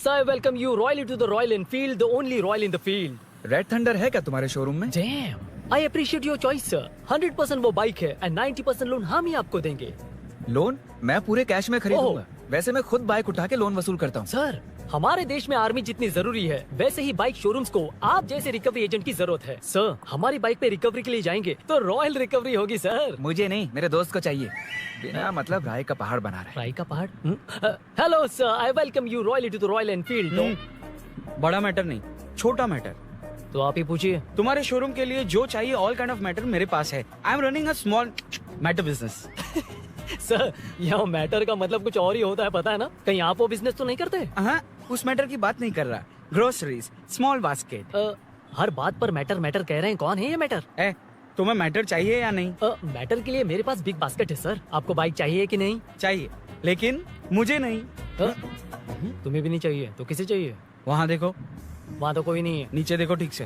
sir, I welcome you royally to the Royal Enfield, the only Royal in the field. Red thunder है क्या तुम्हारे showroom में? Damn, I appreciate your choice, sir. 100% वो bike है and 90% loan हम ही आपको देंगे. लोन मैं पूरे कैश में खरीदूंगा. वैसे मैं खुद बाइक उठा के लोन वसूल करता हूँ. सर, हमारे देश में आर्मी जितनी जरूरी है वैसे ही बाइक शोरूम्स को आप जैसे रिकवरी एजेंट की जरूरत है. सर, हमारी बाइक पे रिकवरी के लिए जाएंगे तो रॉयल रिकवरी होगी सर. मुझे नहीं, मेरे दोस्त को चाहिए. बिना मतलब राय का पहाड़ बना रहा है. राय का पहाड़? Hello sir, I welcome you royally to the Royal Enfield. बड़ा मैटर नहीं, छोटा मैटर. तो आप ही पूछिए. तुम्हारे शोरूम के लिए जो चाहिए ऑल काइंड ऑफ मैटर मेरे पास है. I am running a small matter business. Sir, यहाँ मैटर का मतलब कुछ और ही होता है, पता है ना? कहीं आप वो बिजनेस तो नहीं करते? हाँ, उस मैटर की बात नहीं कर रहा. Groceries, small basket. हर बात पर मैटर मैटर कह रहे हैं. कौन है ये मैटर? तुम्हें मैटर चाहिए या नहीं? मैटर के लिए मेरे पास बिग बास्केट है सर. आपको बाइक चाहिए कि नहीं? चाहिए, लेकिन मुझे नहीं. तुम्हें भी नहीं चाहिए तो किसे चाहिए? वहाँ देखो. वहाँ तो कोई नहीं है. नीचे देखो ठीक से.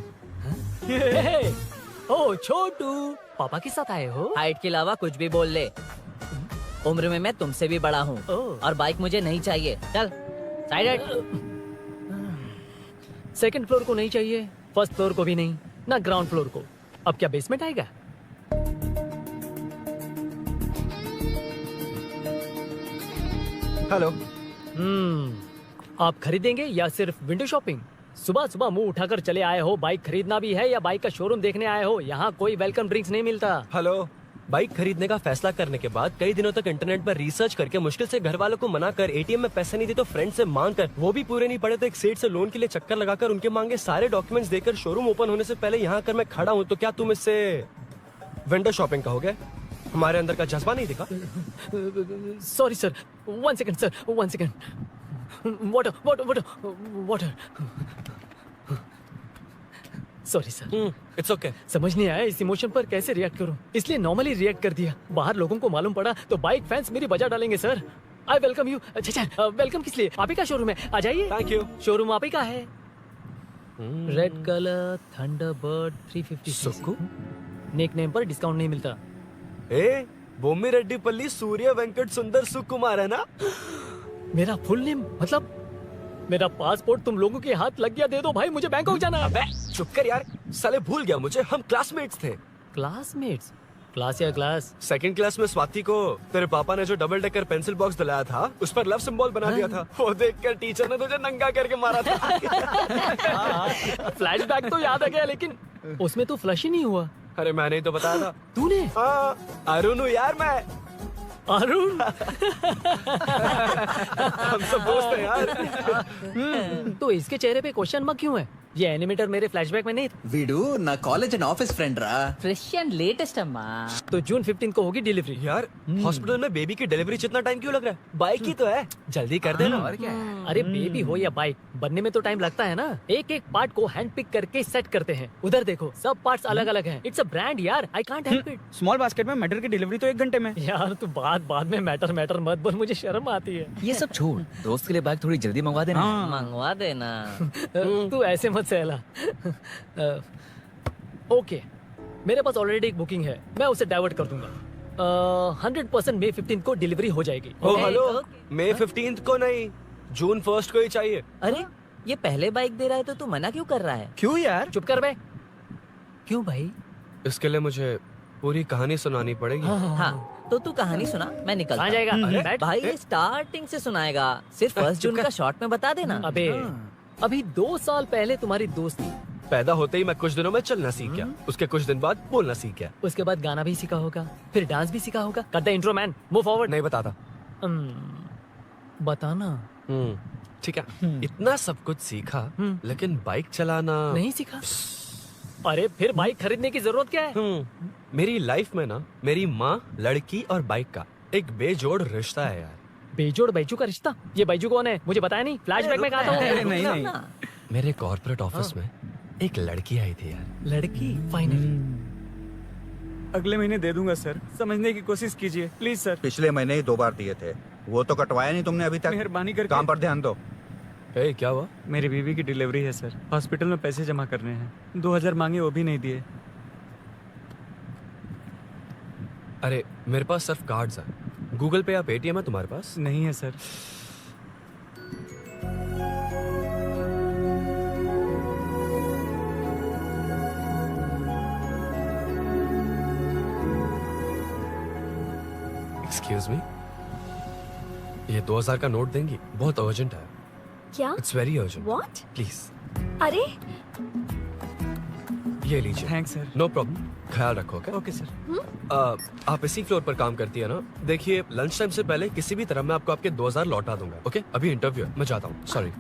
ओ छोटू, पापा के साथ आए हो? हाइट के अलावा कुछ भी बोल ले. उम्र में मैं तुमसे भी बड़ा हूँ और बाइक मुझे नहीं चाहिए. चल साइड. सेकंड फ्लोर को नहीं चाहिए, फर्स्ट फ्लोर को भी नहीं, ना ग्राउंड फ्लोर को. अब क्या बेसमेंट आएगा? हेलो. आप खरीदेंगे या सिर्फ विंडो शॉपिंग? सुबह सुबह मुंह उठाकर चले आए हो. बाइक खरीदना भी है या बाइक का शोरूम देखने आए हो? यहाँ कोई वेलकम ड्रिंक्स नहीं मिलता. हेलो. बाइक खरीदने का फैसला करने के बाद कई दिनों तक इंटरनेट पर रिसर्च करके मुश्किल से घर वालों को मना कर, एटीएम में पैसे नहीं दी तो फ्रेंड से मांग कर, वो भी पूरे नहीं पड़े तो एक सेठ से लोन के लिए चक्कर लगाकर उनके मांगे सारे डॉक्यूमेंट्स देकर शोरूम ओपन होने से पहले यहाँ आकर मैं खड़ा हूँ. तो क्या तुम इससे विंडो शॉपिंग कहोगे? हमारे अंदर का जज्बा नहीं दिखा? Sorry sir, 1 second sir, 1 second. Water water water water. Sorry sir. It's okay. समझ नहीं आया इस इमोशन पर कैसे रिएक्ट करूं, इसलिए नॉर्मली रिएक्ट कर दिया. बाहर लोगों को मालूम पड़ा तो बाइक फैंस मेरी बजा डालेंगे सर. I welcome you. अच्छा, वेलकम किस लिए? आप ही का शोरूम है, आ जाइए. Thank you. शोरूम आप ही का है. रेड कलर थंडरबर्ड 350 सुक्कू. निक नेम पर डिस्काउंट नहीं मिलता. ए, बोम्मी रेड्डीपल्ली सूर्य वेंकट सुंदर सुकुमार है ना? मेरा फुल नेम मतलब मेरा पासपोर्ट तुम लोगों के हाथ लग गया. दे दो भाई, मुझे बैंकॉक जाना है. अबे चुप कर यार, साले भूल गया मुझे. हम क्लासमेट्स थे. क्लासमेट्स? क्लास या क्लास? सेकंड क्लास में स्वाति को तेरे पापा ने जो डबल डेकर पेंसिल बॉक्स दिलाया था उस पर लव सिंबल बना दिया था. वो देखकर टीचर ने तुझे नंगा करके मारा था. फ्लैशबैक तो याद आ गया, लेकिन उसमें तो फ्लश ही नहीं हुआ. अरे मैंने ही तो बताया था. तूने? हाँ, अरुण हूँ यार मैं. अरुण? हम सब दोस्त हैं यार. तो इसके चेहरे पे क्वेश्चन मार्क क्यों है? ये एनिमेटर मेरे फ्लैशबैक में नहीं था. వీడు నా కాలేజ్ అండ్ ఆఫీస్ ఫ్రెండ్ రా. फ्रेश एंड लेटेस्ट अम्मा. तो जून 15 को होगी डिलीवरी. यार हॉस्पिटल में बेबी की डिलीवरी इतना टाइम क्यों लग रहा है? बाइक ही तो है, जल्दी कर देना. और क्या है? अरे बेबी हो या बाइक, बनने में तो टाइम लगता है ना. एक एक पार्ट को हैंड पिक करके सेट करते हैं. उधर देखो, सब पार्ट्स अलग अलग हैं. इट्स अ ब्रांड यार, I can't help it. Small basket में मैटर की डिलीवरी तो 1 घंटे में. यार तू बाद में मैटर मत बोल, मुझे शर्म आती है. ये सब छोड़, दोस्त के लिए बाइक थोड़ी जल्दी मंगवा देना. मंगवा देना. तू ऐसे मत सहला. ओके, मेरे पास ऑलरेडी एक बुकिंग है, मैं उसे डाइवर्ट कर दूंगा. 100% मई 15 को डिलीवरी हो जाएगी. ओ हेलो, मई 15 को नहीं, जून 1 को ही चाहिए. अरे ये पहले बाइक दे रहा है तो तू मना क्यों कर रहा है? क्यों यार? चुप कर बे. क्यों भाई? इसके लिए मुझे पूरी कहानी सुनानी पड़ेगी. हाँ, तो तू कहानी सुना, मैं निकलता कहाँ हूँ. जाएगा? बैठ. भाई स्टार्टिंग से सुनाएगा, सिर्फ 1 जून का शॉर्ट में बता देना. अबे अभी 2 साल पहले तुम्हारी दोस्ती, पैदा होते ही मैं कुछ दिनों में चलना सीख गया. उसके कुछ दिन बाद बोलना सीख गया. उसके बाद गाना भी सीखा होगा, फिर डांस भी सीखा होगा. Cut the intro man, move forward. नहीं बताता. बताना. ठीक है. इतना सब कुछ सीखा, लेकिन बाइक चलाना नहीं सीखा. अरे फिर बाइक खरीदने की जरूरत क्या है? मेरी लाइफ में ना, मेरी माँ, लड़की और बाइक का एक बेजोड़ रिश्ता है यार. बेजोड़ बैजू का रिश्ता? ये बैजू कौन है? मुझे बताया नहीं. फ्लैशबैक में कहा था. नहीं. मेरे कॉर्पोरेट ऑफिस में एक लड़की आई थी यार. लड़की? फाइनली. अगले महीने दे दूंगा सर, समझने की कोशिश कीजिए प्लीज सर. पिछले महीने ही 2 बार दिए थे, वो तो कटवाया नहीं तुमने अभी तक. मेहरबानी करके. काम पर ध्यान दो. ए, क्या हुआ? मेरी बीवी की डिलीवरी है सर, हॉस्पिटल में पैसे जमा करने हैं. 2000 मांगे, वो भी नहीं दिए. अरे मेरे पास सिर्फ कार्ड्स हैं. गूगल पे या पेटीएम है तुम्हारे पास? नहीं है सर. एक्सक्यूज मी, ये 2000 का नोट देंगी? बहुत अर्जेंट है। क्या? It's very urgent. What? Please अरे ये लीजिए। Thanks sir. नो प्रॉब्लम, ख्याल रखो। Okay sir. आप इसी फ्लोर पर काम करती है ना? देखिए, लंच टाइम से पहले किसी भी तरह मैं आपको आपके 2000 लौटा दूंगा। ओके, अभी इंटरव्यू है, मैं जाता हूँ। सॉरी।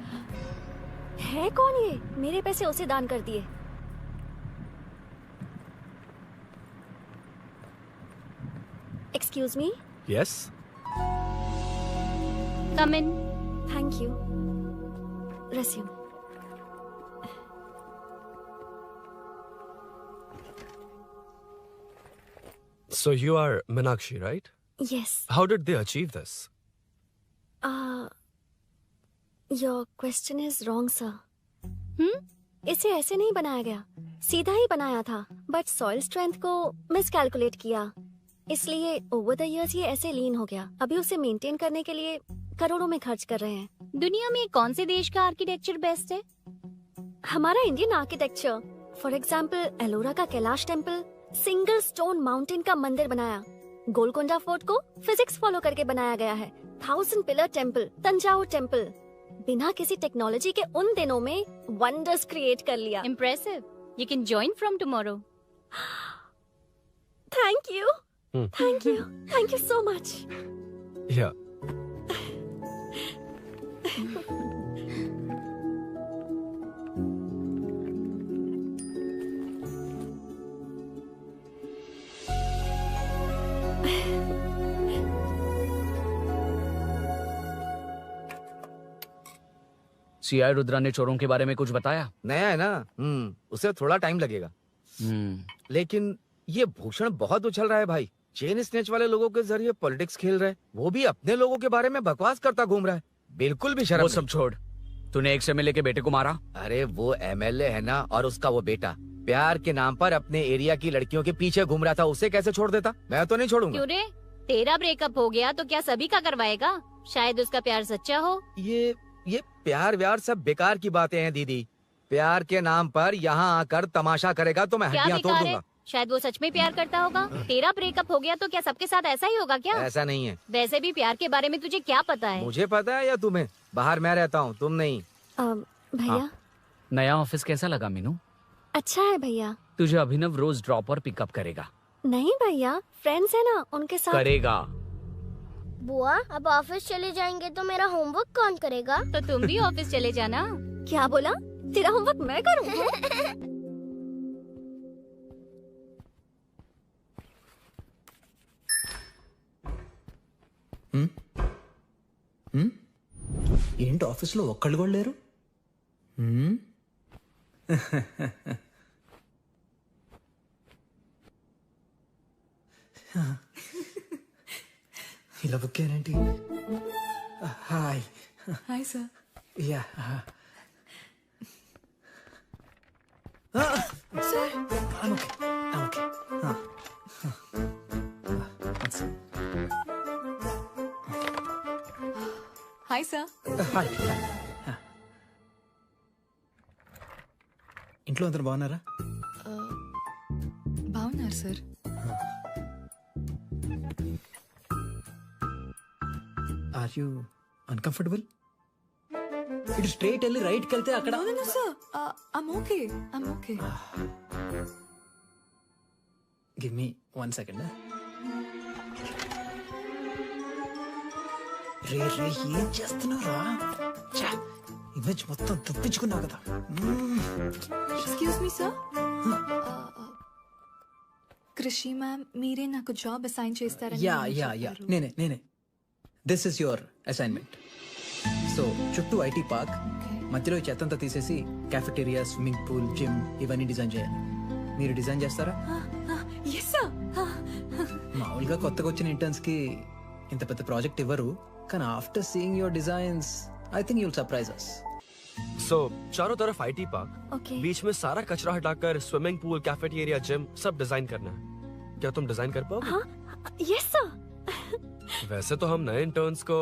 है कौन ये? मेरे पैसे उसे दान कर दिए। Excuse me. Yes. Come in. Thank you. Resume. So you are Meenakshi, right? Yes. How did they achieve this? Your question is wrong, sir. इसे ऐसे नहीं बनाया गया, सीधा ही बनाया था, बट सॉइल स्ट्रेंथ को मिसकैलकुलेट किया, इसलिए ओवर द इयर्स ये ऐसे लीन हो गया। अभी उसे मेंटेन करने के लिए करोड़ों में खर्च कर रहे हैं। दुनिया में कौन से देश का आर्किटेक्चर बेस्ट है? हमारा Indian architecture. For example Ellora का Kailash temple, single stone mountain का मंदिर बनाया। गोलकोंडा फोर्ट को फिजिक्स फॉलो करके बनाया गया है। 1000 पिलर टेम्पल, तंजावुर टेम्पल, बिना किसी टेक्नोलॉजी के उन दिनों में वंडर्स क्रिएट कर लिया। Impressive. You can join from tomorrow. Thank you, thank you, thank you so much. Yeah. CI Rudra ने चोरों के बारे में कुछ बताया? नया है ना, उसे थोड़ा टाइम लगेगा। लेकिन ये भूषण बहुत उछल रहा है भाई। चेन स्नेच वाले लोगों के जरिए पॉलिटिक्स खेल रहा है, वो भी अपने लोगों के बारे में बकवास करता घूम रहा है। बिल्कुल भी शर्म वो नहीं। सब छोड़, तूने एक एमएलए के बेटे को मारा। अरे वो एमएलए है ना, और उसका वो बेटा प्यार के नाम पर अपने एरिया की लड़कियों के पीछे घूम रहा था, उसे कैसे छोड़ देता? मैं तो नहीं छोड़ूंगा। क्यों रे? तेरा ब्रेकअप हो गया तो क्या सभी का करवाएगा? शायद उसका प्यार सच्चा हो। ये प्यार व्यार सब बेकार की बातें हैं दीदी। प्यार के नाम पर यहाँ आकर तमाशा करेगा तो मैं क्या हड्डियां तोड़ बेकार है? दूंगा। शायद वो सच में प्यार करता होगा। तेरा ब्रेकअप हो गया तो क्या सबके साथ ऐसा ही होगा क्या? ऐसा नहीं है। वैसे भी प्यार के बारे में तुझे क्या पता है? मुझे पता है या तुम्हें? बाहर मैं रहता हूँ, तुम नहीं। भैया, नया ऑफिस कैसा लगा मीनू? अच्छा है भैया। तुझे अभिनव रोज ड्रॉप और पिकअप करेगा। नहीं भैया, फ्रेंड्स है ना, उनके साथ करेगा। बुआ, अब ऑफिस चले जाएंगे तो मेरा होमवर्क कौन करेगा? तो तुम भी ऑफिस चले जाना। क्या बोला? तेरा होमवर्क मैं करूँ? ఏంటి ఆఫీస్లో ఒక్కళ్ళు కూడా లేరు? ఇలా బుక్ అయ్యారేంటి? Hi. Hi sir. Yeah. Sir. I'm okay. I'm okay. Hi sir. Hi. ఇంట్లో అందరు బాగున్నారా? బాగున్నారు సార్. Are you uncomfortable? ఇటు స్ట్రైట్ వెళ్ళి రైట్కి వెళ్తే అక్కడ. No, sir. I'm okay. I'm okay. Give me 1 second. రే రే ఏం చేస్తున్నావురా? ఇమేజ్ మొత్తం తప్పించుకున్నావు కదా. Excuse me, sir. కృషి మ్యామ్, మీరే నాకు జాబ్ అసైన్ చేస్తారని యా నాకు యా యా చెప్పారు. నేనే. This is your assignment. So చుట్టూ ఐటీ పార్క్, మధ్యలో ఈ చెత్తంతా తీసేసి క్యాఫెటేరియా, స్విమ్మింగ్ పూల్, జిమ్ ఇవన్నీ డిజైన్ చేయాలి. మీరు డిజైన్ చేస్తారా? Yes, sir. మామూలుగా కొత్తగా వచ్చిన ఇంటర్న్స్ కి ఇంత పెద్ద ప్రాజెక్ట్ ఇవ్వరు, కానీ after seeing your designs I think you'll surprise us. So चारों तरफ IT पार्क, Okay. बीच में सारा कचरा हटाकर स्विमिंग पूल, कैफेटेरिया, जिम सब डिजाइन करना है। क्या तुम डिजाइन कर पाओगे? हाँ, यस सर. वैसे तो हम नए इंटर्न्स को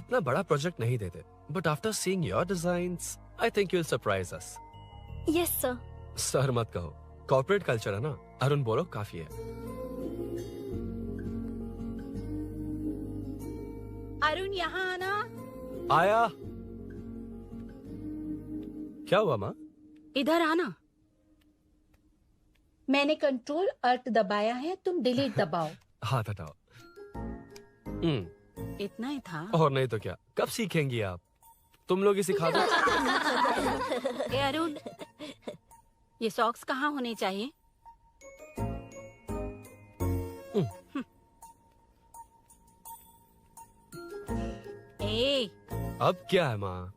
इतना बड़ा प्रोजेक्ट नहीं देते, but after seeing your designs I think you will surprise us. Yes sir. Sir मत कहो, कॉर्पोरेट कल्चर है ना। अरुण बोलो, काफी है। अरुण यहाँ आना। आया। क्या हुआ माँ? इधर आना। मैंने कंट्रोल अल्ट दबाया है, तुम डिलीट दबाओ। हाथ हटाओ। इतना ही था। और नहीं तो क्या, कब सीखेंगी आप? तुम लोग ही सिखा दो। ए अरुण, ये सॉक्स कहाँ होने चाहिए? ए, अब क्या है माँ?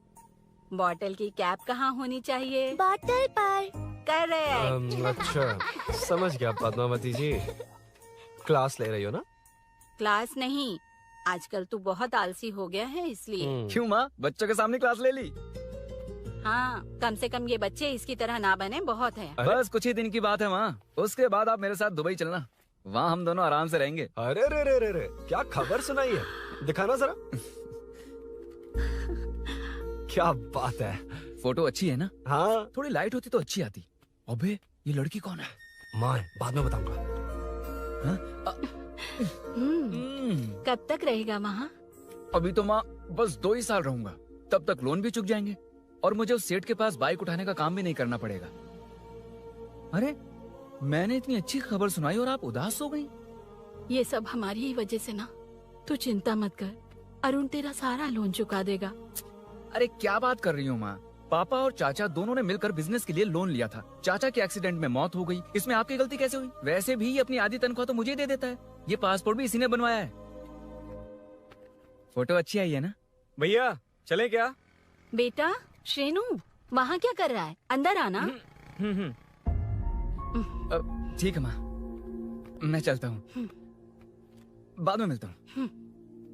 बॉटल की कैप कहाँ होनी चाहिए? बॉटल पर। करेक्ट। अच्छा, समझ गया पद्मावती जी। क्लास ले रही हो ना? क्लास नहीं, आजकल तू बहुत आलसी हो गया है इसलिए। क्यों माँ, बच्चों के सामने क्लास ले ली? हाँ, कम से कम ये बच्चे इसकी तरह ना बने, बहुत है। बस कुछ ही दिन की बात है माँ, उसके बाद आप मेरे साथ दुबई चलना, वहाँ हम दोनों आराम से रहेंगे। अरे रे रे रे रे, क्या खबर सुनाई है, दिखाना जरा। क्या बात है। फोटो अच्छी है ना? हाँ। थोड़ी लाइट होती तो अच्छी आती। अबे ये लड़की कौन है? माँ, बाद में बताऊंगा। कब तक रहेगा वहाँ? अभी तो माँ बस 2 ही साल रहूंगा, तब तक लोन भी चुक जाएंगे और मुझे उस सेठ के पास बाइक उठाने का काम भी नहीं करना पड़ेगा। अरे मैंने इतनी अच्छी खबर सुनाई और आप उदास हो गई। ये सब हमारी ही वजह से ना, तू चिंता मत कर, अरुण तेरा सारा लोन चुका देगा। अरे क्या बात कर रही हो माँ, पापा और चाचा दोनों ने मिलकर बिजनेस के लिए लोन लिया था। चाचा के एक्सीडेंट में मौत हो गई, इसमें आपकी गलती कैसे हुई? वैसे भी ये अपनी आधी तनख्वाह तो मुझे दे देता है। ये पासपोर्ट भी इसी ने बनवाया है। फोटो अच्छी आई है ना? भैया चले क्या? बेटा श्रेनु, वहाँ क्या कर रहा है? अंदर आना। ठीक है माँ, मैं चलता हूँ, बाद में मिलता हूँ।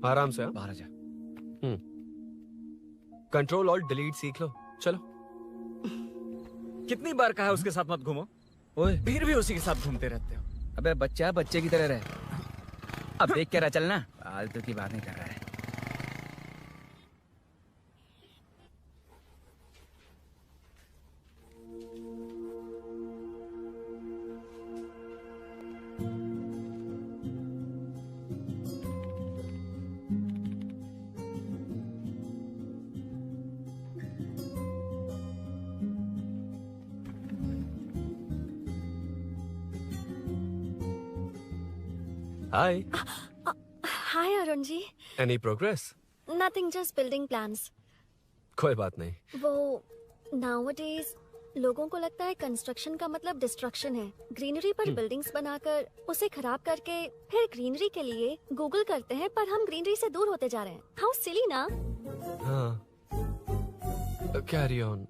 आराम से। बाहर आ जा। कंट्रोल और डिलीट सीख लो। चलो। कितनी बार कहा है उसके साथ मत घूमो, ओए फिर भी उसी के साथ घूमते रहते हो। अबे बच्चा बच्चे की तरह रहे। अब देख के रहा चलना, फालतू की बात नहीं कर रहा है। Hi. Hi Arun ji. Any progress? Nothing, just building plans. कोई बात नहीं। वो नाउअडेज लोगों को लगता है कंस्ट्रक्शन का मतलब डिस्ट्रक्शन है। ग्रीनरी पर बिल्डिंग्स बनाकर उसे खराब करके फिर ग्रीनरी के लिए गूगल करते हैं, पर हम ग्रीनरी से दूर होते जा रहे हैं। हाउ सिली ना? हाँ। Carry on.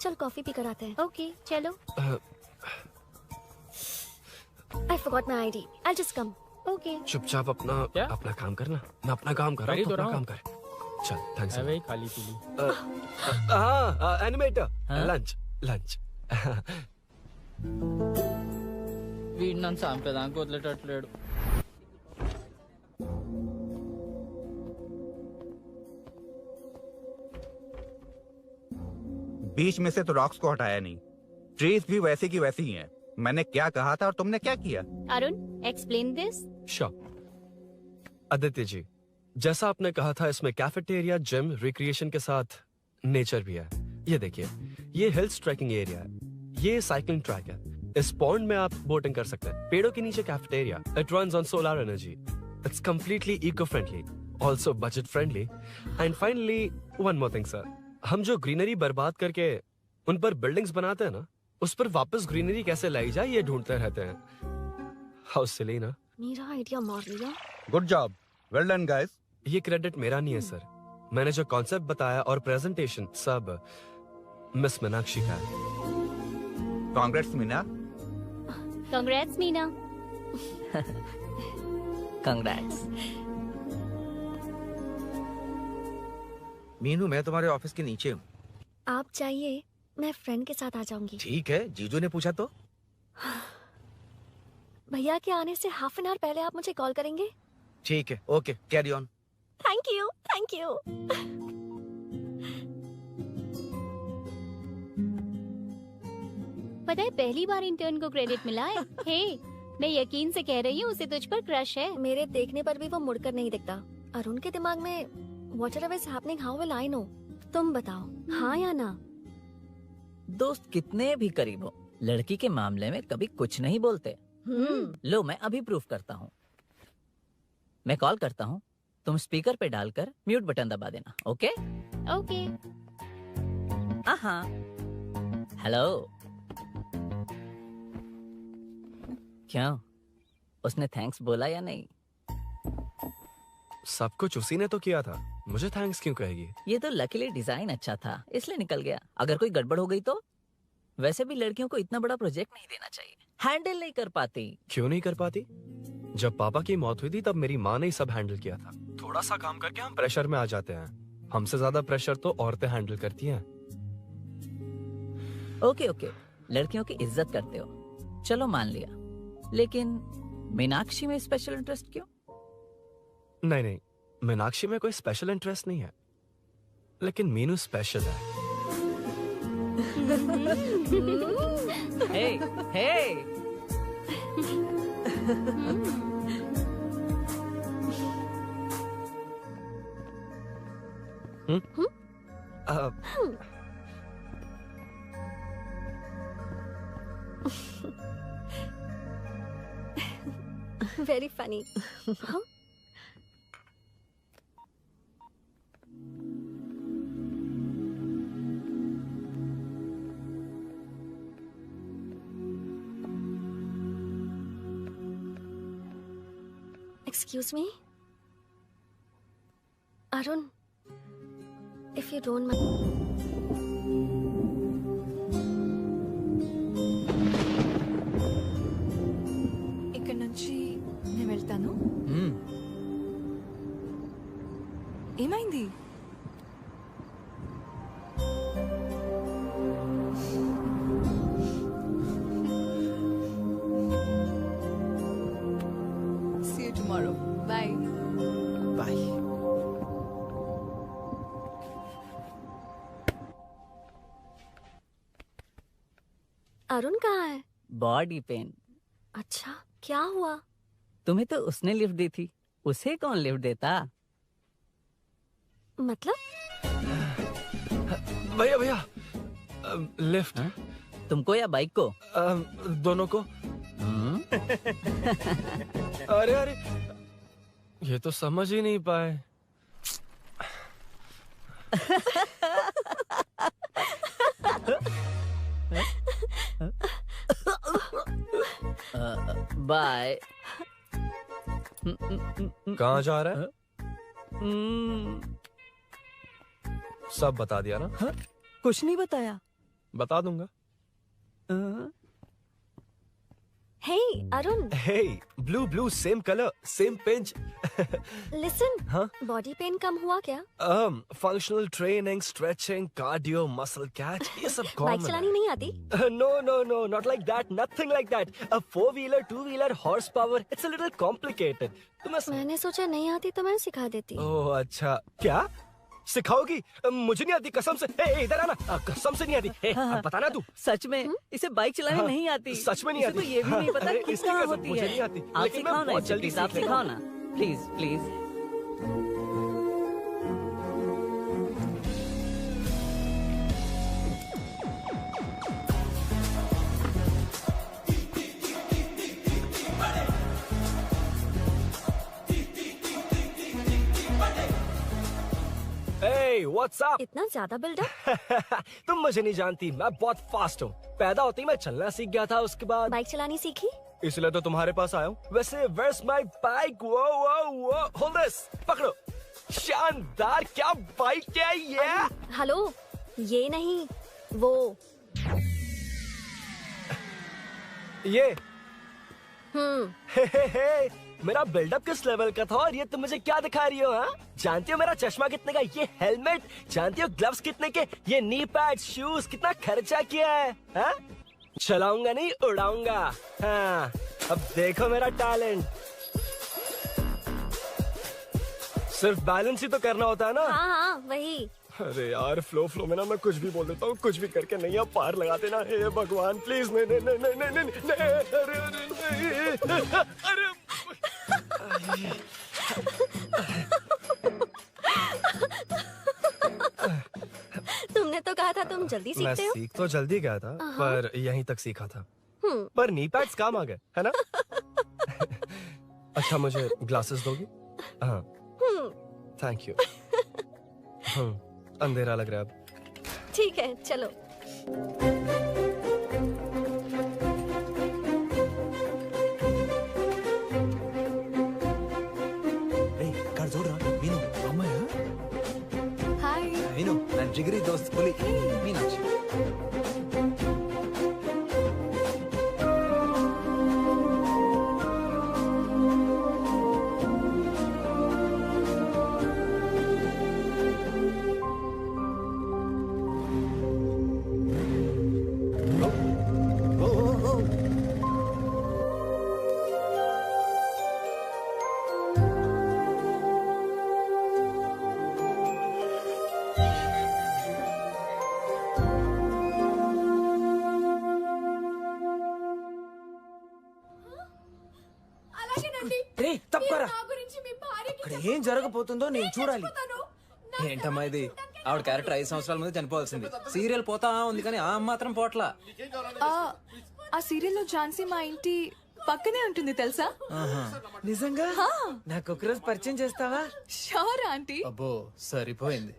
चल कॉफी पी कर आते हैं। ओके चलो। I forgot my ID. I'll just come. Okay. चुपचाप अपना काम करना। मैं अपना काम कर रहा हूँ, अपना काम कर। चल, थैंक्स। वही खाली पीली। हाँ, एनिमेटर। लंच। వీడిని చంపేదానికి వదిలేటట్లేడు. बीच में से तो रॉक्स को हटाया नहीं, ट्रीज भी वैसी की वैसी ही हैं। मैंने क्या कहा था और तुमने क्या किया? Arun, explain this. Sure. Aditya ji, जैसा आपने कहा था, इसमें कैफेटेरिया, जिम, रिक्रिएशन के साथ नेचर भी है। ये देखिए, ये हिल्स ट्रैकिंग एरिया है, ये साइकिलिंग ट्रैक है। इस पॉन्ड में आप बोटिंग कर सकते हैं। पेड़ों के नीचे cafeteria, it runs on solar energy, it's completely eco friendly, also budget friendly. And finally one more thing sir, हम जो ग्रीनरी बर्बाद करके उन पर बिल्डिंग्स बनाते हैं ना, उस पर वापस ग्रीनरी कैसे लाई जाए ये ढूंढते रहते हैं। हाउ सिली ना? मेरा आइडिया मार लिया। Good job, well done guys. ये क्रेडिट मेरा नहीं है सर, मैंने जो कॉन्सेप्ट बताया और प्रेजेंटेशन सब मिस मीनाक्षी का है। Congrats Meena. Congrats Meena. Congrats. Meenu, मैं तुम्हारे ऑफिस के नीचे हूँ। आप चाहिए मैं फ्रेंड के साथ आ जाऊंगी। ठीक है, जीजू ने पूछा तो। भैया के आने से हाफ एन आवर पहले आप मुझे कॉल करेंगे? ठीक है, okay, carry on. Thank you, thank you. पता है पहली बार इंटर्न को क्रेडिट मिला है। हे, मैं यकीन से कह रही हूँ उसे तुझ पर क्रश है। मेरे देखने पर भी वो मुड़कर नहीं दिखता। अरुण के दिमाग में whatever is happening, how will I know? तुम बताओ, हाँ या ना? दोस्त कितने भी करीब हो, लड़की के मामले में कभी कुछ नहीं बोलते। लो मैं अभी प्रूफ करता हूँ। मैं कॉल करता हूँ, तुम स्पीकर पे डालकर म्यूट बटन दबा देना। Okay okay. हाँ। हेलो। क्यों, उसने थैंक्स बोला या नहीं? सब कुछ उसी ने तो किया था, मुझे थैंक्स क्यों कहेगी? ये तो लकीली डिजाइन अच्छा था इसलिए निकल गया। अगर कोई गड़बड़ हो गई तो? वैसे भी लड़कियों को इतना बड़ा प्रोजेक्ट नहीं देना चाहिए, हैंडल नहीं कर पाती। क्यों नहीं कर पाती? जब पापा की मौत हुई थी तब मेरी माँ ने ही सब हैंडल किया था। थोड़ा सा काम करके हम प्रेशर में आ जाते हैं। हमसे ज्यादा प्रेशर तो औरतें हैंडल करती हैं। ओके, लड़कियों की इज्जत करते हो, चलो मान लिया। लेकिन मीनाक्षी में स्पेशल इंटरेस्ट क्यों? नहीं, मीनाक्षी में कोई स्पेशल इंटरेस्ट नहीं है, लेकिन मीनू स्पेशल है। हे। Very funny. Huh? Excuse me? Arun, if you don't mind. ఇక్కడ నుంచి నేను వెళ్తాను. ఏమైంది? See you tomorrow. Bye. Bye. Arun कहाँ है? Body pain. अच्छा, क्या हुआ? तुम्हें तो उसने लिफ्ट दी थी, उसे कौन लिफ्ट देता? मतलब? भैया लिफ्ट। तुमको या बाइक को? दोनों को। अरे ये तो समझ ही नहीं पाए। बाय। कहाँ जा रहा है? सब बता दिया ना? कुछ नहीं बताया। बता दूंगा। Hey, Arun. Hey, blue, same color, same pinch. Listen. हाँ? Body pain कम हुआ क्या? Functional training, stretching, cardio, muscle catch, ये सब common बाइक चलानी नहीं आती? No, not like that, nothing like that. A 4-wheeler, 2-wheeler, horsepower, it's a little complicated. मैंने सोचा नहीं आती तो मैं सिखा देती। ओह अच्छा, क्या? सिखाओगी? मुझे नहीं आती कसम से। इधर आना, कसम से नहीं आती। बताना तू। सच में इसे बाइक चलानी नहीं आती? सच में नहीं आती। तो ये भी नहीं पता किस तरह होती मुझे है। नहीं आती। आप लेकिन मैं सिखाओ ना, बहुत जल्दी आप सिखाओ ना, प्लीज। Hey, what's up? इतना ज्यादा बिल्डअप? तुम मुझे नहीं जानती, मैं बहुत फास्ट हूँ। पैदा होते ही मैं चलना सीख गया था, उसके बाद बाइक चलानी सीखी? इसलिए तो तुम्हारे पास आया हूँ। वैसे where's my bike? Whoa, hold this, पकड़ो। शानदार, क्या बाइक है ये? हेलो, ये नहीं, वो। ये? मेरा बिल्डअप किस लेवल का था और ये तुम मुझे क्या दिखा रही हो? हाँ, जानती हो मेरा चश्मा कितने का, ये हेलमेट, जानती हो ग्लव्स कितने के, ये नी पैड, शूज, कितना खर्चा किया है? हाँ? चलाऊंगा नहीं, उड़ाऊंगा। हाँ, अब देखो मेरा टैलेंट। सिर्फ बैलेंस ही तो करना होता है ना? हाँ, वही। अरे यार फ्लो में ना मैं कुछ भी बोल देता हूँ, कुछ भी करके नहीं आप पार लगा देना। हे भगवान प्लीज नहीं नहीं नहीं नहीं नहीं नहीं अरे तुमने तो कहा था तुम जल्दी मैं सीखते हो। सीख तो जल्दी गया था पर यहीं तक सीखा था। हम्म। पर नी पैड्स काम आ गए है ना। अच्छा मुझे ग्लासेस दोगी? हाँ थैंक यू। अंधेरा लग रहा है अब। ठीक है चलो। కర్ చూడరా మీను అమ్మాయా హాయ్ మీను నా జిగిరి దోస్త్ పులి మీనాక్షి. రే తప్పరా అక్కడ ఏం జరగబోతుందో నేను చూడాలి. ఏంటమ్మా ఇది? ఆవిడ క్యారెక్టర్ 5 సంవత్సరాల ముందు చనిపోవాల్సింది. సీరియల్ పోతా ఉంది కానీ ఆ మాత్రం పోట్లా. ఆ సీరియల్లో ఝాన్సీ మా ఇంటి పక్కనే ఉంటుంది తెలుసా? నిజంగా నాకు ఒక రోజు పరిచయం చేస్తావా? Sure aunty. అబ్బో సరిపోయింది.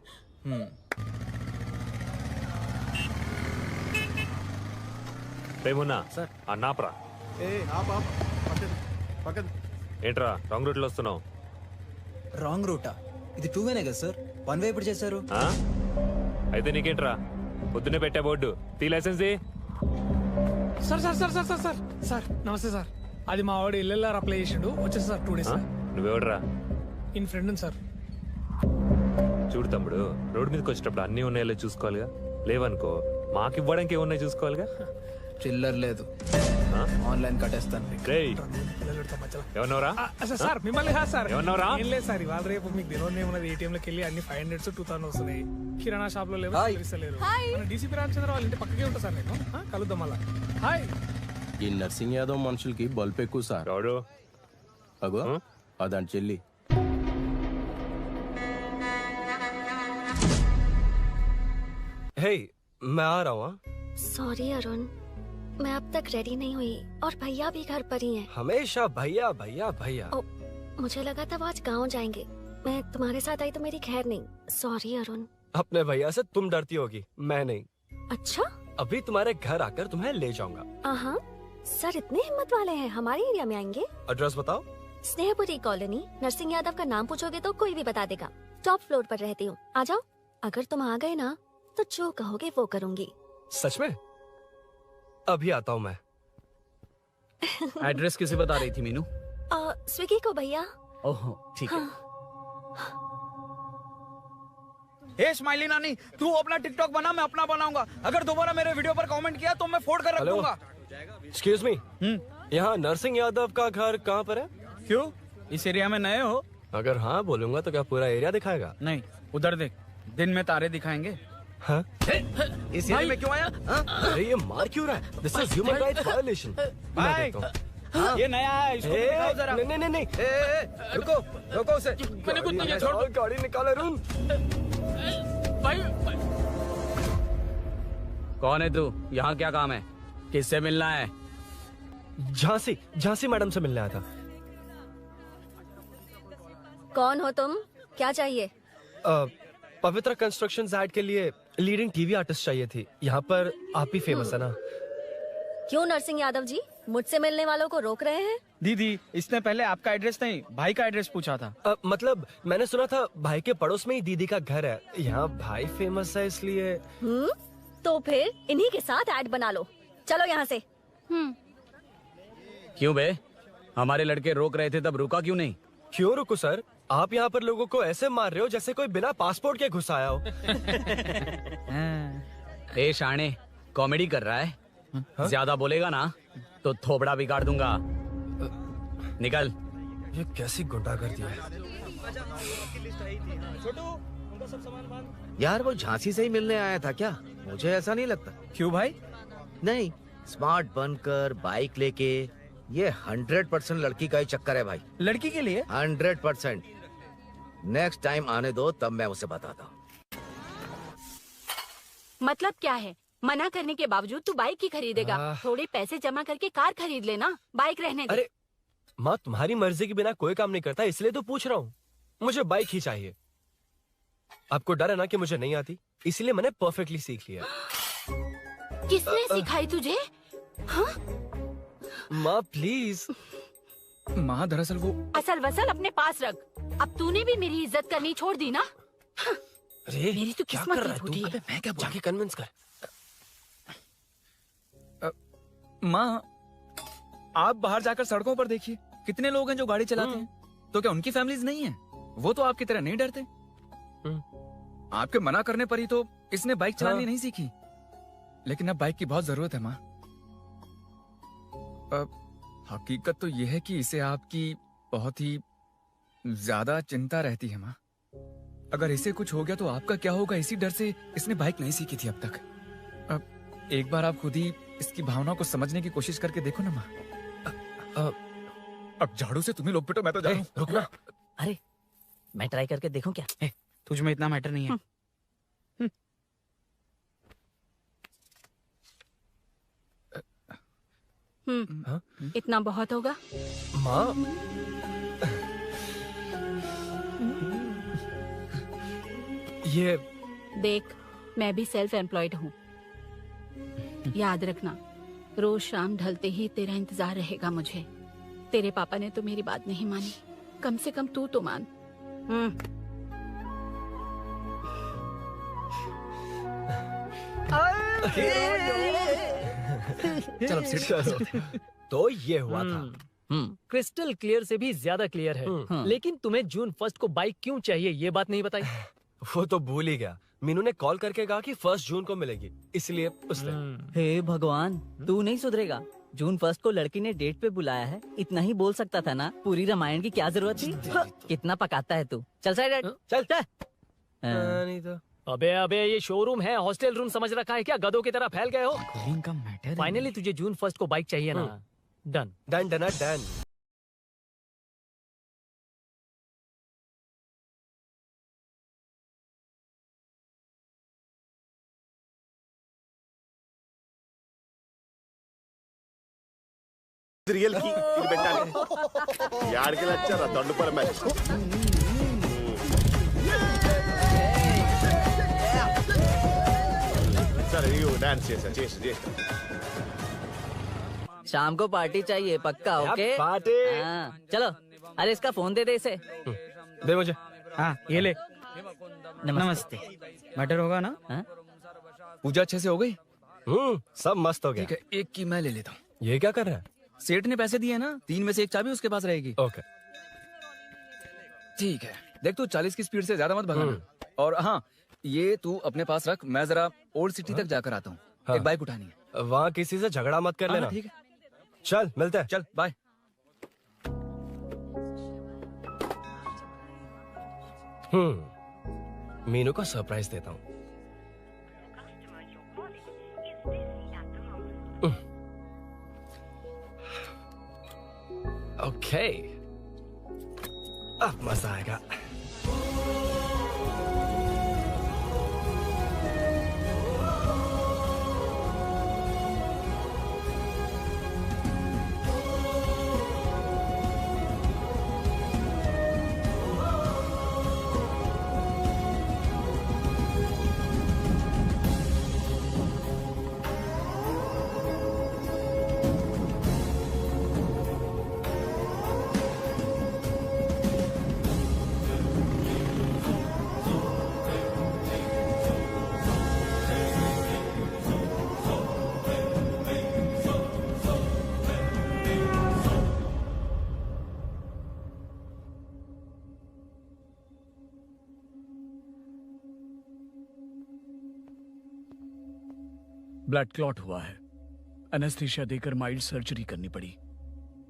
రేమున్నా అన్నాప్రా ఏంట్రా రాంగ్ రూట్ లో వస్తున్నావు? రాంగ్ రూటా? ఇది 2 వేనే కదా సార్, 1 వే ఎప్పుడు చేశారు? అయితే నీకేంట్రా పొద్దున్నే పెట్టే బోర్డు తీ licence sir sir sir sir sir sir sir నమస్తే సార్. అది మా వాడు ఎల్ఎల్ఆర్ అప్లై చేసిండు వచ్చేసి సార్ 2 డేస్. నువ్వెవడరా? ఇన్ ఫ్రెండ్ సార్. చూడు తమ్ముడు, రోడ్ మీదకి వచ్చేటప్పుడు అన్ని ఉన్నాయో చూసుకోవాలిగా, లేవనుకో మాకు ఇవ్వడానికి ఏమున్నాయి చూసుకోవాలిగా. చిల్లర్ లేదు, ఆన్లైన్ కట్టేస్తాను. ఏమన్నావురా? సార్ మిమ్మల్ని కాదు సార్. ఏమన్నావురా? ఏం లేదు సార్, ఇవాళ రేపు మీకు తెలియదు ఏమన్నది. ఏటీఎం లోకి వెళ్ళి అన్ని 500 2000 వస్తున్నాయి. కిరాణా షాప్ లో లేవు, తెలుస్తలేరు. డీసీపీ రామచంద్ర వాళ్ళ ఇంటి పక్కకే ఉంటా సార్, నేను కలుద్దాం మళ్ళా. హాయ్. ఈ నర్సింగ్ యాదవ్ మనుషులకి బల్బ్ ఎక్కువ సార్. అగో అదాని చెల్లి. हे मैं आ रहा हूँ. सॉरी अरुण, मैं अब तक रेडी नहीं हुई और भैया भी घर पर ही हैं। हमेशा भैया भैया भैया. मुझे लगा था वो आज गाँव जाएंगे, मैं तुम्हारे साथ आई तो मेरी खैर नहीं. सॉरी अरुण. अपने भैया से तुम डरती होगी, मैं नहीं. अच्छा? अभी तुम्हारे घर आकर तुम्हें ले जाऊंगा. हाँ सर इतने हिम्मत वाले हैं, हमारे एरिया में आएंगे? एड्रेस बताओ. स्नेहपुरी कॉलोनी. नरसिंह यादव का नाम पूछोगे तो कोई भी बता देगा. टॉप फ्लोर पर रहती हूँ, आ जाओ. अगर तुम आ गए ना तो जो कहोगे वो करूँगी. सच में? अभी आता हूँ मैं. एड्रेस किसे बता रही थी मीनू? स्विगी को भैया. ओहो ठीक है. हे स्माइली नानी, तू अपना टिकटॉक बना, मैं अपना बनाऊंगा. अगर दोबारा मेरे वीडियो पर कमेंट किया तो मैं फोड़ कर रख दूंगा. एक्सक्यूज मी, यहाँ नरसिंह यादव का घर कहाँ पर है? क्यों, इस एरिया में नए हो? अगर हाँ बोलूंगा तो क्या पूरा एरिया दिखाएगा? नहीं, उधर देख, दिन में तारे दिखाएंगे. हाँ? इस एरिया में क्यों आया? अरे ये मार क्यों रहा है? This is human rights violation. ये नया है, इसको दिखाओ जरा. नहीं नहीं नहीं, रुको रुको उसे. मैंने कुछ नहीं किया, छोड़. गाड़ी निकाल अरुण. भाई कौन है तू? यहाँ क्या काम है? किससे मिलना है? झांसी मैडम से मिलने आया था. कौन हो तुम, क्या चाहिए? पवित्र कंस्ट्रक्शंस ऐड के लिए लीडिंग टीवी आर्टिस्ट चाहिए थी. यहाँ पर आप ही फेमस है ना. क्यों नरसिंह यादव जी मुझसे मिलने वालों को रोक रहे हैं? दीदी, इसने पहले आपका एड्रेस नहीं, भाई का एड्रेस पूछा था. मतलब मैंने सुना था भाई के पड़ोस में ही दीदी का घर है. यहाँ भाई फेमस है इसलिए. तो फिर इन्हीं के साथ ऐड बना लो. चलो यहाँ से. क्यों बे, हमारे लड़के रोक रहे थे तब रुका क्यों नहीं? क्यों रुको सर, आप यहाँ पर लोगों को ऐसे मार रहे हो जैसे कोई बिना पासपोर्ट के घुस आया हो. ए शाणे, कॉमेडी कर रहा है? ज्यादा बोलेगा ना तो थोबड़ा बिगाड़ दूंगा. निकल. ये कैसी गुंडागर्दी है. छोटू, यार वो झांसी से ही मिलने आया था क्या? मुझे ऐसा नहीं लगता। क्यों भाई? नहीं, स्मार्ट बनकर बाइक लेके, ये 100% लड़की का ही चक्कर है भाई। लड़की के लिए? 100%। नेक्स्ट टाइम आने दो, तब मैं उसे बताता हूँ। मतलब क्या है? मना करने के बावजूद तू बाइक ही खरीदेगा? थोड़े पैसे जमा करके कार खरीद लेना, बाइक रहने दे। अरे माँ, तुम्हारी मर्जी के बिना कोई काम नहीं करता, इसलिए तो पूछ रहा हूँ। मुझे बाइक ही चाहिए। आपको डर है ना कि मुझे नहीं आती, इसलिए मैंने परफेक्टली सीख लिया। किसने सिखाई तुझे? हाँ? माँ प्लीज। माँ दरअसल वो असल वसल अपने पास रख। अब तूने भी मेरी इज्जत करनी छोड़ दी ना? अरे मेरी तो क्या किस्मत कर ही रहा है फूटी तू? है। अबे मैं क्या जाके कन्विंस कर। माँ, आप बाहर जाकर सड़कों पर देखिए, कितने लोग हैं जो गाड़ी चलाते हैं। तो क्या उनकी फैमिलीज नहीं है? वो तो आपकी तरह नहीं डरते। आपके मना करने पर ही तो इसने बाइक चलानी नहीं सीखी। लेकिन अब बाइक की बहुत जरूरत है माँ। हकीकत तो यह है कि इसे आपकी बहुत ही ज्यादा चिंता रहती है माँ। अगर इसे कुछ हो गया तो आपका क्या होगा, इसी डर से इसने बाइक नहीं सीखी थी अब तक। अब एक बार आप खुद ही इसकी भावना को समझने की कोशिश करके देखो ना माँ। अब झाड़ू से तुम्हें लोग पिटो, मैं तो जा रहा हूँ। रुकना। अरे मैं ट्राई करके देखूं क्या? तुझ में इतना मैटर नहीं है। इतना बहुत होगा? माँ ये देख, मैं भी सेल्फ एम्प्लॉयड हूँ। याद रखना, रोज शाम ढलते ही तेरा इंतजार रहेगा मुझे। तेरे पापा ने तो मेरी बात नहीं मानी, कम से कम तू तो मान। चलो सीट तो ये हुआ था। क्रिस्टल क्लियर से भी ज्यादा क्लियर है। लेकिन तुम्हें जून 1 को बाइक क्यों चाहिए, ये बात नहीं बताई। वो तो भूल ही गया। मीनू ने कॉल करके कहा कि 1 जून को मिलेगी, इसलिए उसने। हे भगवान, तू नहीं सुधरेगा। जून 1 को लड़की ने डेट पे बुलाया है, इतना ही बोल सकता था ना। पूरी रामायण की क्या जरूरत थी? कितना पकाता है तू। चल साइड चल चल। नहीं तो अबे अबे, ये शोरूम है, हॉस्टल रूम समझ रखा है क्या? गधों की तरह फैल गए हो। का मैटर। फाइनली तुझे जून 1 को बाइक चाहिए ना? Done done done done. Serial కి ఇది పెట్టాలి యాడికి వచ్చారా దండుపర మ్యాచ్ సరే యూ డాన్స్ చేసా शाम को पार्टी चाहिए पक्का? Okay party. चलो। अरे इसका फोन दे दे इसे। दे मुझे। हाँ ये ले। नमस्ते। मैटर होगा ना? पूजा अच्छे से हो गई? सब मस्त हो गया। ठीक है, एक की मैं ले लेता हूँ। ये क्या कर रहा है? सेठ ने पैसे दिए ना, 3 में से 1 चाबी उसके पास रहेगी। ओके ठीक है, देख तू 40 की स्पीड से ज्यादा मत भगाना। और हाँ, ये तू अपने पास रख, मैं जरा ओल्ड सिटी तक जाकर आता हूँ। एक बाइक उठानी है। वहाँ किसी से झगड़ा मत कर लेना। ठीक है, चल मिलते हैं। चल बाय। मीनू को सरप्राइज देता हूँ। ओके, अब मजा आएगा। ब्लड क्लॉट हुआ है। एनेस्थीसिया देकर माइल्ड सर्जरी करनी पड़ी।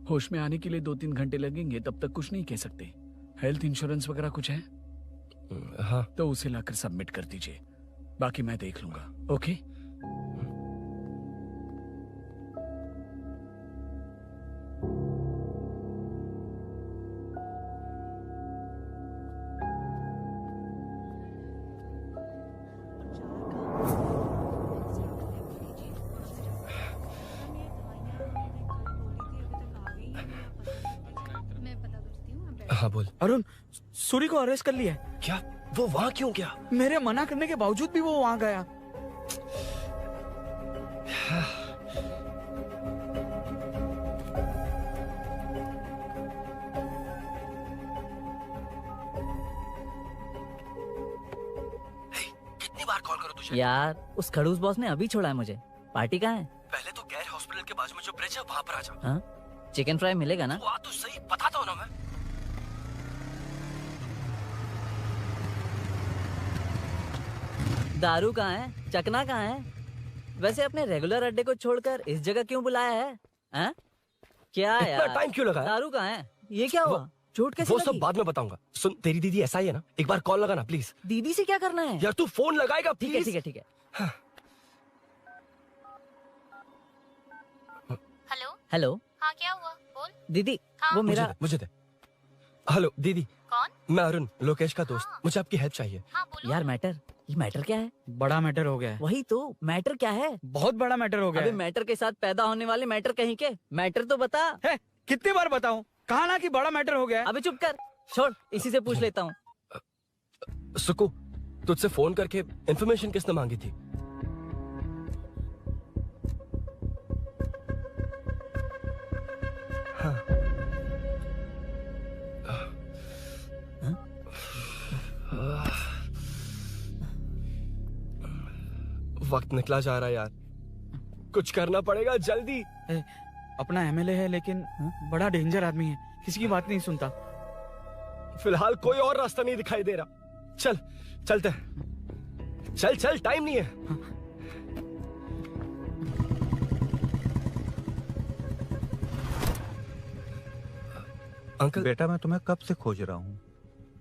होश में आने के लिए 2-3 घंटे लगेंगे, तब तक कुछ नहीं कह सकते। हेल्थ इंश्योरेंस वगैरह कुछ है? हाँ तो उसे लाकर सबमिट कर दीजिए, बाकी मैं देख लूंगा। ओके? हाँ बोल। अरुण, सूरी को अरेस्ट कर लिया है। क्या? वो वहाँ क्यों गया? मेरे मना करने के बावजूद भी वो वहाँ गया। कितनी बार कॉल करो तुझे? यार उस खड़ूस बॉस ने अभी छोड़ा है मुझे। पार्टी कहाँ है? पहले तो गैर हॉस्पिटल के बाजू में जो ब्रिज है वहाँ पर आ जा। हाँ, चिकन फ्राई मिलेगा ना? वो तो सही बताता हूँ ना मैं। दारू कहाँ है? चकना कहाँ है? वैसे अपने रेगुलर अड्डे को छोड़कर इस जगह क्यों बुलाया है? हैं? क्या इतना यार? टाइम क्यों लगा? दारू कहाँ है? ये क्या हुआ? चोट कैसे वो लगी? सब बाद में बताऊंगा। सुन, तेरी दीदी ऐसा ही है ना, एक बार कॉल लगाना प्लीज। दीदी से क्या करना है? यार तू फोन लगाएगा ठीक है प्लीज। ठीक है ठीक है। हेलो हेलो हाँ क्या हुआ बोल। दीदी, हाँ? वो मेरा मुझे दे। हेलो दीदी। कौन? मैं अरुण, लोकेश का दोस्त। मुझे आपकी हेल्प चाहिए। यार मैटर, ये मैटर क्या है? बड़ा मैटर हो गया है। वही तो, मैटर क्या है? बहुत बड़ा मैटर हो गया अबे है। मैटर के साथ पैदा होने वाले मैटर कहीं के, मैटर तो बता। है, कितनी बार बताऊं? कहा ना कि बड़ा मैटर हो गया है। अबे चुप कर, छोड़, इसी से पूछ लेता हूँ। सुकू, तुझसे फोन करके इन्फॉर्मेशन किसने मांगी थी? वक्त निकला जा रहा है यार, कुछ करना पड़ेगा जल्दी। अपना एमएलए है लेकिन बड़ा डेंजर आदमी है, किसी की बात नहीं सुनता। फिलहाल कोई और रास्ता नहीं दिखाई दे रहा। चल चलते हैं। चल चल, टाइम नहीं है। अंकल। बेटा मैं तुम्हें कब से खोज रहा हूँ,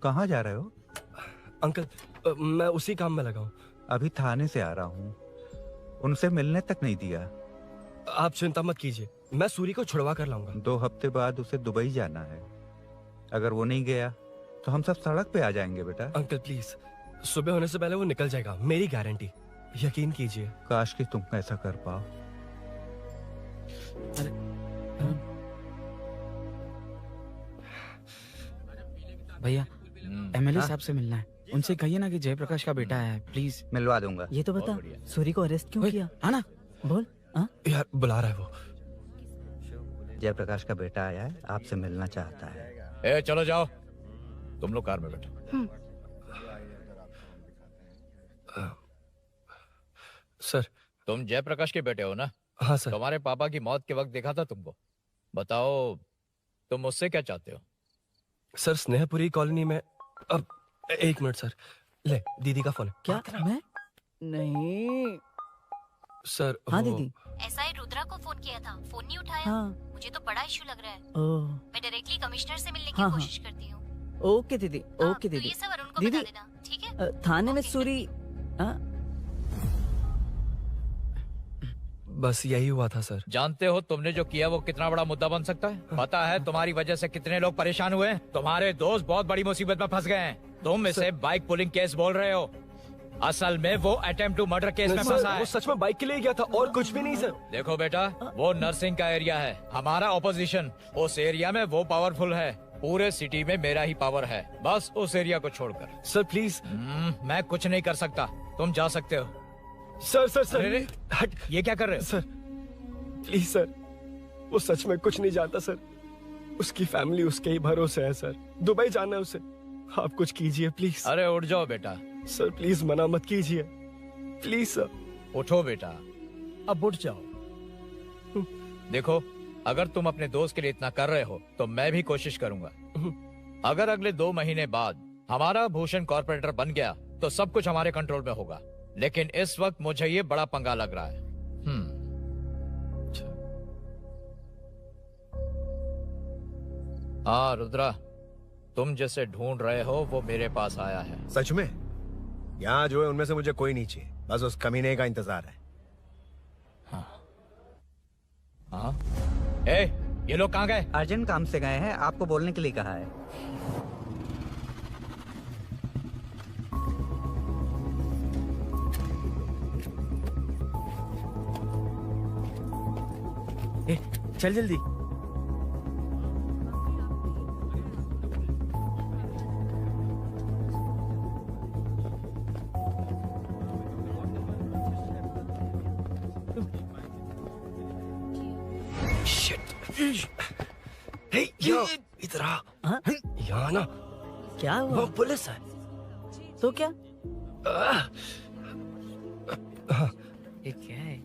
कहाँ जा रहे हो? अंकल मैं उसी काम में लगा हूँ। अभी थाने से आ रहा हूँ, उनसे मिलने तक नहीं दिया। आप चिंता मत कीजिए, मैं सूरी को छुड़वा कर लाऊंगा। 2 हफ्ते बाद उसे दुबई जाना है, अगर वो नहीं गया तो हम सब सड़क पे आ जाएंगे बेटा। अंकल प्लीज, सुबह होने से पहले वो निकल जाएगा, मेरी गारंटी, यकीन कीजिए। काश कि तुम ऐसा कर पाओ। भैया एमएलए साहब से मिलना है, उनसे कहिए ना कि जयप्रकाश का बेटा है, प्लीज। मिलवा दूंगा। ये तो बता, सूरी को अरेस्ट क्यों किया? आना बोल। यार बुला रहा है वो। जयप्रकाश का बेटा आया है, आपसे मिलना चाहता है। ए चलो जाओ, तुम लोग कार में बैठो। सर। तुम जयप्रकाश के बेटे हो ना? हाँ सर। तुम्हारे पापा की मौत के वक्त देखा था तुमको। बताओ तुम मुझसे क्या चाहते हो? सर स्नेहपुरी कॉलोनी में। अब 1 मिनट सर, ले दीदी का फोन है। क्या? मैं नहीं सर। हाँ दीदी। एसआई रुद्रा को फोन किया था, फोन नहीं उठाया। हाँ। मुझे तो बड़ा इशू लग रहा है। ओह। मैं डायरेक्टली कमिश्नर से मिलने की हाँ, कोशिश करती हूँ। ओके दीदी, ओके तो दीदी। ये सब अरुण को दीदी, बता देना, ठीक है? थाने में सूरी। बस यही हुआ था सर। जानते हो तुमने जो किया वो कितना बड़ा मुद्दा बन सकता है? पता है तुम्हारी वजह से कितने लोग परेशान हुए हैं? तुम्हारे दोस्त बहुत बड़ी मुसीबत में फंस गए हैं। तुम इसे बाइक पुलिंग केस बोल रहे हो, असल में वो अटेम्प्ट टू मर्डर केस में फंसा है। वो सच में बाइक के लिए गया था और कुछ भी नहीं सर। देखो बेटा, वो नर्सिंग का एरिया है, हमारा ऑपोजिशन उस एरिया में वो पावरफुल है। पूरे सिटी में मेरा ही पावर है, बस उस एरिया को छोड़कर। Sir please. मैं कुछ नहीं कर सकता, तुम जा सकते हो। Sir sir sir. अरे, हट, ये क्या कर रहे हो? सर प्लीज सर, वो सच में कुछ नहीं जानता सर। उसकी फैमिली उसके ही भरोसे है सर। दुबई जाना है उसे, आप कुछ कीजिए प्लीज। अरे उठ जाओ बेटा। सर प्लीज मना मत कीजिए, प्लीज सर। उठो बेटा, अब उठ जाओ। देखो, अगर तुम अपने दोस्त के लिए इतना कर रहे हो तो मैं भी कोशिश करूंगा। अगर अगले 2 महीने बाद हमारा भूषण कॉर्पोरेटर बन गया तो सब कुछ हमारे कंट्रोल में होगा, लेकिन इस वक्त मुझे ये बड़ा पंगा लग रहा है। हाँ रुद्रा, तुम जिसे ढूंढ रहे हो वो मेरे पास आया है। सच में? यहाँ जो है उनमें से मुझे कोई नहीं चाहिए, बस उस कमीने का इंतजार है। हाँ? ए, ये लोग कहाँ गए? अर्जेंट काम से गए हैं, आपको बोलने के लिए कहा है। चल जल्दी। इधर आ। यहाँ ना क्या हुआ? वो पुलिस है। तो क्या? ये क्या है?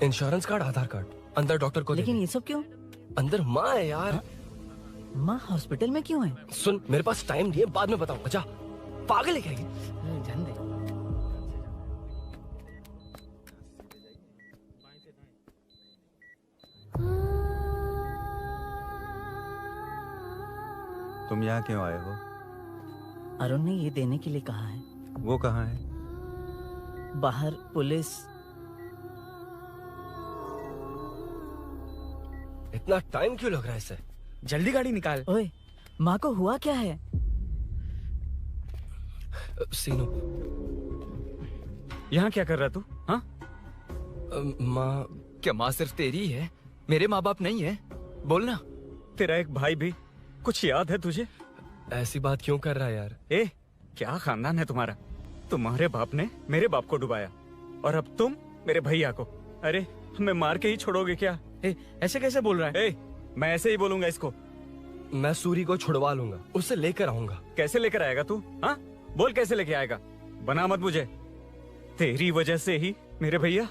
इंश्योरेंस कार्ड, आधार कार्ड, अंदर डॉक्टर को। लेकिन ये सब क्यों? अंदर माँ है यार। माँ हॉस्पिटल में क्यों है? सुन, मेरे पास टाइम नहीं है, बाद में बताऊंगा। जा, पागल है क्या ये? जान दे। तुम यहाँ क्यों आए हो? अरुण ने ये देने के लिए कहा है। वो कहाँ है? बाहर पुलिस। इतना टाइम क्यों लग रहा है इसे? जल्दी गाड़ी निकाल। ओए, माँ को हुआ क्या है? सीनू, यहाँ क्या कर रहा तू? हाँ? माँ, क्या माँ सिर्फ तेरी ही है? मेरे माँ बाप नहीं है? बोलना। तेरा एक भाई भी, कुछ याद है तुझे? ऐसी बात क्यों कर रहा है यार? ए, क्या खानदान है तुम्हारा? तुम्हारे बाप ने मेरे बाप को डुबाया और अब तुम मेरे भैया को। अरे, हमें मार के ही छोड़ोगे क्या? ए, ऐसे कैसे बोल रहा है? ए, मैं ऐसे ही बोलूंगा इसको। मैं सूरी को छुड़वा लूंगा, उसे लेकर आऊंगा। कैसे लेकर आएगा तू? हाँ, बोल कैसे लेके आएगा? बना मत मुझे। तेरी वजह से ही मेरे भैया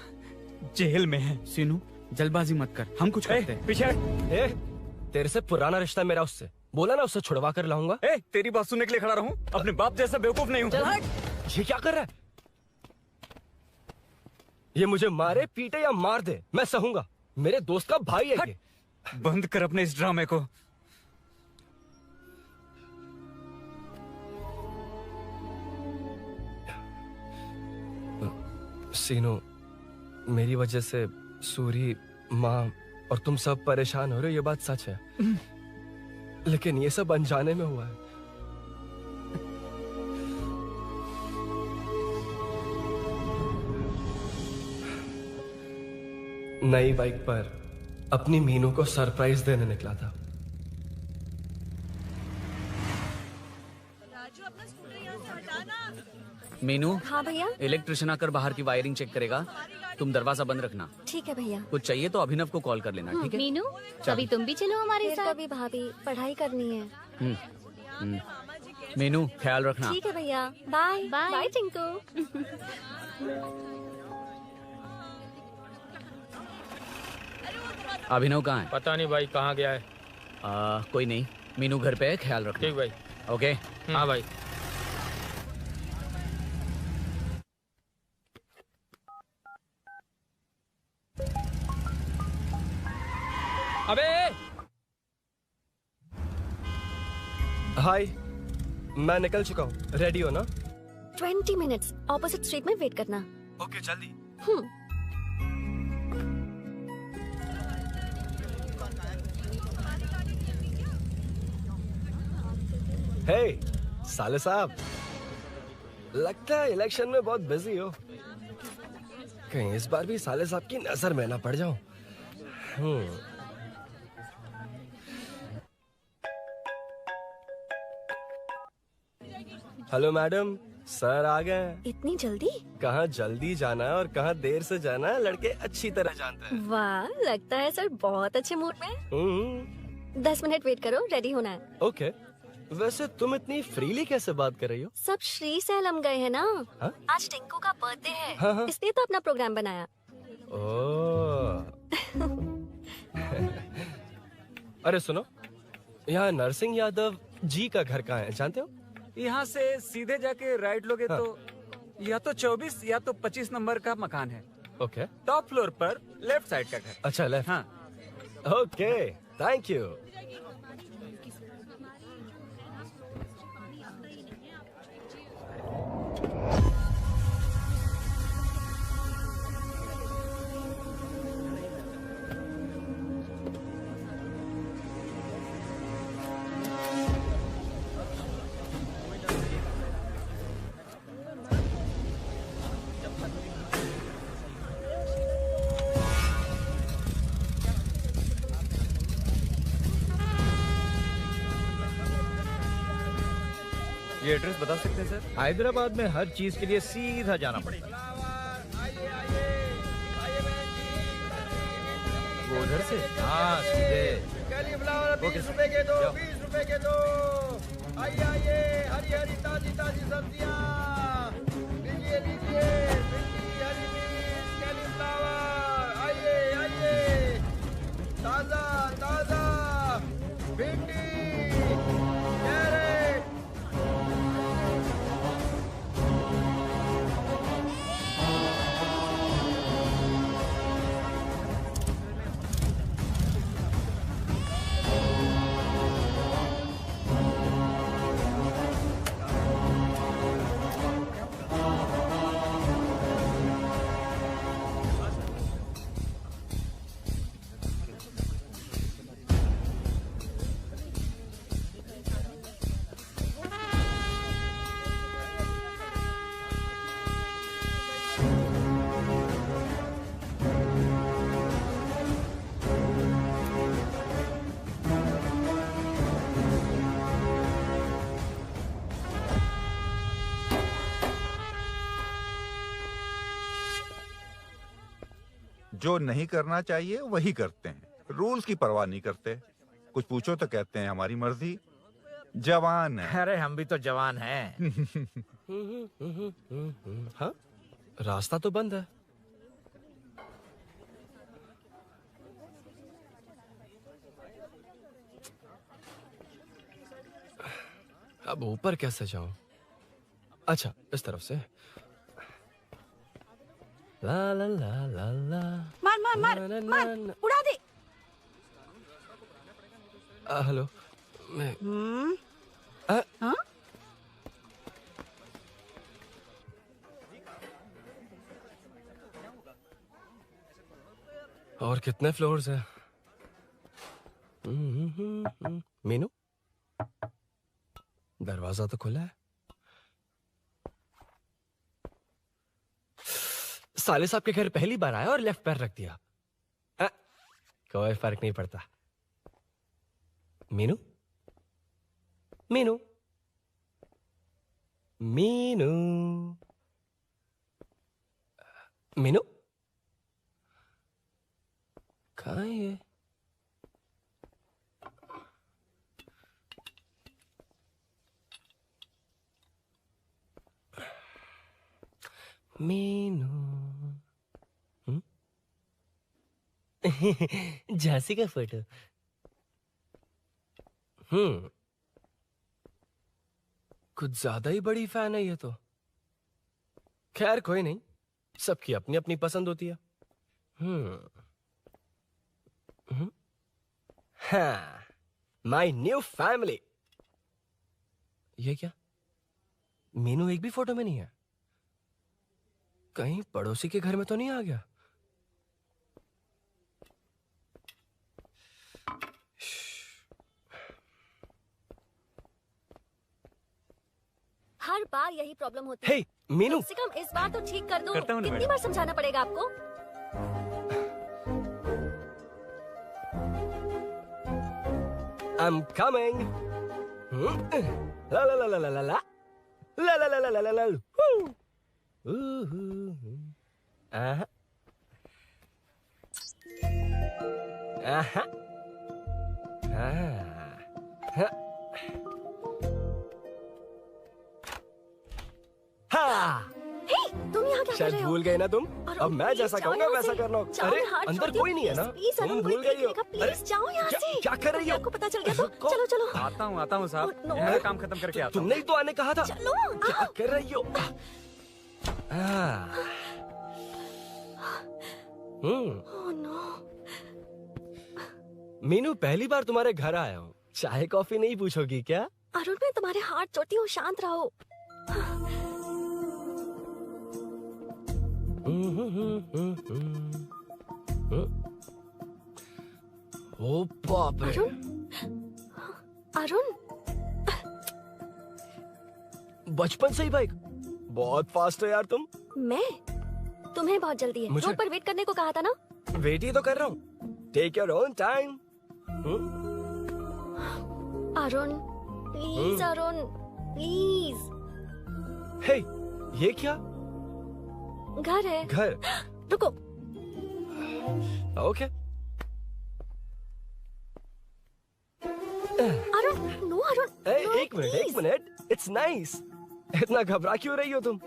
जेल में है। सीनू, जल्दबाजी मत कर, हम कुछ करते हैं। पीछे हट। तेरे से पुराना रिश्ता मेरा उससे। बोला ना उससे छुड़वा कर लाऊंगा। ए, तेरी बात सुनने के लिए खड़ा रहूं? अपने बाप जैसा बेवकूफ नहीं हूँ। ये क्या कर रहा है? ये मुझे मारे, पीटे या मार दे, मैं सहूंगा। मेरे दोस्त का भाई है ये। बंद कर अपने इस ड्रामे को। सीनू, मेरी वजह से सूरी, माँ और तुम सब परेशान हो रहे हो, ये बात सच है। लेकिन ये सब अनजाने में हुआ है। नई बाइक पर अपनी मीनू को सरप्राइज देने निकला था। मीनू। हाँ भैया। इलेक्ट्रिशियन आकर बाहर की वायरिंग चेक करेगा, तुम दरवाजा बंद रखना। ठीक है भैया। कुछ चाहिए तो अभिनव को कॉल कर लेना, ठीक है? मीनू, चल। कभी तुम भी चलो हमारे साथ। कभी भाभी, पढ़ाई करनी है। मीनू, ख्याल रखना। ठीक है भैया, बाय बाय टिंकू। अभिनव कहाँ है? पता नहीं भाई, कहाँ गया है। कोई नहीं, मीनू घर पे है, ख्याल रखना। ठीक भाई। ओके। हाँ भाई। अबे हाय, मैं निकल चुका हूँ, रेडी हो ना? 20 मिनट्स ऑपोजिट स्ट्रीट में वेट करना। ओके, जल्दी। हे साले साहब, लगता है इलेक्शन में बहुत बिजी हो। कहीं इस बार भी साले साहब की नजर में ना पड़ जाऊं। हेलो मैडम, सर आ गए। इतनी जल्दी? कहाँ जल्दी जाना है और कहाँ देर से जाना है, लड़के अच्छी तरह जानते हैं। वाह, लगता है सर बहुत अच्छे मूड में। 10 मिनट वेट करो, रेडी होना है। ओके। वैसे तुम इतनी फ्रीली कैसे बात कर रही हो? सब श्री सैलम गए हैं ना। हा? आज टिंकू का बर्थडे है। हाँ। इसलिए तो अपना प्रोग्राम बनाया। अरे सुनो, यहाँ नरसिंह यादव जी का घर कहाँ है, जानते हो? यहाँ से सीधे जाके राइट लोगे तो या तो 24 या तो 25 नंबर का मकान है। ओके। टॉप फ्लोर पर लेफ्ट साइड का घर। अच्छा, लेफ्ट। हाँ। Okay, thank you. ये एड्रेस बता सकते हैं सर? हैदराबाद में हर चीज के लिए सीधा जाना पड़ेगा। वो उधर से? हाँ सीधे। कैलीफ्लावर 20 रुपए के दो, 20 रुपए के दो। आइए आइए, हरी हरी ताजी ताजी सब्जियाँ लीजिए लीजिए। भिंडी, हरी मिर्च, कैलीफ्लावर, आइए आइए। ताजा ताजा भिंडी, कैरेट। जो नहीं करना चाहिए वही करते हैं, रूल्स की परवाह नहीं करते। कुछ पूछो तो कहते हैं हमारी मर्जी। जवान है। अरे हम भी तो जवान हैं। हाँ, रास्ता तो बंद है। अब ऊपर कैसे जाऊं? अच्छा, इस तरफ से। ला ला ला ला ला। मार मार मार मार, उड़ा दे। हेलो, मैं हाँ? और कितने फ्लोर्स हैं? मीनू, दरवाजा तो खुला है। साले साहब के घर पहली बार आया और लेफ्ट पैर रख दिया। कोई फर्क नहीं पड़ता। मीनू, मीनू, मीनू, मीनू, कहाँ है ये? मीनू, झांसी का फोटो। कुछ ज्यादा ही बड़ी फैन है ये तो। खैर कोई नहीं, सबकी अपनी अपनी पसंद होती है। हाँ, माय न्यू फैमिली। ये क्या? मीनू एक भी फोटो में नहीं है। कहीं पड़ोसी के घर में तो नहीं आ गया? हर बार यही प्रॉब्लम होती है। हे, मीनू। कम से कम इस बार तो ठीक कर दो। करता हूँ ना कितनी मैडम। बार समझाना पड़ेगा आपको? I'm coming. La la la la la la la. La la la la la la la. Aha. Aha. हाँ। हे, तुम यहाँ क्या कर शायद रहे हो? भूल गए ना तुम? अरे अब मैं प्लीज जैसा जाओ कहूँगा यहाँ वैसा से। करना। जाओ, अरे हाथ अंदर छोड़ कोई नहीं है ना? प्लीज, तुम अरुण, भूल कोई गई हो। देख लेगा, प्लीज जाओ यहाँ से। क्या कर रही हो? आपको पता चल गया तो चलो चलो। आता हूँ साहब। मेरा काम खत्म करके आता हूँ। तुमने ही तो आने कहा था। चलो, क्या कर रही हो? Oh no. मीनू, पहली बार तुम्हारे घर आया हूँ। चाय कॉफी नहीं पूछोगी क्या? अरुण, मैं तुम्हारे हाथ चोटी हूँ, शांत रहो। ओ बाप रे। अरुण, बचपन से ही बाइक। बहुत फास्ट है यार तुम। मैं? तुम्हें बहुत जल्दी है। मुझे- रोड पर वेट करने को कहा था ना। वेट ही तो कर रहा हूँ। Take your own time. Arun, please Arun. Please. Hey, ये क्या? घर है। घर? रुको। Okay. Arun, no Arun. no, एक मिनट, please. एक मिनट। It's nice. इतना घबरा क्यों रही हो तुम?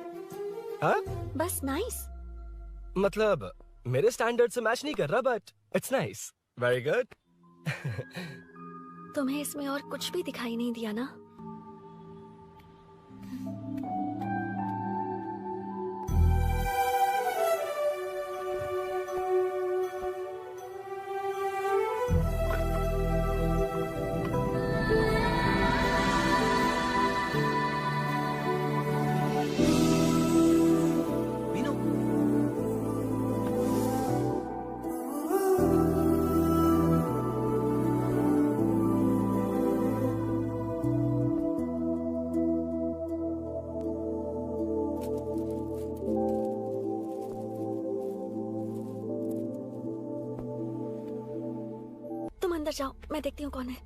हाँ? बस नाइस। मतलब मेरे स्टैंडर्ड से मैच नहीं कर रहा, but it's nice. Very good. तुम्हें इसमें और कुछ भी दिखाई नहीं दिया ना? अंदर जाओ, मैं देखती हूँ कौन है।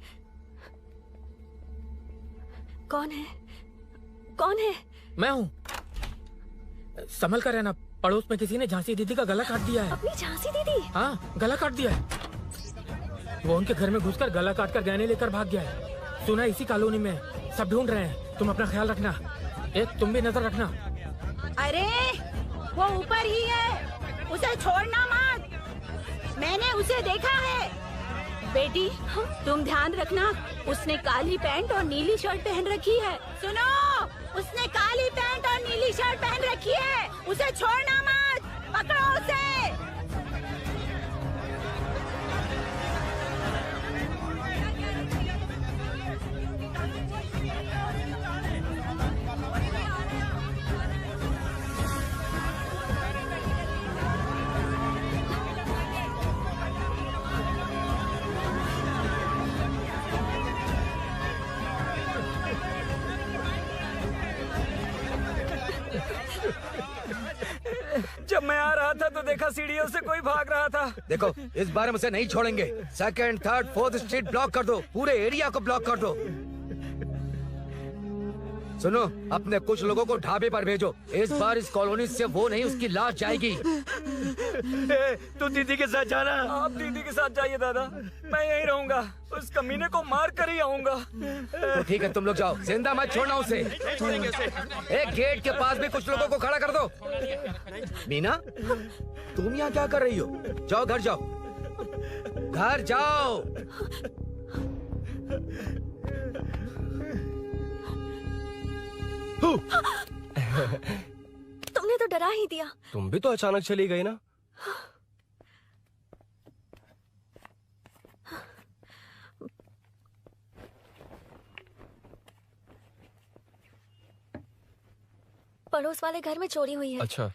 कौन है? कौन है? मैं हूँ। संभल कर रहना, पड़ोस में किसी ने झांसी दीदी का गला काट दिया है। अपनी झांसी दीदी? हाँ, गला काट दिया है। वो उनके घर में घुसकर गला काट कर गहने लेकर भाग गया है। सुना इसी कॉलोनी में, सब ढूंढ रहे हैं। तुम अपना ख्याल रखना। तुम भी नजर रखना। अरे वो ऊपर ही है, उसे छोड़ना मत। मैंने उसे देखा है। बेटी, तुम ध्यान रखना, उसने काली पैंट और नीली शर्ट पहन रखी है। सुनो, उसने काली पैंट और नीली शर्ट पहन रखी है। उसे छोड़ना मत, पकड़ो उसे। जब मैं आ रहा था तो देखा सीढ़ियों से कोई भाग रहा था। देखो, इस बार हम उसे नहीं छोड़ेंगे। Second, third, fourth street block कर दो, पूरे एरिया को ब्लॉक कर दो। सुनो, अपने कुछ लोगों को ढाबे पर भेजो। इस बार इस कॉलोनी से वो नहीं, उसकी लाश जाएगी। तू दीदी के साथ जाना। आप दीदी के साथ जाइए दादा, मैं यहीं रहूंगा। उस कमीने को मार कर ही आऊंगा। तो ठीक है, तुम लोग जाओ, जिंदा मत छोड़ना उसे। एक गेट के पास भी कुछ लोगों को खड़ा कर दो। मीना, तुम यहाँ क्या कर रही हो? जाओ घर जाओ, घर जाओ। तुमने तो डरा ही दिया। तुम भी तो अचानक चली गई ना। पड़ोस वाले घर में चोरी हुई है। अच्छा,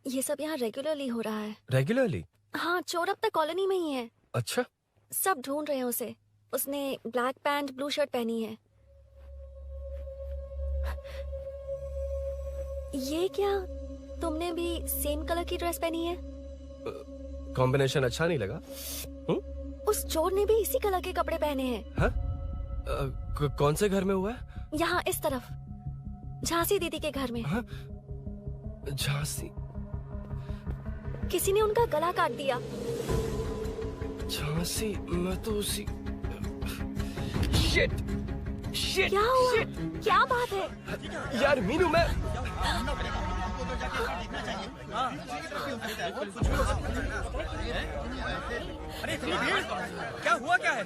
ये सब यहाँ रेगुलरली हो रहा है। रेगुलरली? हाँ, चोर अब तक कॉलोनी में ही है। अच्छा, सब ढूंढ रहे हैं उसे। उसने ब्लैक पैंट ब्लू शर्ट पहनी है। ये क्या, तुमने भी सेम कलर की ड्रेस पहनी है? कॉम्बिनेशन अच्छा नहीं लगा? उस चोर ने भी इसी कलर के कपड़े पहने हैं। हाँ? कौन से घर में हुआ है? यहाँ इस तरफ, झांसी दीदी के घर में। हाँ? झांसी? किसी ने उनका गला काट दिया। झांसी? मैं तो उसी... शिट! शिट! क्या हुआ? शिट! क्या बात है? यार मीनू, मैं... अरे क्या हुआ, क्या है?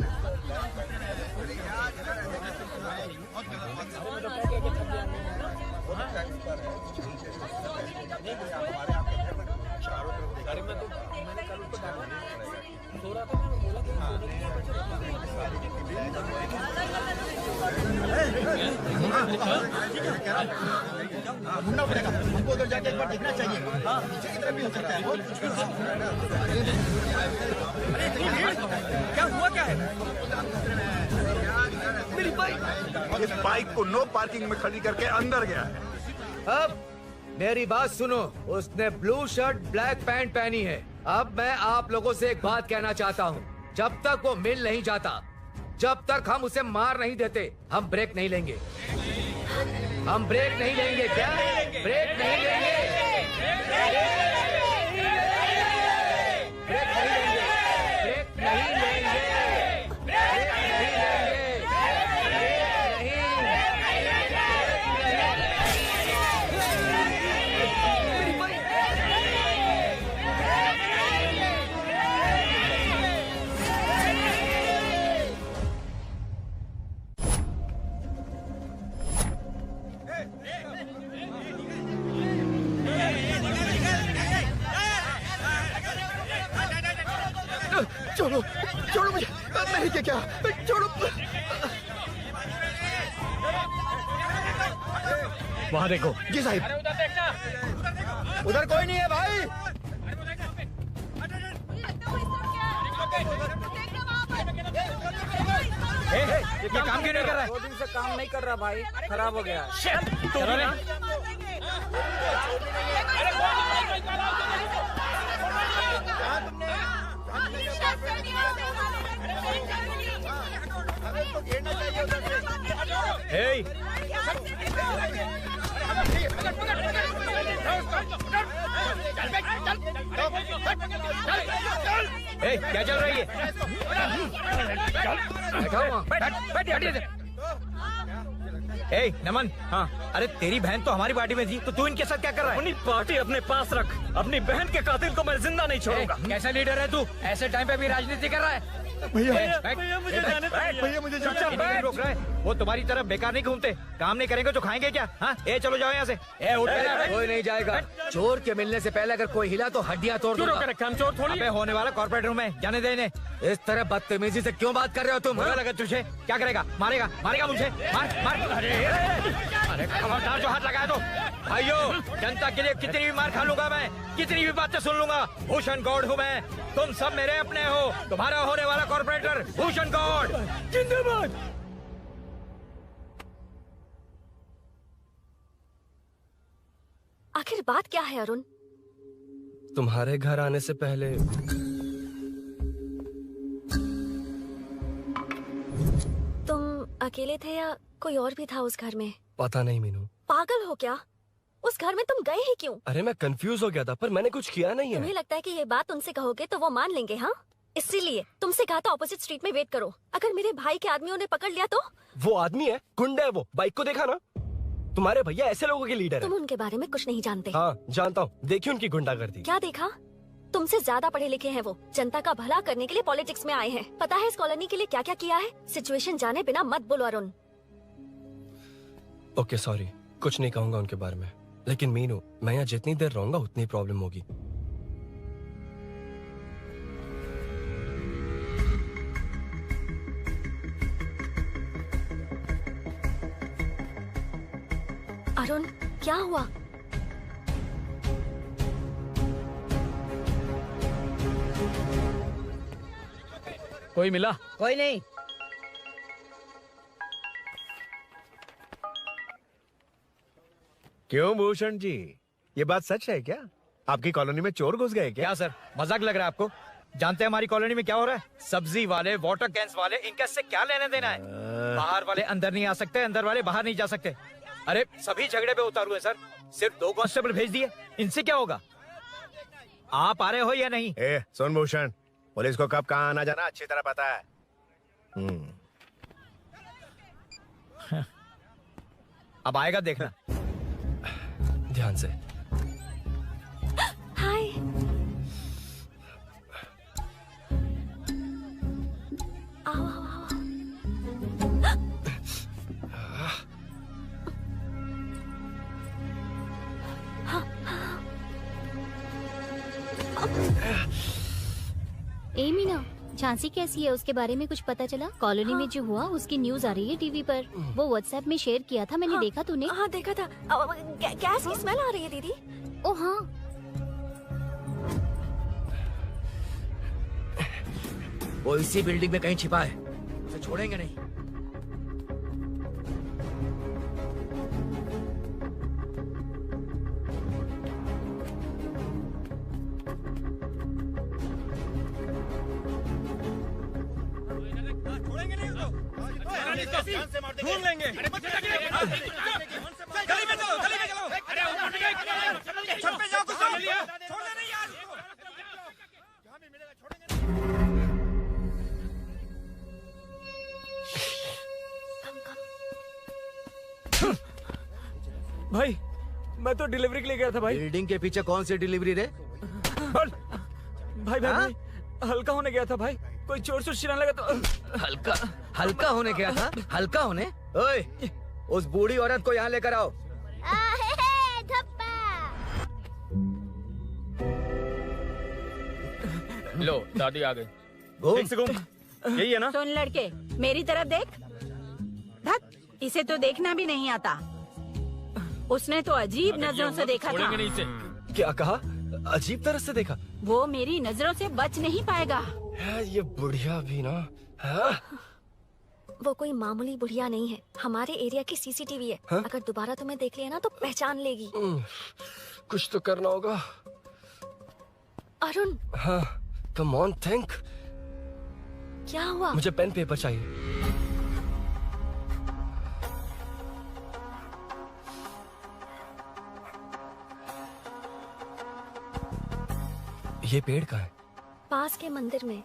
ढूंढना पड़ेगा हमको, उधर जाके एक बार देखना चाहिए। हाँ, पीछे की तरफ भी हो सकता है। क्या हुआ, क्या है? मेरी बाइक, इस बाइक को नो पार्किंग में खड़ी करके अंदर गया है। अब मेरी बात सुनो, उसने ब्लू शर्ट ब्लैक पैंट पहनी है। अब मैं आप लोगों से एक बात कहना चाहता हूँ, जब तक वो मिल नहीं जाता, जब तक हम उसे मार नहीं देते, हम ब्रेक नहीं लेंगे। हम ब्रेक नहीं लेंगे क्या? ब्रेक नहीं लेंगे। ब्रेक नहीं लेंगे। ब्रेक नहीं लेंगे। ब्रेक नहीं लेंगे। छोड़ो छोड़ो मुझे, नहीं क्या छोड़ो। वहाँ देखो। जी साहिब। उधर कोई नहीं है भाई। ये काम क्यों नहीं कर रहा है? 2 दिन से काम नहीं कर रहा भाई, खराब हो गया। चलो ना। क्या चल रही है? नमन। हाँ, अरे तेरी बहन तो हमारी पार्टी में थी, तो तू इनके साथ क्या कर रहा है? अपनी पार्टी अपने पास रख, अपनी बहन के कातिल को मैं जिंदा नहीं छोड़ूंगा। कैसा लीडर है तू? ऐसे टाइम पे भी राजनीति कर रहा है? भैया मुझे जाने दो। भैया मुझे जाने दो। रोक रहा है। वो तुम्हारी तरफ बेकार नहीं घूमते, काम नहीं करेंगे तो खाएंगे क्या? हाँ, चलो जाओ यहाँ से। कोई नहीं जाएगा। चोर के मिलने से पहले अगर कोई हिला तो हड्डियां तोड़ दूंगा। हम चोर थोड़ी। अबे होने वाला कॉर्पोरेट रूम है, जाने दे इन्हें। इस तरह बदतमीजी से क्यों बात कर रहे हो तुम? बुरा लगा तुझे? क्या करेगा? मारेगा? मारेगा मुझे? मार मार। अरे खबरदार जो हाथ लगाया तो। भाइयों, जनता के लिए कितनी भी मार खा लूंगा मैं, कितनी भी बातें सुन लूंगा। भूषण गौड़ हूँ मैं, तुम सब मेरे अपने हो। तुम्हारा होने वाला कॉर्पोरेटर भूषण गौड़ जिंदाबाद। आखिर बात क्या है अरुण? तुम्हारे घर आने से पहले तुम अकेले थे या कोई और भी था उस घर में? पता नहीं मीनू। पागल हो क्या? उस घर में तुम गए ही क्यों? अरे मैं कंफ्यूज हो गया था, पर मैंने कुछ किया नहीं है। तुम्हें लगता है कि ये बात उनसे कहोगे तो वो मान लेंगे? हाँ, इसीलिए तुमसे कहा था ऑपोजिट स्ट्रीट में वेट करो। अगर मेरे भाई के आदमियों ने पकड़ लिया तो? वो आदमी है, गुंडा है वो। बाइक को देखा ना? तुम्हारे भैया ऐसे लोगों के लीडर तुम है। उनके बारे में कुछ नहीं जानते। हाँ जानता हूँ, देखिए उनकी गुंडागर्दी। क्या देखा? तुमसे ज्यादा पढ़े लिखे हैं वो। जनता का भला करने के लिए पॉलिटिक्स में आए हैं। पता है इस कॉलोनी के लिए क्या क्या किया है? सिचुएशन जाने बिना मत बोलो अरुण। ओके सॉरी, कुछ नहीं कहूंगा उनके बारे में। लेकिन मीनू, मैं यहाँ जितनी देर रहूंगा उतनी प्रॉब्लम होगी। अरुण, क्या हुआ? कोई मिला? कोई नहीं। क्यों भूषण जी, ये बात सच है क्या? आपकी कॉलोनी में चोर घुस गए क्या? सर, मजाक लग रहा है आपको? जानते हैं हमारी कॉलोनी में क्या हो रहा है? सब्जी वाले, वाटर कैंस वाले, इनका से क्या लेना देना है? बाहर वाले अंदर नहीं आ सकते, अंदर वाले बाहर नहीं जा सकते। अरे सभी झगड़े पे उतारू है सर। सिर्फ 2 कांस्टेबल भेज दिए, इनसे क्या होगा? आप आ रहे हो या नहीं? सुन भूषण, पुलिस को कब कहाँ आना जाना अच्छी तरह पता है। अब आएगा देखना। ध्यान से। हाय। आओ आओ आओ। ए मीना, झांसी कैसी है? उसके बारे में कुछ पता चला? कॉलोनी में जो हुआ उसकी न्यूज आ रही है टीवी पर। वो व्हाट्सएप में शेयर किया था, मैंने देखा। तूने? हाँ देखा था। गैस की स्मेल आ रही है दीदी। ओ हाँ। वो इसी बिल्डिंग में कहीं छिपा है, उसे छोड़ेंगे नहीं। ढूंढ लेंगे। भाई मैं तो डिलीवरी के लिए गया था भाई। बिल्डिंग के पीछे कौन सी डिलीवरी रे? भाई भाई, भाई हल्का होने गया था भाई, कोई चोर चोर चिल्लाने लगा तो हल्का होने गया था? हल्का होने? ओए, उस बूढ़ी औरत को यहाँ लेकर आओ। लो दादी आ गई। घूम से घूम, यही है ना? सुन लड़के, मेरी तरफ देख। धत, इसे तो देखना भी नहीं आता। उसने तो अजीब नजरों से देखा था। क्या कहा? अजीब तरह से देखा? वो मेरी नजरों से बच नहीं पाएगा। ये बुढ़िया भी ना। हाँ? वो कोई मामूली बुढ़िया नहीं है, हमारे एरिया की सीसीटीवी है। हाँ? अगर दोबारा तुम्हें देख लिया ना तो पहचान लेगी। कुछ तो करना होगा। अरुण, हाँ, कम ऑन थिंक। क्या हुआ? मुझे पेन पेपर चाहिए। ये पेड़ का है? पास के मंदिर में।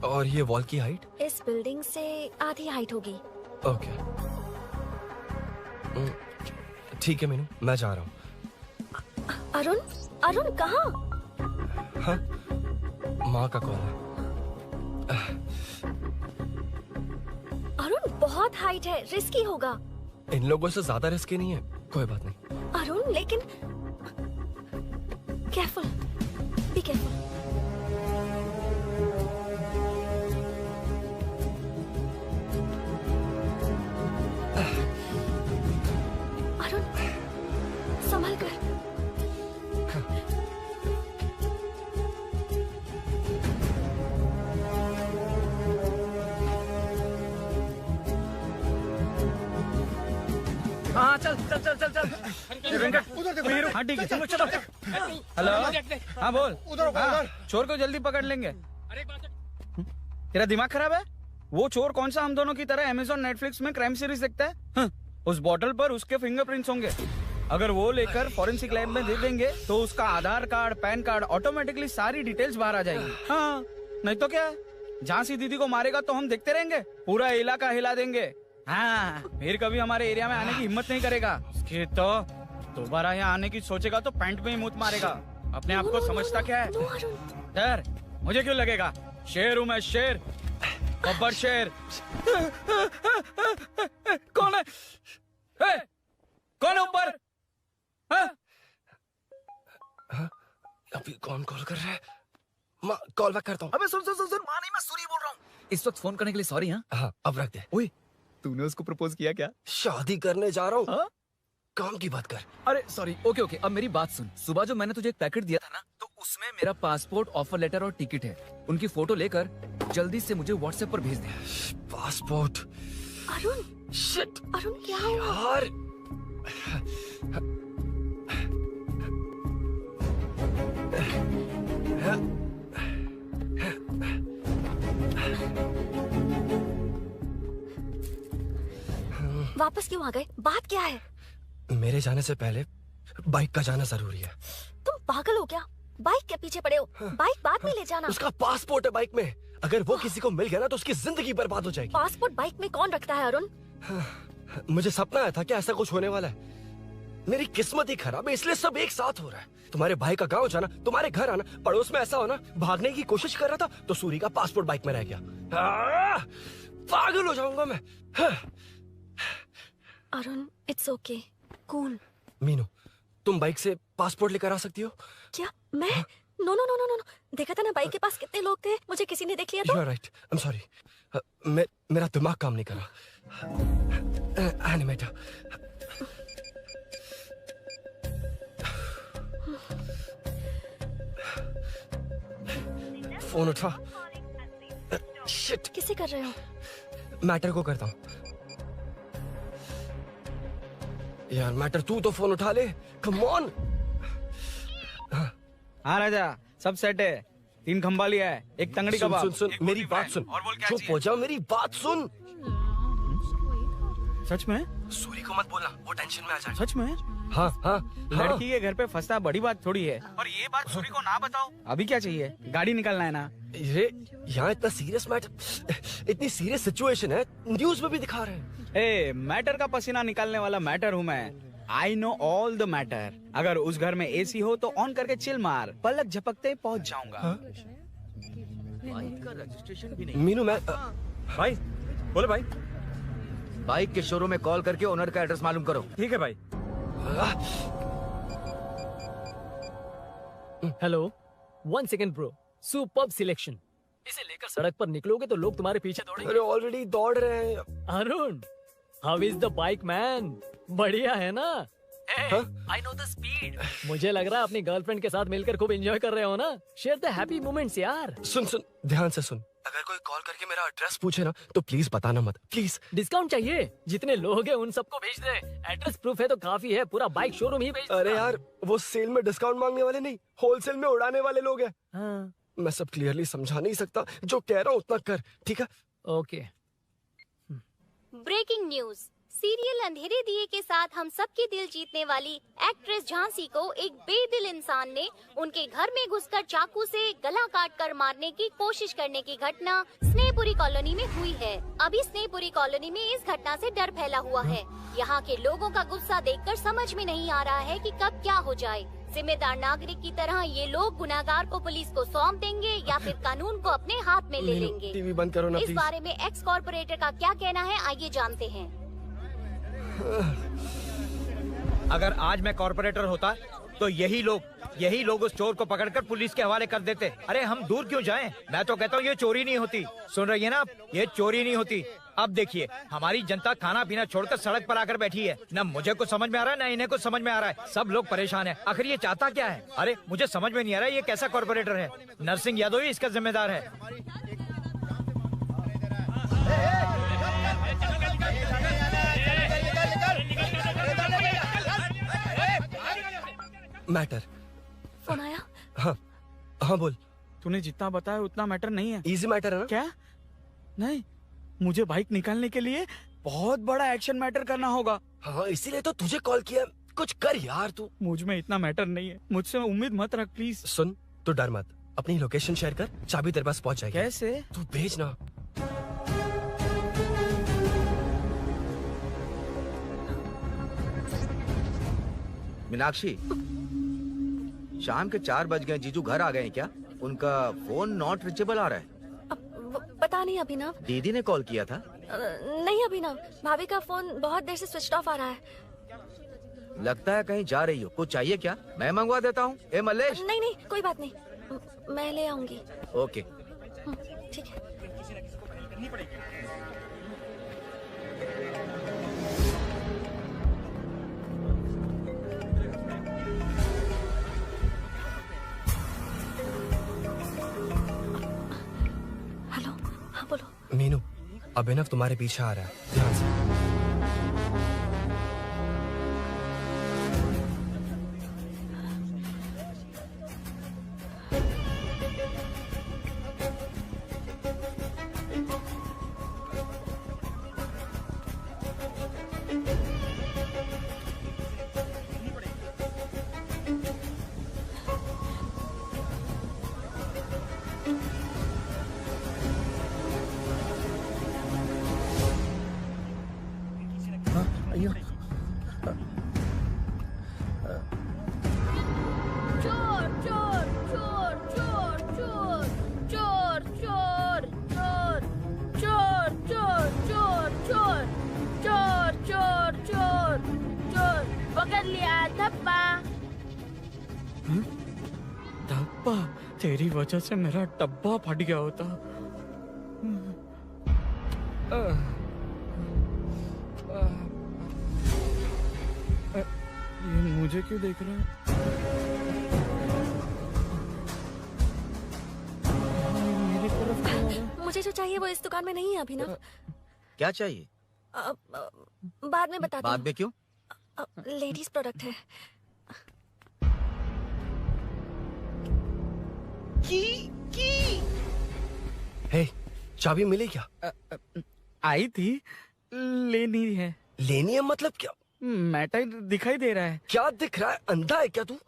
और ये वॉल की हाइट? इस बिल्डिंग से आधी हाइट होगी। ओके, ठीक है मीनू, मैं जा रहा हूँ। अरुण, अरुण कहाँ? हाँ, माँ का कॉल है। अरुण बहुत हाइट है, रिस्की होगा। इन लोगों से ज्यादा रिस्की नहीं है, कोई बात नहीं। अरुण लेकिन केयरफुल, बी केयरफुल। अरुण संभल कर। हाँ चल चल चल चल चल वेंकट, हाँ ठीक है चलो चलो। हेलो, हाँ बोल। हाँ, चोर को जल्दी पकड़ लेंगे। तेरा दिमाग खराब है? वो चोर कौन सा हम दोनों की तरह अमेज़न नेटफ्लिक्स में क्राइम सीरीज देखता है? उस बॉटल पर उसके फिंगरप्रिंट्स होंगे। अगर वो लेकर फॉरेंसिक लैब में दे देंगे तो उसका आधार कार्ड, पैन कार्ड, ऑटोमेटिकली सारी डिटेल्स बाहर आ जाएंगी। हाँ, नहीं तो क्या, झांसी दीदी को मारेगा तो हम देखते रहेंगे, पूरा इलाका हिला देंगे। हाँ, फिर कभी हमारे एरिया में आने की हिम्मत नहीं करेगा। उसके तो दोबारा यहाँ आने की सोचेगा तो पैंट में ही मूत मारेगा। अपने आप को समझता क्या है? डर मुझे क्यों लगेगा? शेर हूँ मैं, शेर, बब्बर शेर। कौन है? कौन है ऊपर? अभी कौन कॉल कर रहा है? माँ, कॉल बैक करता हूँ। अबे सुन सुन सुन सुन, माँ नहीं, मैं सूरी बोल रहा हूँ। इस वक्त फोन करने के लिए सॉरी। हाँ, अब रख दे। ओए, तूने उसको प्रपोज किया क्या? शादी करने जा रहा हूँ। काम की बात कर। अरे सॉरी, ओके ओके, अब मेरी बात सुन। सुबह जो मैंने तुझे एक पैकेट दिया था ना, तो उसमें मेरा पासपोर्ट, ऑफर लेटर और टिकट है। उनकी फोटो लेकर जल्दी से मुझे व्हाट्सएप पर भेज दे। पासपोर्ट? अरुण, शिट, अरुण क्या हुआ? यार, वापस क्यों आ गए? बात क्या है? मेरे जाने से पहले बाइक का जाना जरूरी है। तुम पागल हो क्या? बाइक के पीछे पड़े हो? बाइक बाद में ले जाना। उसका पासपोर्ट है बाइक में, अगर वो किसी को मिल गया ना तो उसकी जिंदगी बर्बाद हो जाएगी। पासपोर्ट बाइक में कौन रखता है अरुण? मुझे सपना आया था कि ऐसा कुछ होने वाला है। मेरी किस्मत ही खराब है, इसलिए सब एक साथ हो रहा है। तुम्हारे भाई का गांव जाना, तुम्हारे घर आना, पड़ोस में ऐसा होना। भागने की कोशिश कर रहा था तो सूरी का पासपोर्ट बाइक में रह गया। पागल हो जाऊंगा मैं। Arun, it's okay, cool. Meenu, तुम बाइक से पासपोर्ट लेकर आ सकती हो? क्या मैं? No no no no no, देखा था ना बाइक के पास कितने लोग थे, मुझे किसी ने देख लिया तो। You are right. I'm sorry. मेरा दिमाग काम नहीं कर रहा। एनिमेटर। फोन उठा। शिट। किसे कर रहे हो? मैटर को करता हूँ। यार मैटर, तू तो फोन उठा ले। Come on. हाँ राजा, सब सेट है। 3 खंबा लिया है, एक तंगड़ी कबाब। सुन सुन, मेरी बात सुन। चुप हो जा, मेरी बात सुन। सच में? सूरी को मत बोलना, वो टेंशन में आ जाए। सच में? हाँ हाँ। लड़की के घर पे फंसना बड़ी बात थोड़ी है, और ये बात सूरी को ना बताओ। अभी क्या चाहिए? गाड़ी निकालना है ना? ये यहाँ इतना सीरियस मैटर, इतनी सीरियस सिचुएशन है, न्यूज में भी दिखा रहे हैं। ए, मैटर का पसीना निकालने वाला मैटर हूँ मैं। I know all the matter. अगर उस घर में एसी हो तो ऑन करके चिल मार, पलक झपकते ही पहुँच जाऊंगा। बाइक का रजिस्ट्रेशन भी नहीं। मीनू मैं भाई बोले भाई। बाइक के शोरूम में कॉल करके ओनर का एड्रेस मालूम करो। ठीक है भाई। Hello, 1 second bro. Superb selection. इसे लेकर सड़क पर निकलोगे तो लोग तुम्हारे पीछे दौड़ेंगे। अरे ऑलरेडी दौड़ रहे हैं। Arun, how is the bike man? बढ़िया है ना? I know the speed. मुझे लग रहा है अपनी गर्लफ्रेंड के साथ मिलकर खूब एंजॉय कर रहे हो ना? शेयर द हैप्पी मोमेंट्स यार। सुन सुन, ध्यान से सुन। अगर कोई कॉल करके मेरा एड्रेस पूछे ना तो प्लीज बताना मत, प्लीज। डिस्काउंट चाहिए? जितने लोग हैं उन सबको भेज दे। एड्रेस प्रूफ है तो काफी है, पूरा बाइक शोरूम ही भेज। अरे यार, वो सेल में डिस्काउंट मांगने वाले नहीं, होलसेल में उड़ाने वाले लोग हैं। हाँ। मैं सब क्लियरली समझा नहीं सकता, जो कह रहा हूँ उतना कर, ठीक है? ओके। Breaking news. सीरियल अंधेरे दिए के साथ हम सबके दिल जीतने वाली एक्ट्रेस झांसी को एक बेदिल इंसान ने उनके घर में घुसकर चाकू से गला काटकर मारने की कोशिश करने की घटना स्नेहपुरी कॉलोनी में हुई है। अभी स्नेहपुरी कॉलोनी में इस घटना से डर फैला हुआ है। यहाँ के लोगों का गुस्सा देखकर समझ में नहीं आ रहा है कि कब क्या हो जाए। जिम्मेदार नागरिक की तरह ये लोग गुनाहगार को पुलिस को सौंप देंगे या फिर कानून को अपने हाथ में ले लेंगे। टीवी बंद करो ना इस प्लीज। बारे में एक्स कॉर्पोरेटर का क्या कहना है, आइए जानते हैं। अगर आज मैं कॉर्पोरेटर होता तो यही लोग उस चोर को पकड़कर पुलिस के हवाले कर देते। अरे हम दूर क्यों जाएं? मैं तो कहता हूँ ये चोरी नहीं होती। सुन रही है ना आप? ये चोरी नहीं होती। अब देखिए, हमारी जनता खाना पीना छोड़कर सड़क पर आकर बैठी है। न मुझे कुछ समझ में आ रहा है, न इन्हें कुछ समझ में आ रहा है। सब लोग परेशान है। आखिर ये चाहता क्या है? अरे मुझे समझ में नहीं आ रहा है, ये कैसा कॉर्पोरेटर है? नरसिंह यादव ही इसका जिम्मेदार है। मैटर। फोन आया? हाँ हाँ बोल। तूने जितना बताया उतना मैटर नहीं है। इजी मैटर है ना? क्या? नहीं, मुझे बाइक निकालने के लिए बहुत बड़ा एक्शन मैटर करना होगा। हाँ, इसीलिए तो तुझे कॉल किया। कुछ कर यार तू। मुझ में इतना मैटर नहीं है, मुझसे उम्मीद मत रख प्लीज। सुन, तू डर मत, अपनी लोकेशन शेयर कर, चाबी तेरे पास पहुंच जाएगी। कैसे? तू भेज ना। मीनाक्षी, शाम के 4 बज गए, जीजू घर आ गए हैं क्या? उनका फोन नॉट रिचेबल आ रहा है। पता नहीं अभिनव। दीदी ने कॉल किया था। नहीं अभिनव, भाभी का फोन बहुत देर से स्विच ऑफ आ रहा है। लगता है कहीं जा रही हो। कुछ चाहिए क्या? मैं मंगवा देता हूँ। ए मल्लेश। नहीं नहीं, कोई बात नहीं, मैं ले आऊंगी। ओके ठीक है। हेलो, हाँ बोलो। मीनू, अभिनव तुम्हारे पीछे आ रहा है, ध्यान से। चोर चोर चोर चोर चोर चोर चोर चोर चोर चोर चोर चोर चोर चोर चोर चोर पकड़ लिया धप्पा। धप्पा? तेरी वजह से मेरा डब्बा फट गया होता। ये मुझे क्यों देख रहा है? मेरी तरफ क्यों आ रहा है? मुझे जो चाहिए वो इस दुकान में नहीं है अभिनव। क्या चाहिए? बाद में बताती बाद में क्यों? लेडीज प्रोडक्ट है। हे, चाबी मिली क्या? आई थी, लेनी है। लेनी है मतलब क्या? मैटर दिखाई दे रहा है। क्या दिख रहा है? अंधा है क्या तू?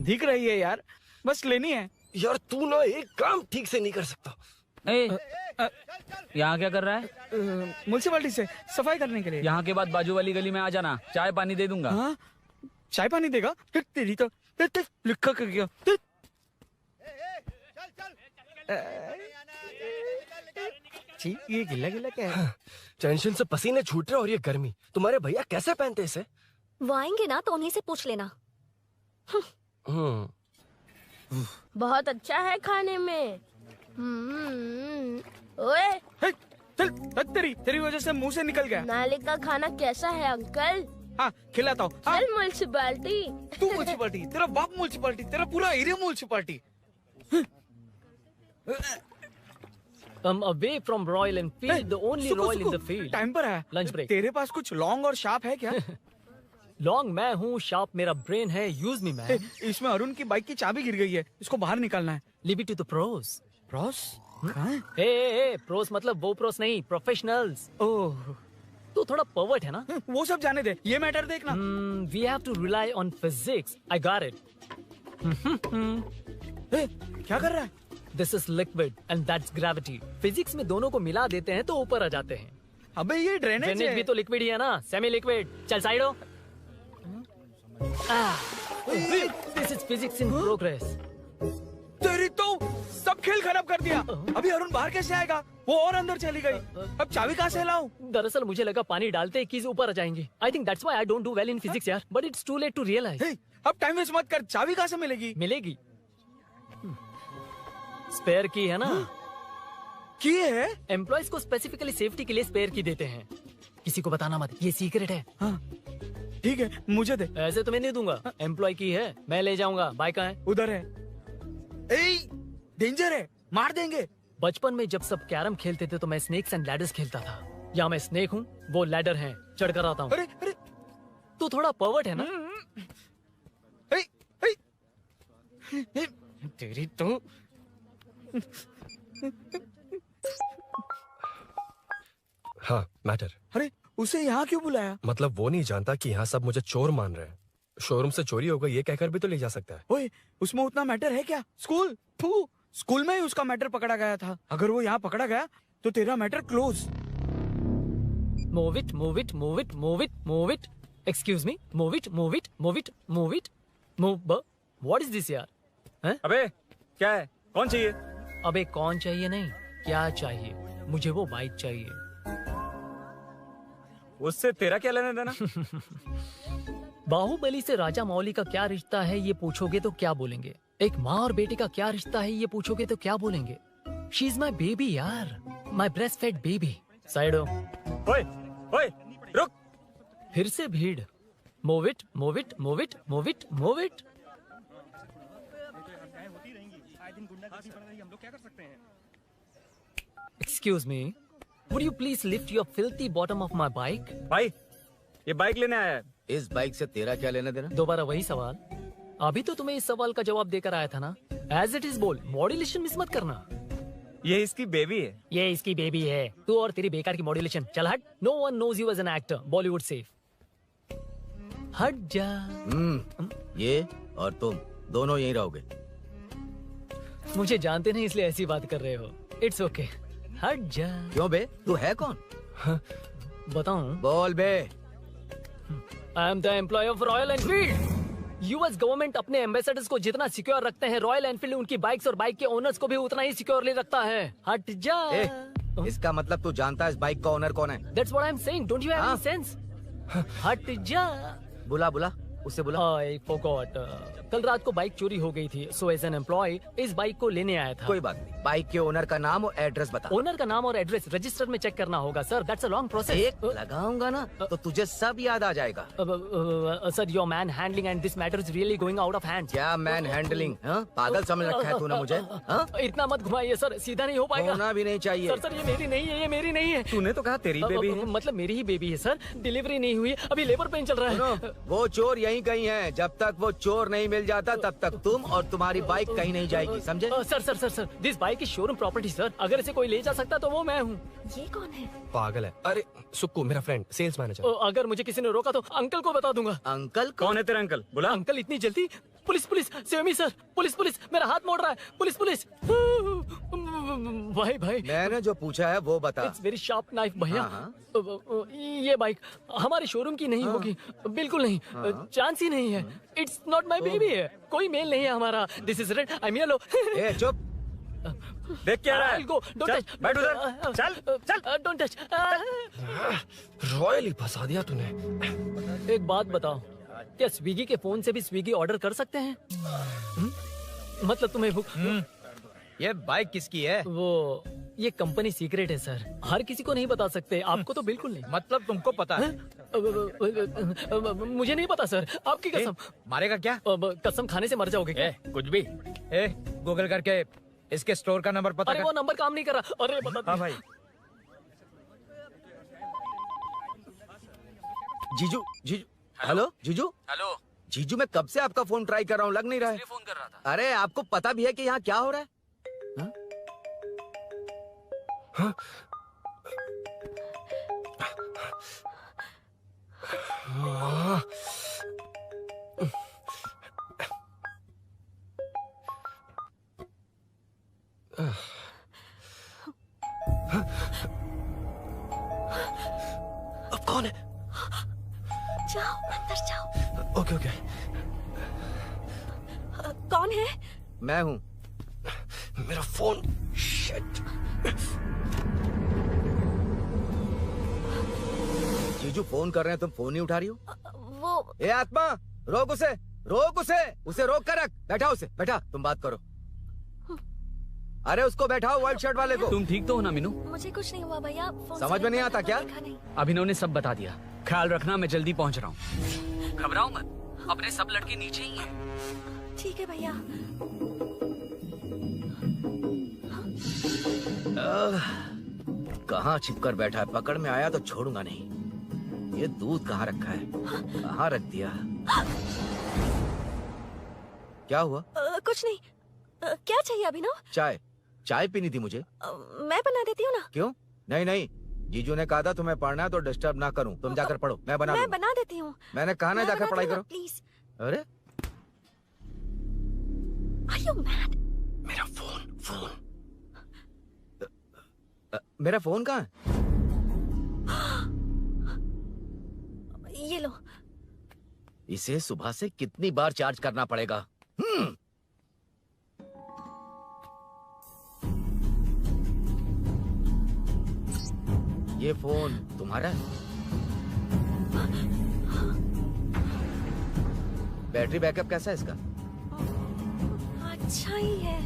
दिख रही है यार, बस लेनी है। यार तू ना एक काम ठीक से नहीं कर सकता। यहाँ क्या कर रहा है? म्युनिसिपैलिटी से सफाई करने के लिए। यहाँ के बाद बाजू वाली गली में आ जाना, चाय पानी दे दूंगा। हाँ? चाय पानी देगा? तेरी तो लिखा कर गया। ये गिला गिला क्या है? टेंशन से पसीने छूट रहे और ये गर्मी, तुम्हारे भैया कैसे पहनते इसे? वो आएंगे ना तो उन्हीं से पूछ लेना। बहुत अच्छा है खाने में। ओए चल, तेरी वजह से मुंह से निकल गया। नाले का खाना कैसा है अंकल? हाँ खिलाता हूँ। चल म्युनिसिपैलिटी। तू म्युनिसिपैलिटी, तेरा बाप म्युनिसिपैलिटी, तेरा पूरा area municipality. Come away from Royal Enfield, the only Royal in the field. Time पर है। Lunch break. तेरे पास कुछ लॉन्ग और शार्प है क्या? लॉन्ग मैं हूँ, शार्प मेरा ब्रेन है, यूज मी मैन। इसमें अरुण की बाइक की चाबी गिर गई है, इसको बाहर निकालना है। Leave it to the pros. Pros? Pros मतलब वो प्रोस नहीं, प्रोफेशनल्स। ओह, तो थोड़ा पर्वर्ट है ना? वो सब जाने दे, ये मैटर देखना। We have to rely on physics. I got it. क्या कर रहा है? This is liquid and that's gravity. Physics में दोनों को मिला देते हैं तो ऊपर आ जाते हैं। अबे ये ड्रेनेज भी तो लिक्विड ही है ना, सेमी लिक्विड। चल साइड हो। This is physics in progress. तेरी तो सब खेल खराब कर दिया। अभी अरुण बाहर कैसे आएगा? वो और अंदर चली गई। अब चाबी कहाँ से लाऊं? दरअसल मुझे लगा पानी डालते ही कीज ऊपर आ जाएंगे। I think that's why I don't do well in physics यार। But it's too late to realize. अब टाइम वेस्ट मत कर, चाबी कहाँ से मिलेगी? मिलेगी। स्पेयर की है ना? की है? एम्प्लॉयज को स्पेसिफिकली सेफ्टी के लिए स्पेयर की देते हैं। किसी को बताना मत, ये सीक्रेट है। हाँ, ठीक है, मुझे दे। ऐसे तो मैं नहीं दूंगा। एम्प्लॉय की है, मैं ले जाऊंगा। बाइक कहाँ है? उधर है। डेंजर है, मार देंगे। बचपन में जब सब कैरम खेलते थे तो मैं स्नेक्स एंड लैडर्स खेलता था। या मैं स्नेक हूँ, वो लैडर है, चढ़ कर आता हूँ। अरे तू थोड़ा पर्वर्ट है ना? तेरी तो हाँ मैटर। अरे उसे यहाँ क्यों बुलाया? मतलब वो नहीं जानता कि यहाँ सब मुझे चोर मान रहे हैं। शोरूम से चोरी होगा ये कहकर भी तो ले जा सकता है। ओए, उसमें उतना मैटर है क्या? स्कूल में ही उसका मैटर पकड़ा गया था। अगर वो यहाँ पकड़ा गया तो तेरा matter close. Move it, move it, move it, move it, move it. Excuse me, move it, move it, move it, move it, move. What is this यार? हैं? अबे क्या है? कौन चाहिए? अबे कौन चाहिए नहीं, क्या चाहिए? मुझे वो बाइक चाहिए। उससे तेरा क्या लेना देना? बाहुबली से राजा मौली का क्या रिश्ता है ये पूछोगे तो क्या बोलेंगे? एक माँ और बेटे का क्या रिश्ता है ये पूछोगे तो क्या बोलेंगे? शी इज माई बेबी यार, my breast fed baby. Side हो। ओए, ओए, रुक। फिर से भीड़। Move it, move it, move it, move it, move it. Excuse me, would you please lift your filthy bottom of my bike? भाई, ये बाइक लेने आया है। इस बाइक से तेरा क्या लेना देना? दोबारा वही सवाल। अभी तो तुम्हें इस सवाल का जवाब देकर आया था ना। As it is बोल, मॉड्यूलेशन मिस मत करना। ये इसकी बेबी है। ये इसकी बेबी है। तू और तेरी बेकार की मॉड्यूलेशन। चल हट। No one knows you as an actor. Bollywood safe. हट जा। ये और तुम दोनों यहीं रहोगे। मुझे जानते नहीं इसलिए ऐसी बात कर रहे हो। It's okay. हट जा। क्यों बे? तू है कौन? बताऊं? बोल बे। I am the employee of Royal Enfield. US government अपने एम्बेसडर्स को जितना सिक्योर रखते हैं, रॉयल एनफील्ड उनकी बाइक्स और बाइक के ओनर्स को भी उतना ही सिक्योरली रखता है। हट जा। इसका मतलब तू जानता है इस बाइक का ओनर कौन है? That's what I'm saying. Don't you have any sense? हट जा। बुला बुला। उससे बोला। आई फॉरगॉट, कल रात को बाइक चोरी हो गई थी, सो एज एन एम्प्लॉय इस बाइक को लेने आया था। कोई बात नहीं, बाइक के ओनर का नाम और एड्रेस बता। ओनर का नाम और एड्रेस रजिस्टर में चेक करना होगा sir, that's a long process. एक लगाऊंगा ना तो तुझे सब याद आ जाएगा। Sir your man handling and this matter is really going out of hand. क्या मैन हैंडलिंग? पागल समझ रखा है तूने मुझे? इतना मत घुमाइए सर, सीधा नहीं हो पाएगा। होना भी नहीं चाहिए। सर ये मेरी नहीं है, ये मेरी नहीं है। तूने तो कहा तेरी बेबी है। मतलब मेरी ही बेबी है सर, डिलीवरी नहीं हुई, अभी लेबर पेन चल रहा है। वो चोर यहीं कहीं है, जब तक वो चोर नहीं मिल जाता तब तक तुम और तुम्हारी बाइक कहीं नहीं जाएगी, समझे? Sir this bike is showroom property sir, अगर इसे कोई ले जा सकता तो वो मैं हूँ। ये कौन है? पागल है। अरे सुक्कू मेरा फ्रेंड, सेल्स मैनेजर। अगर मुझे किसी ने रोका तो अंकल को बता दूंगा। अंकल कौन है तेरा अंकल? बोला। अंकल इतनी जल्दी? Police save me sir, police मेरा हाथ मोड़ रहा है, पुलिस। भाई मैंने जो पूछा है वो बता। इट्स वेरी शार्प नाइफ भैया। ये बाइक हमारे शोरूम की नहीं होगी, बिल्कुल नहीं, चांस ही नहीं है। इट्स नॉट माई बेबी है, कोई मेल नहीं है हमारा। This is red, I am yellow. चुप, देख क्या रहा है? Go, don't touch. बैठ उधर, चल। Don't touch. रॉयली फंसा दिया तूने। एक बात बताओ, क्या स्विगी के फोन से भी स्विगी ऑर्डर कर सकते हैं? मतलब तुम्हें ये बाइक किसकी है? वो ये कंपनी सीक्रेट है सर, हर किसी को नहीं बता सकते। आपको तो बिल्कुल नहीं। मतलब तुमको पता है? मुझे नहीं पता सर, आपकी कसम। मारेगा क्या? कसम खाने से मर जाओगे क्या? कुछ भी। गूगल करके इसके स्टोर का नंबर पता अरे कर। वो नंबर काम नहीं कर रहा। अरे बता। हाँ भाई। जीजू, हेलो जीजू। हेलो जीजू, मैं कब से आपका फोन ट्राई कर रहा हूँ, लग नहीं रहा है। फोन कर रहा था। अरे आपको पता भी है कि यहाँ क्या हो रहा है? हाँ? अब कौन है? जाओ अंदर जाओ। ओके। कौन है? मैं हूँ। मेरा फोन। शिट। जीजू फोन कर रहे हैं, तुम फोन नहीं उठा रही हो। वो ए आत्मा, रोक उसे रोक कर रख। बैठा उसे, बैठा, तुम बात करो। अरे उसको बैठाओ, व्हाइट शर्ट वाले को। तुम ठीक तो हो ना मीनू? मुझे कुछ नहीं हुआ भैया। समझ में नहीं आता क्या? अभिनव ने सब बता दिया, ख्याल रखना, मैं जल्दी पहुंच रहा हूँ। घबराओ मत, अपने सब लड़के नीचे ही हैं। ठीक है भैया। कहाँ छिपकर बैठा है, पकड़ में आया तो छोड़ूंगा नहीं। ये दूध कहाँ रखा है, कहाँ रख दिया? क्या हुआ? कुछ नहीं। क्या चाहिए अभिनव? चाय पीनी थी मुझे। मैं बना देती हूँ ना। क्यों? नहीं, जीजू ने कहा था तुम्हें पढ़ना है तो डिस्टर्ब ना करूं, तुम जाकर पढ़ो, मैं बना देती हूँ। मैंने कहा ना जाकर पढ़ाई करो प्लीज। अरे Are you mad? मेरा फोन मेरा फोन कहाँ है? ये लो। इसे सुबह से कितनी बार चार्ज करना पड़ेगा? ये फोन तुम्हारा है? बैटरी बैकअप कैसा है इसका? अच्छा ही है।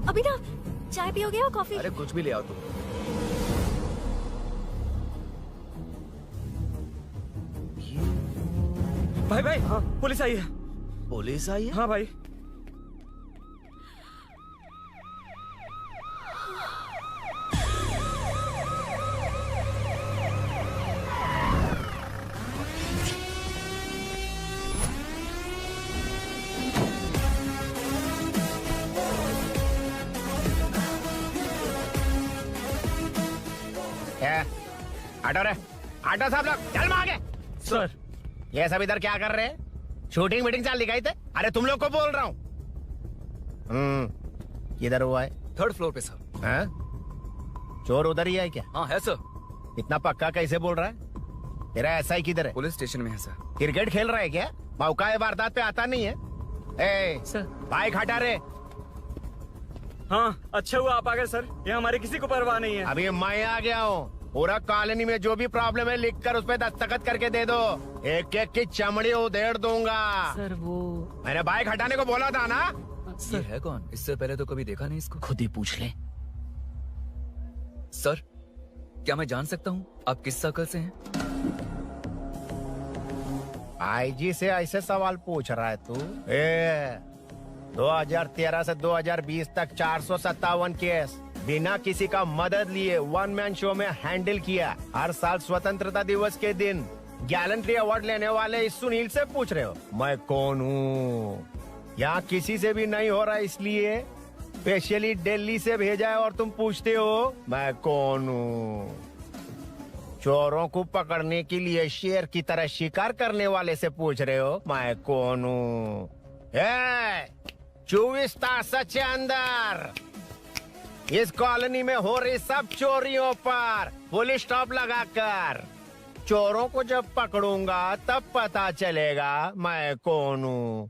अभिनव, चाय पियोगे या कॉफी? अरे कुछ भी ले आओ तुम। भाई हाँ, पुलिस आई है। पुलिस आई है? हाँ भाई। आटा साहब लोग चल मांगे। सर ये सब इधर क्या कर रहे हैं? शूटिंग मीटिंग चाल दिखाई थे? अरे तुम लोग को बोल रहा हूँ। किधर हुआ है? 3rd फ्लोर पे सर। हाँ? चोर उधर ही है क्या? हाँ है सर। इतना पक्का कैसे बोल रहा है? तेरा एसआई किधर है? पुलिस स्टेशन में है सर। क्रिकेट खेल रहा है क्या? मौका है वारदात पे आता नहीं है। ए सर बाइक हटा रे। हाँ अच्छा हुआ आप आ गए सर, ये हमारे किसी को परवाह नहीं है। अभी मैं आ गया हूँ। पूरा कॉलोनी में जो भी प्रॉब्लम है लिख कर उस पे दस्तखत करके दे दो। एक एक की चमड़ी उधेड़ दूंगा। सर वो मैंने बाइक हटाने को बोला था ना। ये है कौन? इससे पहले तो कभी देखा नहीं इसको। खुद ही पूछ ले। सर, क्या मैं जान सकता हूँ आप किस सर्कल से हैं? आईजी से ऐसे सवाल पूछ रहा है तू? 2013 से 2020 तक 457 केस बिना किसी का मदद लिए वन मैन शो में हैंडल किया। हर साल स्वतंत्रता दिवस के दिन गैलेंट्री अवार्ड लेने वाले इस सुनील से पूछ रहे हो मैं कौन हूँ? यहाँ किसी से भी नहीं हो रहा, इसलिए स्पेशली दिल्ली से भेजा है और तुम पूछते हो मैं कौन हूँ। चोरों को पकड़ने के लिए शेर की तरह शिकार करने वाले से पूछ रहे हो मैं कौन हूँ। 24 तास के अंदर इस कॉलोनी में हो रही सब चोरियों पर पुलिस स्टॉप लगाकर चोरों को जब पकड़ूंगा तब पता चलेगा मैं कौन हूँ।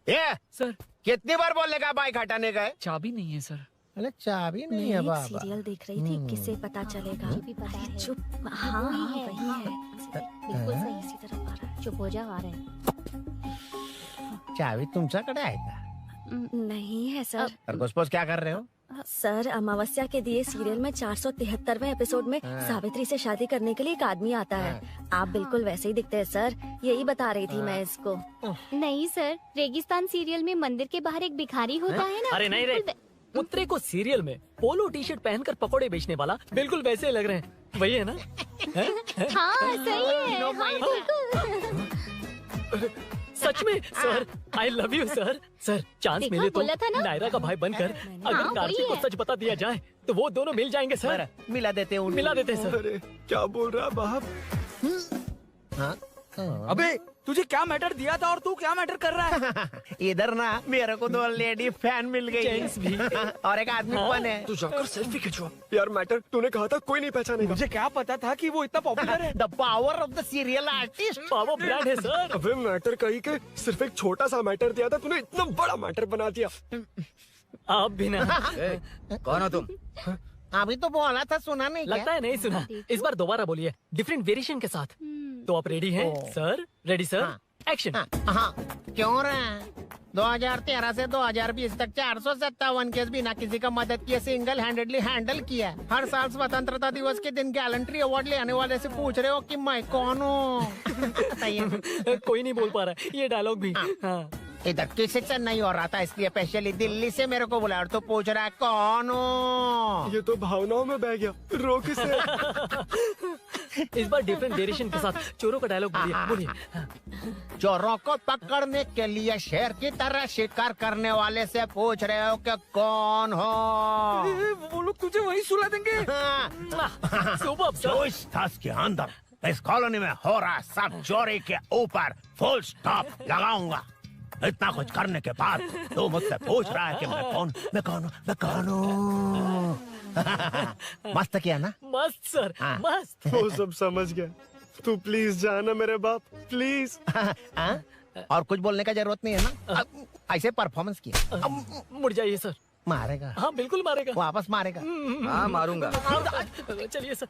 सर कितनी बार बोलेगा बाइक हटाने का? चाबी नहीं है सर। अरे चाबी नहीं है मैं बाबा। एक सीरियल देख रही थी, किसे पता चलेगा? अरे चुप। हाँ वही है। बिल्कुल सही। इसी तरफ आ रहा है। चुप हो जाओ, आ रहे हैं। चाबी तुमच्याकडे आहे का? नहीं है सर। खरगोश क्या कर रहे हो? सर अमावस्या के दिए सीरियल में 473वें एपिसोड में सावित्री से शादी करने के लिए एक आदमी आता है। आप बिल्कुल वैसे ही दिखते हैं सर, यही बता रही थी मैं इसको। नहीं सर, रेगिस्तान सीरियल में मंदिर के बाहर एक भिखारी होता है ना। अरे नहीं रे, पुत्रे को सीरियल में पोलो टी शर्ट पहनकर पकौड़े बेचने वाला बिल्कुल वैसे लग रहे हैं। वही है ना? हाँ सही है। हाँ, बिल्कुल। सच में sir, I love you sir. Sir chance देखा, मिले तो बोला था ना? नायरा का भाई बनकर अगर हाँ, कार्तिक वही को है। सच बता दिया जाए तो वो दोनों मिल जाएंगे सर। मिला देते हैं मिला देते हैं सर। अरे क्या बोल रहा है बाप? हाँ? अबे तुझे क्या मैटर दिया था और तू क्या मैटर कर रहा है? इधर ना मेरे को 2 लेडी फैन मिल गई जेंट्स भी। और एक आदमी फन है। तू जाकर सेल्फी खिंचवा। यार मैटर तूने कहा था कोई नहीं पहचानेगा। मुझे क्या पता था कि वो इतना पॉपुलर है। The power of the serial artist. Power brand है सर। अबे मैटर कही के सिर्फ एक छोटा सा मैटर दिया था, तूने इतना बड़ा मैटर बना दिया। आप भी ना। कौन हो तुम? अभी तो बोला था, सुना नहीं लगता है नहीं सुना। इस बार दोबारा बोलिए डिफरेंट वेरिएशन के साथ। तो आप रेडी हैं सर? Ready sir? एक्शन। हाँ क्यों रहे? 2013 से 2020 तक 457 केस बिना किसी का मदद किए सिंगल हैंडेडली हैंडल किया। हर साल स्वतंत्रता दिवस के दिन गैलेंट्री अवार्ड लेने वाले से पूछ रहे हो कि मैं कौन हूँ? कोई नहीं बोल पा रहा है ये डायलॉग भी। हाँ। इधर किसी से नहीं हो रहा था, इसलिए स्पेशली दिल्ली से मेरे को बुलाया और तो पूछ रहा है कौन हूँ? ये तो भावनाओं में बह गया। रोक इसे। इस बार डिफरेंट वेरिएशन के साथ चोरों का डायलॉग बोलिए। चोरों को पकड़ने के लिए शेर की तरह शिकार करने वाले से पूछ रहे हो कि कौन हो? वो लोग तुझे वही सुला देंगे। सुबह 24 तास के अंदर इस कॉलोनी में हो रहा सब चोरी के ऊपर फुल स्टॉप लगाऊंगा। इतना कुछ करने के बाद तू मुझसे पूछ रहा है कि मैं कौन हूँ? मस्त किया ना? मस्त सर, मस्त। वो सब समझ गया। तू प्लीज जाना मेरे बाप, प्लीज। और कुछ बोलने का जरूरत नहीं है ना? ऐसे परफॉर्मेंस किया। मुड़ जाइए सर। मारेगा? हाँ बिल्कुल मारेगा। वापस मारेगा? हाँ मारूंगा। चलिए सर।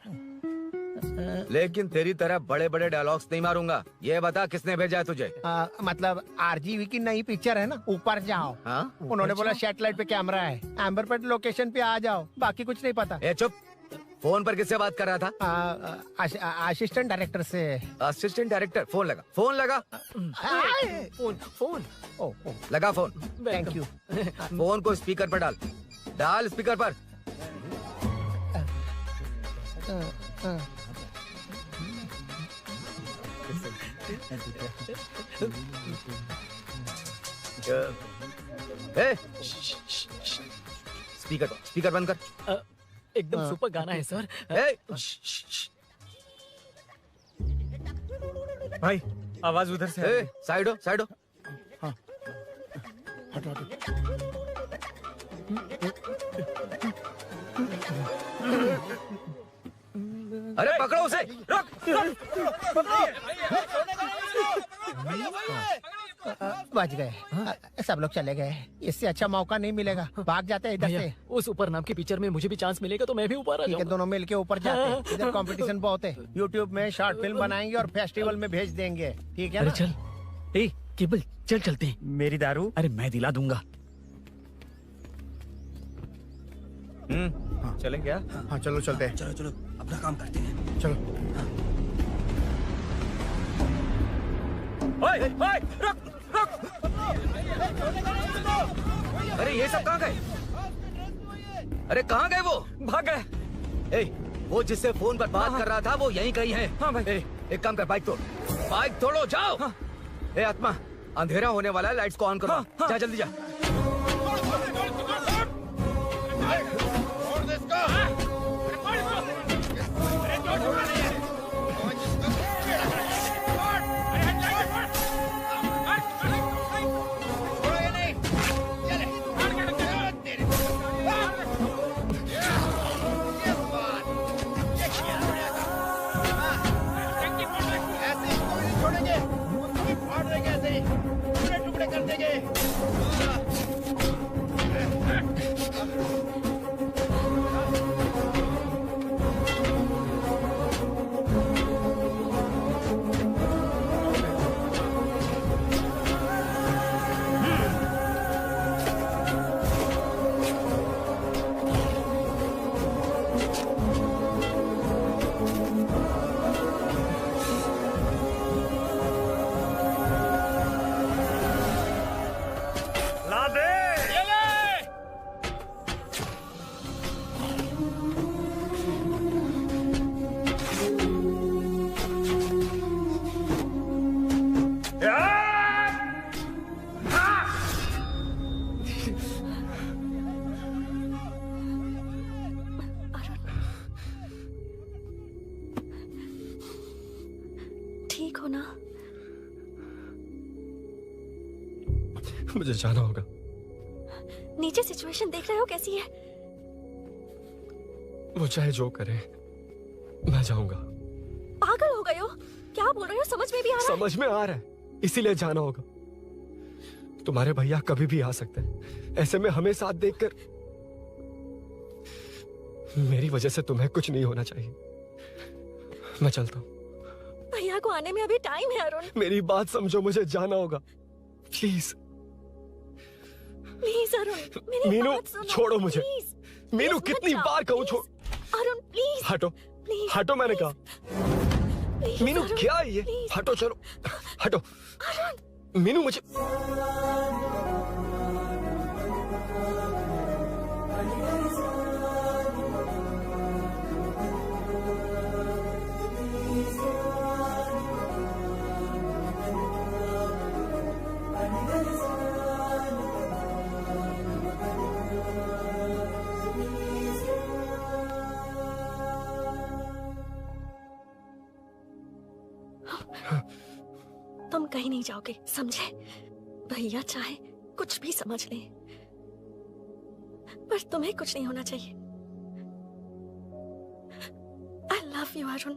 लेकिन तेरी तरह बड़े बड़े डायलॉग्स नहीं मारूंगा। ये बता किसने भेजा है तुझे? मतलब आरजीवी की नई पिक्चर है ना, ऊपर जाओ। हाँ? उन्होंने बोला सैटेलाइट पे कैमरा है, एम्बरपेट लोकेशन पे आ जाओ, बाकी कुछ नहीं पता। ए चुप। फोन पर किससे बात कर रहा था? असिस्टेंट डायरेक्टर से। Assistant director? फोन लगा, फोन लगा। फोन लगा फोन। Thank you. फोन को स्पीकर पर डाल। डाल स्पीकर पर। स्पीकर बंद कर। एकदम सुपर गाना है सर। भाई आवाज उधर से। साइड हो, साइड हो। अरे पकड़ो उसे। रुक, रुक, बच गए। सब लोग चले गए। इससे अच्छा मौका नहीं मिलेगा। भाग जाते हैं इधर भैया, से। उस ऊपर नाम के पिक्चर में मुझे भी चांस मिलेगा तो मैं भी ऊपर आ ठीक है, जाऊंगा। दोनों मिलके ऊपर जाते हैं। इधर कंपटीशन बहुत है। यूट्यूब में शॉर्ट फिल्म बनाएंगे और फेस्टिवल में भेज देंगे। ठीक है अरे ना? चल, ए केबल चल चलते हैं। मेरी दारू? अरे मैं दिला दूंगा। चलें क्या? हाँ चलो चलते हैं। चलो चलो अपना काम करते हैं। चलो। ओए, ओए, रुक, रुक। अरे ये सब कहाँ गए? अरे कहाँ गए वो? भाग गए। ए, वो जिससे फोन पर बात कर रहा था वो यहीं कहीं है। हाँ भाई। एक काम कर, बाइक तोड़, बाइक तोड़ो, जाओ। ए आत्मा, अंधेरा होने वाला है, लाइट्स को ऑन करो। जा जल्दी जा। ठीक हो ना? मुझे जाना होगा। नीचे सिचुएशन देख रहे हो कैसी है? वो चाहे जो करे, मैं जाऊंगा। पागल हो गए हो? क्या बोल रहे हो? समझ में भी आ रहा है? समझ में आ रहा है, इसीलिए जाना होगा। तुम्हारे भैया कभी भी आ सकते हैं। ऐसे में हमें साथ देखकर मेरी वजह से तुम्हें कुछ नहीं होना चाहिए। मैं चलता हूँ। भैया को आने में अभी टाइम है अरुण। मेरी बात समझो, मुझे जाना होगा। प्लीज प्लीज अरुण, मेरी मीनू, बात सुनो। छोड़ो मुझे। प्लीज, मीनू, प्लीज कितनी मत जाओ, बार कहूँ, प्लीज। छोड़। अरुण प्लीज। हटो, प्लीज, हटो, मैंने कहा। प्लीज, मीनू अरुण, क्या है ये? प्लीज। हटो, चलो, हटो। मीनू मुझे तुम कहीं नहीं जाओगे, समझे? भैया चाहे कुछ भी समझ ले, पर तुम्हें कुछ नहीं होना चाहिए। I love you Arun.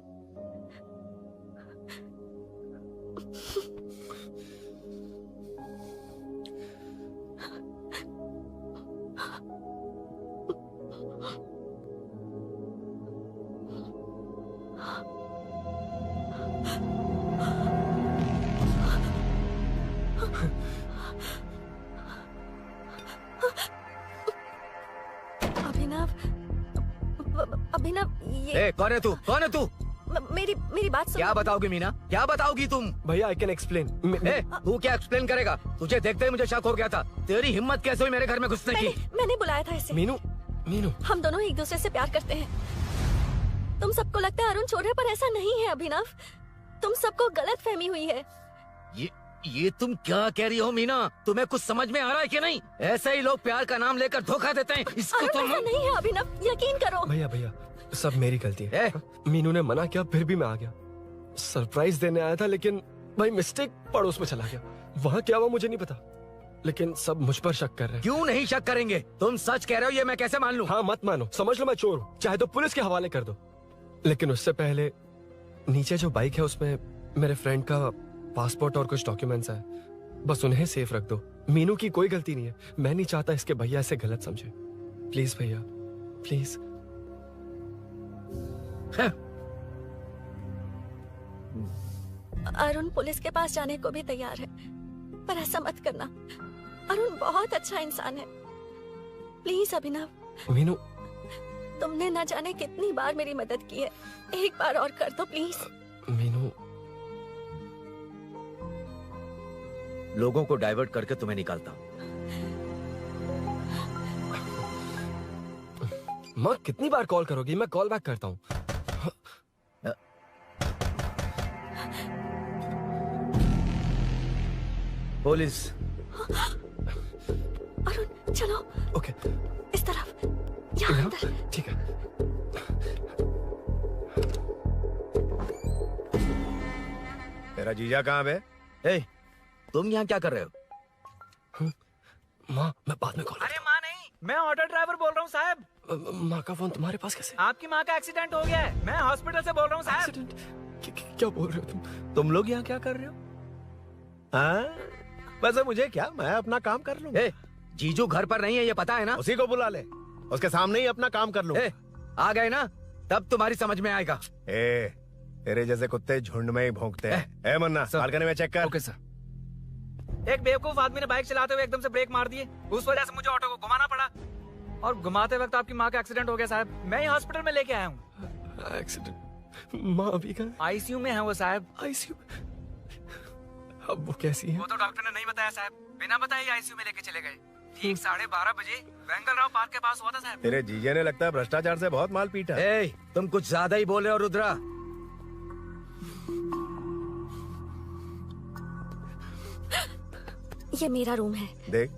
Abhinav, Abhinav, ये कौन है तू? कौन है तू? मेरी बात सुनो। क्या बताओगी मीना? क्या बताओगी तुम? भैया, आई कैन एक्सप्लेन। तू क्या एक्सप्लेन करेगा? तुझे देखते ही मुझे शक हो गया था। तेरी हिम्मत कैसे हुई मेरे घर में घुसने की? मैंने बुलाया था इसे। मीनू, मीनू, हम दोनों एक दूसरे से प्यार करते हैं। तुम सबको लगता है अरुण छोड़ है, पर ऐसा नहीं है अभिनव। तुम सबको गलत फहमी हुई है। ये तुम क्या कह रही हो मीना? तुम्हें कुछ समझ में आ रहा है कि नहीं? ऐसे ही लोग प्यार का नाम लेकर धोखा देते हैं। इसको अरुण, तुम ऐसा नहीं है अभिनव, यकीन करो। भैया, भैया, सब मेरी गलती है। मीनू ने मना किया, फिर भी मैं आ गया। सरप्राइज देने आया था, लेकिन भाई मिस्टेक पड़ोस में चला गया। वहाँ क्या हुआ मुझे नहीं पता, लेकिन सब मुझ पर शक कर रहे हैं। क्यों नहीं शक करेंगे? तुम सच कह रहे हो, ये मैं कैसे मान लूं? हाँ, मत मानो, समझ लो मैं चोर हूँ, चाहे तो पुलिस के हवाले कर दो। लेकिन उससे पहले नीचे जो बाइक है उसमें मेरे फ्रेंड का पासपोर्ट और कुछ डॉक्यूमेंट्स है। बस उन्हें सेफ रख दो। मीनू की कोई गलती नहीं है। मैं नहीं चाहता इसके भैया इसे गलत समझे। प्लीज भैया, प्लीज। अरुण पुलिस के पास जाने को भी तैयार है, पर ऐसा मत करना। अरुण बहुत अच्छा इंसान है। प्लीज अभिनव। मीनू, तुमने न जाने कितनी बार मेरी मदद की है, एक बार और कर दो प्लीज। मीनू, लोगों को डाइवर्ट करके तुम्हें निकालता हूँ। माँ कितनी बार कॉल करोगी? मैं कॉल बैक करता हूँ। पुलिस। अरुण चलो। ओके। इस तरफ, यहाँ अंदर। ठीक है। तेरा जीजा कहाँ है? ए, तुम यहाँ क्या कर रहे हो? माँ मैं बाद में कॉल। अरे माँ नहीं, मैं ऑटो ड्राइवर बोल रहा हूँ साहब। माँ का फोन तुम्हारे पास कैसे? आपकी माँ का एक्सीडेंट हो गया है, मैं हॉस्पिटल से बोल रहा हूँ साहब। क्या बोल रहे हो तुम लोग यहाँ क्या कर रहे हो? हाँ? वैसे मुझे क्या, मैं अपना काम कर लूँ। जीजू घर पर नहीं है, ये पता है ना? उसी को बुला ले, उसके सामने ही अपना काम कर लूँ। आ गए ना, तब तुम्हारी समझ में आएगा। तेरे जैसे कुत्ते झुंड में ही भौंकते हैं। मुन्ना, बालकनी में चेक कर। Okay sir. एक बेवकूफ आदमी ने बाइक चलाते हुए एकदम से ब्रेक मार दिए, उस वजह से मुझे ऑटो को घुमाना पड़ा, और घुमाते वक्त आपकी माँ का एक्सीडेंट हो गया साहब। मैं ही हॉस्पिटल में लेके आया हूँ। एक्सीडेंट? माँ अभी कहाँ? आईसीयू में है वो साहब। आईसीयू? अब वो कैसी है? वो तो डॉक्टर ने नहीं बताया साहब, बिना बताए आईसीयू में लेके चले गए। ठीक 12:30 बजे वेंगल राव पार्क के पास हुआ था साहब। तेरे जीजे ने लगता है भ्रष्टाचार से बहुत माल पीटा। तुम कुछ ज्यादा ही बोल रहे हो रुद्रा। ये मेरा रूम है। देख,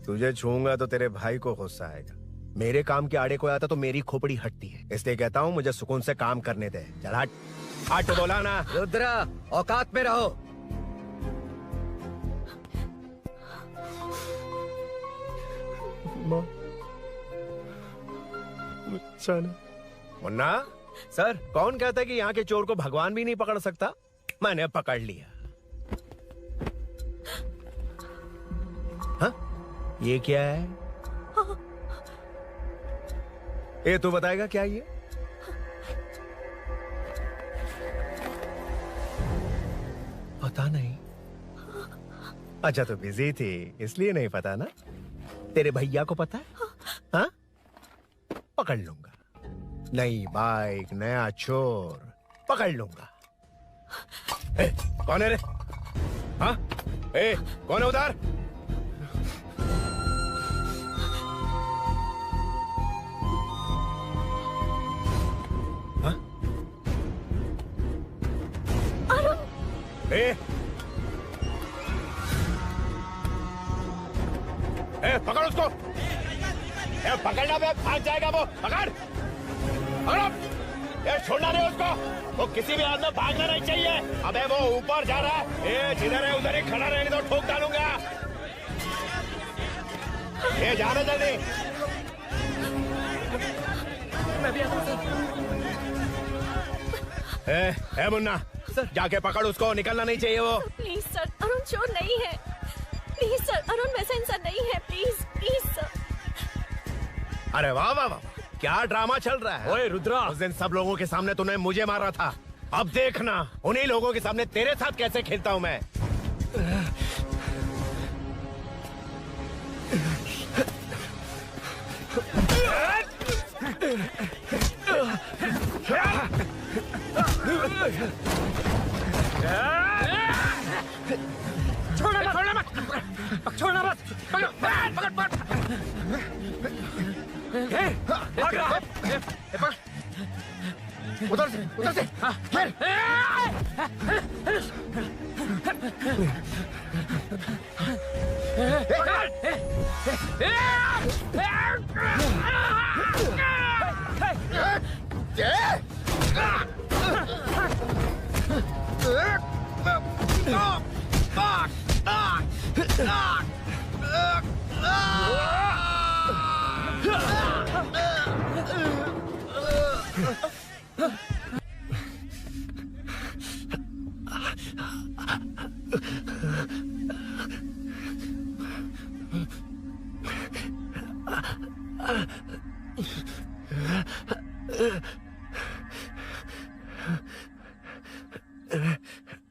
तुझे छूंगा तो तेरे भाई को गुस्सा आएगा। मेरे काम के आड़े को आता तो मेरी खोपड़ी हटती है, इसलिए कहता हूँ मुझे सुकून से काम करने दे। चल हट, हट बोला ना। रुद्रा, औकात में रहो। मुन्ना सर, कौन कहता है कि यहाँ के चोर को भगवान भी नहीं पकड़ सकता? मैंने पकड़ लिया। हाँ? ये क्या है? ये तू बताएगा क्या ये? पता नहीं। अच्छा, तो बिजी थी इसलिए नहीं पता ना? तेरे भैया को पता है? हाँ? पकड़ लूंगा। नई बाइक, नया चोर, पकड़ लूंगा। कौन है रे? हाँ? कौन है उधर? हाँ? पकड़ उसको। पकड़ना पे भाग जाएगा वो। पकड़, पकड़ो। छोड़ना नहीं उसको, वो किसी भी हाल में भागना नहीं चाहिए। अबे वो ऊपर जा रहा है, जिधर है उधर ही खड़ा रहने दो, ठोक डालूंगा। जाना जल्दी। मैं भी आता हूं सर। मुन्ना सर, जाके पकड़ उसको, निकलना नहीं चाहिए वो। प्लीज सर, अरुण चोर नहीं है। प्लीज सर, अरुण वैसा इंसान नहीं है। Please please sir. अरे वाह वाह वाह, क्या ड्रामा चल रहा है। ओए रुद्रा, उस दिन सब लोगों के सामने तूने मुझे मारा था, अब देखना उन्हीं लोगों के सामने तेरे साथ कैसे खेलता हूं मैं। छोड़ना मत, छोड़ना मत, पकड़, पकड़, पकड़। उधर से, उधर से।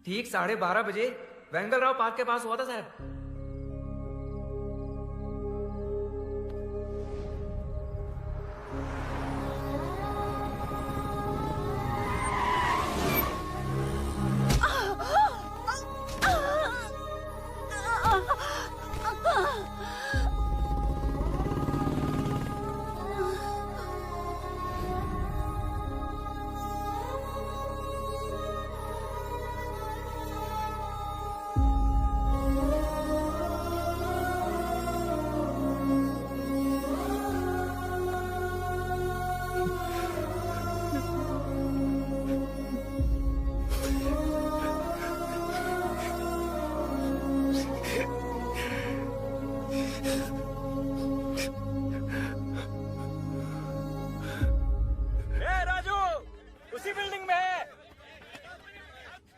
ठीक 12:30 बजे वेंगल राव पार्क के पास हुआ था साहब।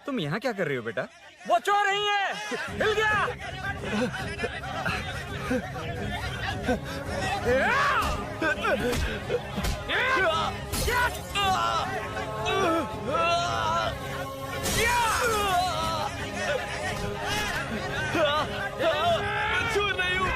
तुम यहाँ क्या कर रही हो बेटा? वो चोर नहीं है, हिल गया। चोर नहीं हूँ।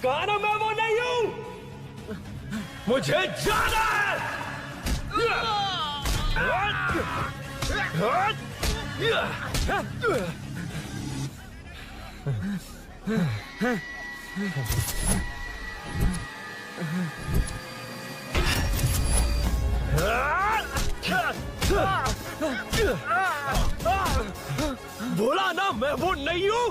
गाना मैं वो नहीं हूँ, मुझे जाना है। बोला ना मैं वो नहीं हूँ।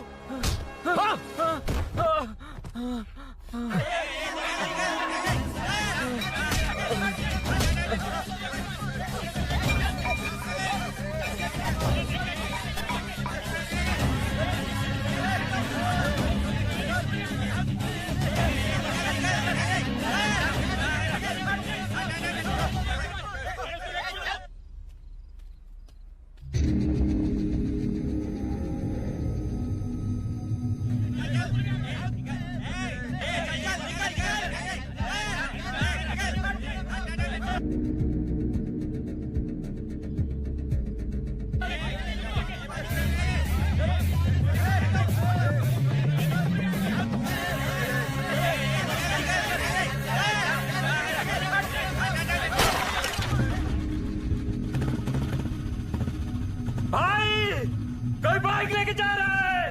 कोई बाइक लेके जा रहा है।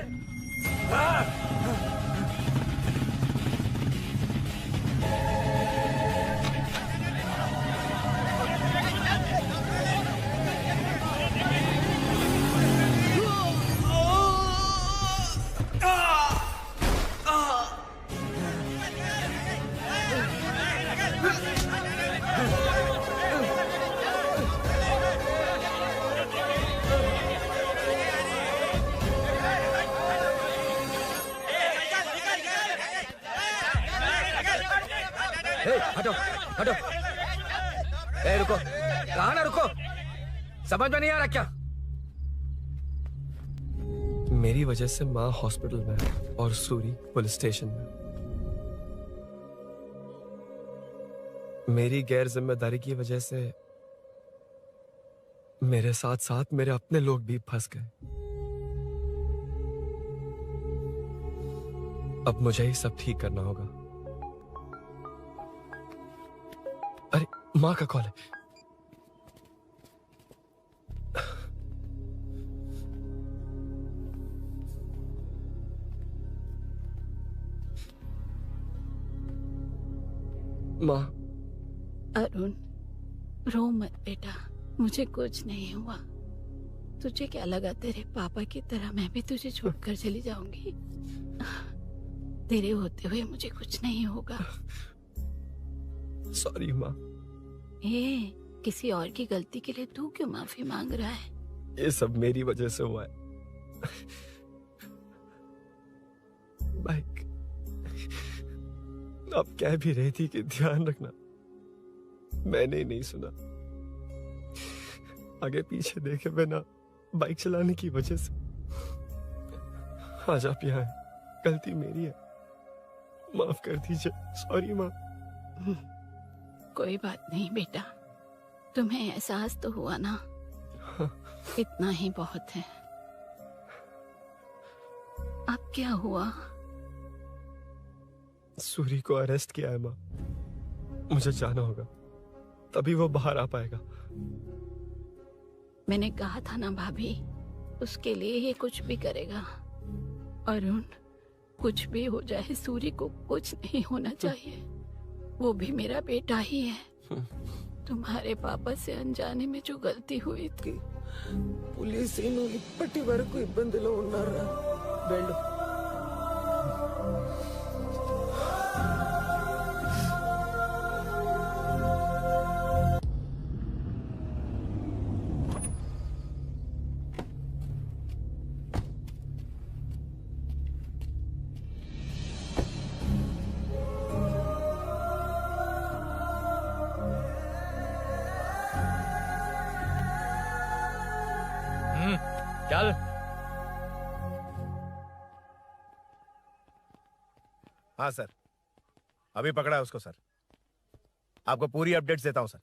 हटो हटो। ए रुको, कहा ना रुको, समझ में नहीं आ रहा क्या? मेरी वजह से माँ हॉस्पिटल में और सूरी पुलिस स्टेशन में। मेरी गैर जिम्मेदारी की वजह से मेरे साथ साथ मेरे अपने लोग भी फंस गए। अब मुझे ही सब ठीक करना होगा। अरे माँ का कॉल है। माँ। अरुण, रो मत बेटा, मुझे कुछ नहीं हुआ। तुझे क्या लगा तेरे पापा की तरह मैं भी तुझे छोड़कर चली जाऊंगी? तेरे होते हुए मुझे कुछ नहीं होगा। सॉरी माँ। किसी और की गलती के लिए तू क्यों माफी मांग रहा है? ये सब मेरी वजह से हुआ है। बाइक, आप कह भी रही थी कि ध्यान रखना, मैंने ही नहीं सुना। आगे पीछे देखे बिना बाइक चलाने की वजह से आज आप यहाँ हैं। गलती मेरी है, माफ कर दीजिए। सॉरी माँ। कोई बात नहीं बेटा, तुम्हें एहसास तो हुआ ना, इतना ही बहुत है। अब क्या हुआ? सूरी को अरेस्ट किया है माँ, मुझे जाना होगा, तभी वो बाहर आ पाएगा। मैंने कहा था ना भाभी, उसके लिए ये कुछ भी करेगा। अरुण, कुछ भी हो जाए सूरी को कुछ नहीं होना चाहिए, वो भी मेरा बेटा ही है। तुम्हारे पापा से अनजाने में जो गलती हुई थी, पुलिस इప్పటి వరకు ఇబ్బందిలో ఉన్నారా? వెళ్ళు। चल। हाँ सर, अभी पकड़ा है उसको सर। आपको पूरी अपडेट्स देता हूं सर।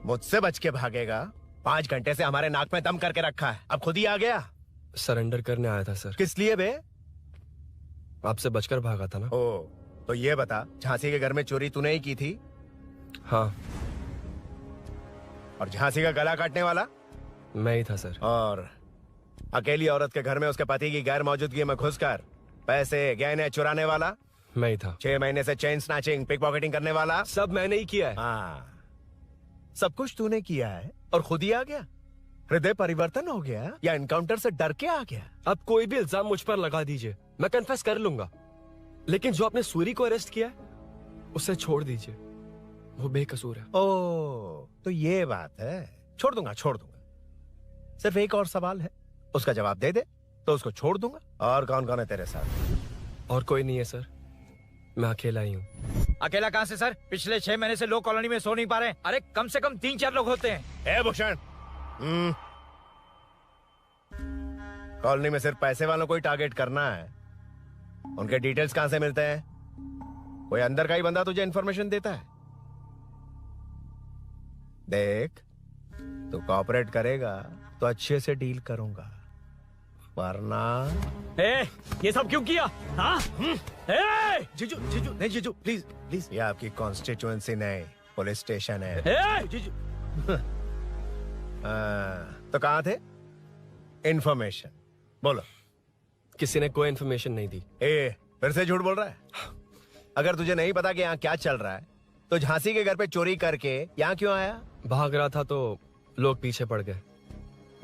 मुझसे बच के भागेगा? 5 घंटे से हमारे नाक में दम करके रखा है, अब खुद ही आ गया। सरेंडर करने आया था सर। किस लिए बे? आपसे बचकर भागा था ना। ओ, तो ये बता, झांसी के घर में चोरी तूने ही की थी? हाँ। और झांसी का गला काटने वाला? मैं ही था सर। और अकेली औरत के घर में उसके पति की गैर मौजूदगी में घुसकर पैसे गहने चुराने वाला? मैं ही था। 6 महीने से चेन स्नैचिंग, पिक पॉकेटिंग करने वाला? सब मैंने ही किया है। हाँ, सब कुछ तूने किया है और खुद ही आ गया? हृदय परिवर्तन हो गया या एनकाउंटर से डर के आ गया? अब कोई भी इल्जाम मुझ पर लगा दीजिए, मैं कन्फेस कर लूंगा, लेकिन जो आपने सूरी को अरेस्ट किया है उसे छोड़ दीजिए, वो बेकसूर है। ओ, तो ये बात है। छोड़ दूंगा, छोड़ दूंगा। सिर्फ एक और सवाल है, उसका जवाब दे दे तो उसको छोड़ दूंगा। और कौन कौन है तेरे साथ? और कोई नहीं है सर, मैं अकेला ही हूँ। अकेला कहाँ से सर? पिछले 6 महीने से लोग कॉलोनी में सो नहीं पा रहे। अरे कम से कम 3-4 लोग होते हैं। ए भूषण, कॉलोनी में सिर्फ पैसे वालों को ही टारगेट करना है। उनके डिटेल्स कहां से मिलते हैं? कोई अंदर का ही बंदा तुझे इंफॉर्मेशन देता है? देख, तू कोऑपरेट करेगा तो अच्छे से डील करूंगा, वरना ये सब क्यों किया? हाँ? जीजू, जीजू, नहीं जीजू, प्लीज प्लीज। ये आपकी कॉन्स्टिट्यूएंसी नहीं, पुलिस स्टेशन है। जीजू। तो कहाँ थे? इंफॉर्मेशन बोलो। किसी ने कोई इंफॉर्मेशन नहीं दी। फिर से झूठ बोल रहा है? अगर तुझे नहीं पता कि यहाँ क्या चल रहा है तो झांसी के घर पे चोरी करके यहाँ क्यों आया? भाग रहा था तो लोग पीछे पड़ गए,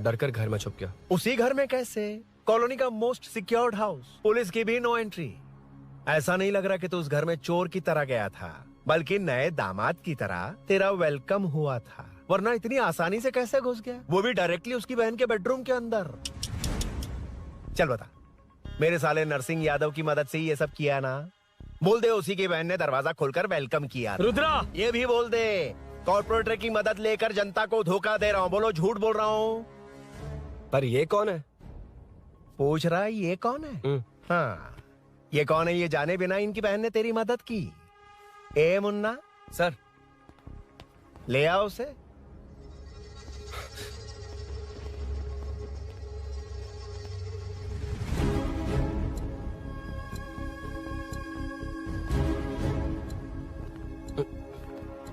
डरकर घर में छुप गया। उसी घर में कैसे? कॉलोनी का मोस्ट सिक्योर्ड हाउस, पुलिस की भी नो एंट्री। ऐसा नहीं लग रहा कि तू उस घर में चोर की तरह गया था, बल्कि नए दामाद की तरह तेरा वेलकम हुआ था। वरना इतनी आसानी से कैसे घुस गया, वो भी डायरेक्टली उसकी बहन के बेडरूम के अंदर? चल बता, मेरे साले नरसिंह यादव की मदद से ये सब किया ना? बोल दे उसी की बहन ने दरवाजा खोलकर वेलकम किया। रुद्रा, ये भी बोल दे कॉर्पोरेटर की मदद लेकर जनता को धोखा दे रहा हूँ। बोलो झूठ बोल रहा हूँ? पर ये कौन है? पूछ रहा है ये कौन है? हाँ, ये कौन है ये जाने बिना इनकी बहन ने तेरी मदद की। ए मुन्ना सर, ले आओ उसे।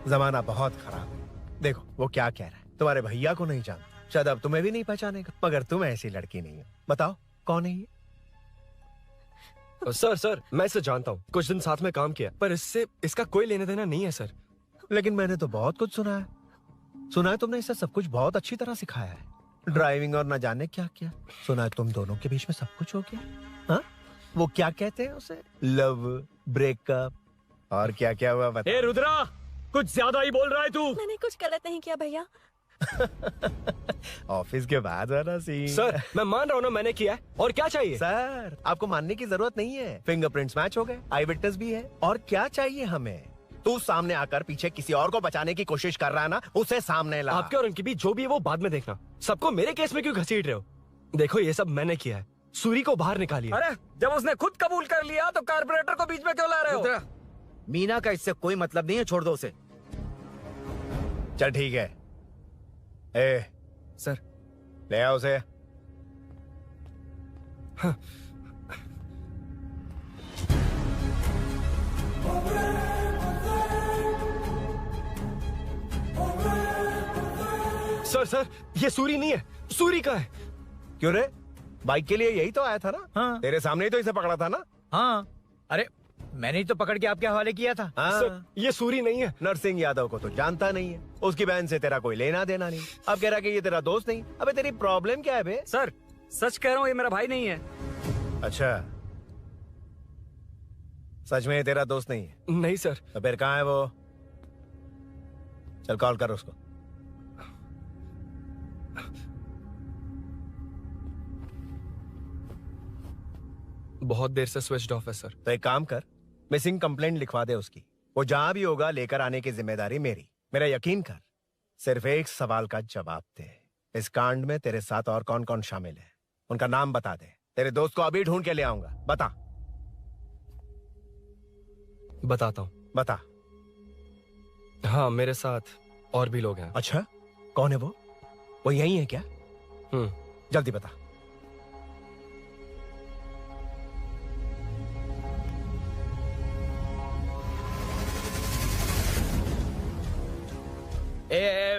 जमाना बहुत खराब है। देखो वो क्या कह रहा है, तुम्हारे भैया को नहीं जानता, शायद अब तुम्हें भी नहीं पहचानेगा, मगर तुम ऐसी लड़की नहीं हो। बताओ कौन है ये? सर, मैं इसे जानता हूँ, कुछ दिन साथ में काम किया, पर इससे इसका कोई लेना देना नहीं है सर। लेकिन मैंने तो बहुत कुछ सुना है। सुना है तुमने इसे सब कुछ बहुत अच्छी तरह सिखाया है, ड्राइविंग और न जाने क्या क्या। सुना है तुम दोनों के बीच में सब कुछ हो गया। हाँ, वो क्या कहते हैं उसे, लव, ब्रेकअप और क्या क्या हुआ बता। रुद्रा, कुछ ज्यादा ही बोल रहा है तू। मैंने कुछ गलत नहीं किया भैया। ऑफिस के बाद वाला सीन। सर मैं मान रहा हूँ ना मैंने किया है, और क्या चाहिए? सर आपको मानने की जरूरत नहीं है, फिंगरप्रिंट्स मैच हो गए, आई विटनेस भी है, और क्या चाहिए हमें? तू सामने आकर पीछे किसी और को बचाने की कोशिश कर रहा है ना, उसे सामने ला। आपके और उनके बीच जो भी है वो बाद में देखना, सबको मेरे केस में क्यों घसीट रहे हो? देखो ये सब मैंने किया है, सूरी को बाहर निकालिए। अरे जब उसने खुद कबूल कर लिया तो कारपोरेटर को बीच में क्यों ला रहे हो? मीना का इससे कोई मतलब नहीं है, छोड़ दो उसे। चल ठीक है। ए सर ले आओ उसे। हाँ। सर ये सूरी नहीं है, सूरी का है। क्यों रे, बाइक के लिए यही तो आया था ना? हाँ। तेरे सामने ही तो इसे पकड़ा था ना? हाँ अरे मैंने ही तो पकड़ के आपके हवाले किया था। हाँ। सर ये सूरी नहीं है। नरसिंह यादव को तो जानता नहीं है, उसकी बहन से तेरा कोई लेना देना नहीं, अब कह रहा कि ये तेरा दोस्त नहीं। अबे तेरी प्रॉब्लम क्या है बे? सर सच कह रहा हूँ, ये मेरा भाई नहीं है। अच्छा, सच में ये तेरा दोस्त नहीं है? नहीं सर। तो फिर कहाँ है वो? चल कॉल कर उसको। बहुत देर से स्विच्ड ऑफ है सर। तो एक काम कर, मिसिंग कंप्लेंट लिखवा दे उसकी, वो जहां भी होगा लेकर आने की जिम्मेदारी मेरी। मेरा यकीन कर, सिर्फ एक सवाल का जवाब दे, इस कांड में तेरे साथ और कौन कौन शामिल है, उनका नाम बता दे। तेरे दोस्त को अभी ढूंढ के ले आऊंगा, बता। बताता हूँ। बता। हाँ मेरे साथ और भी लोग हैं। अच्छा कौन है वो? वो यही है क्या? जल्दी बता।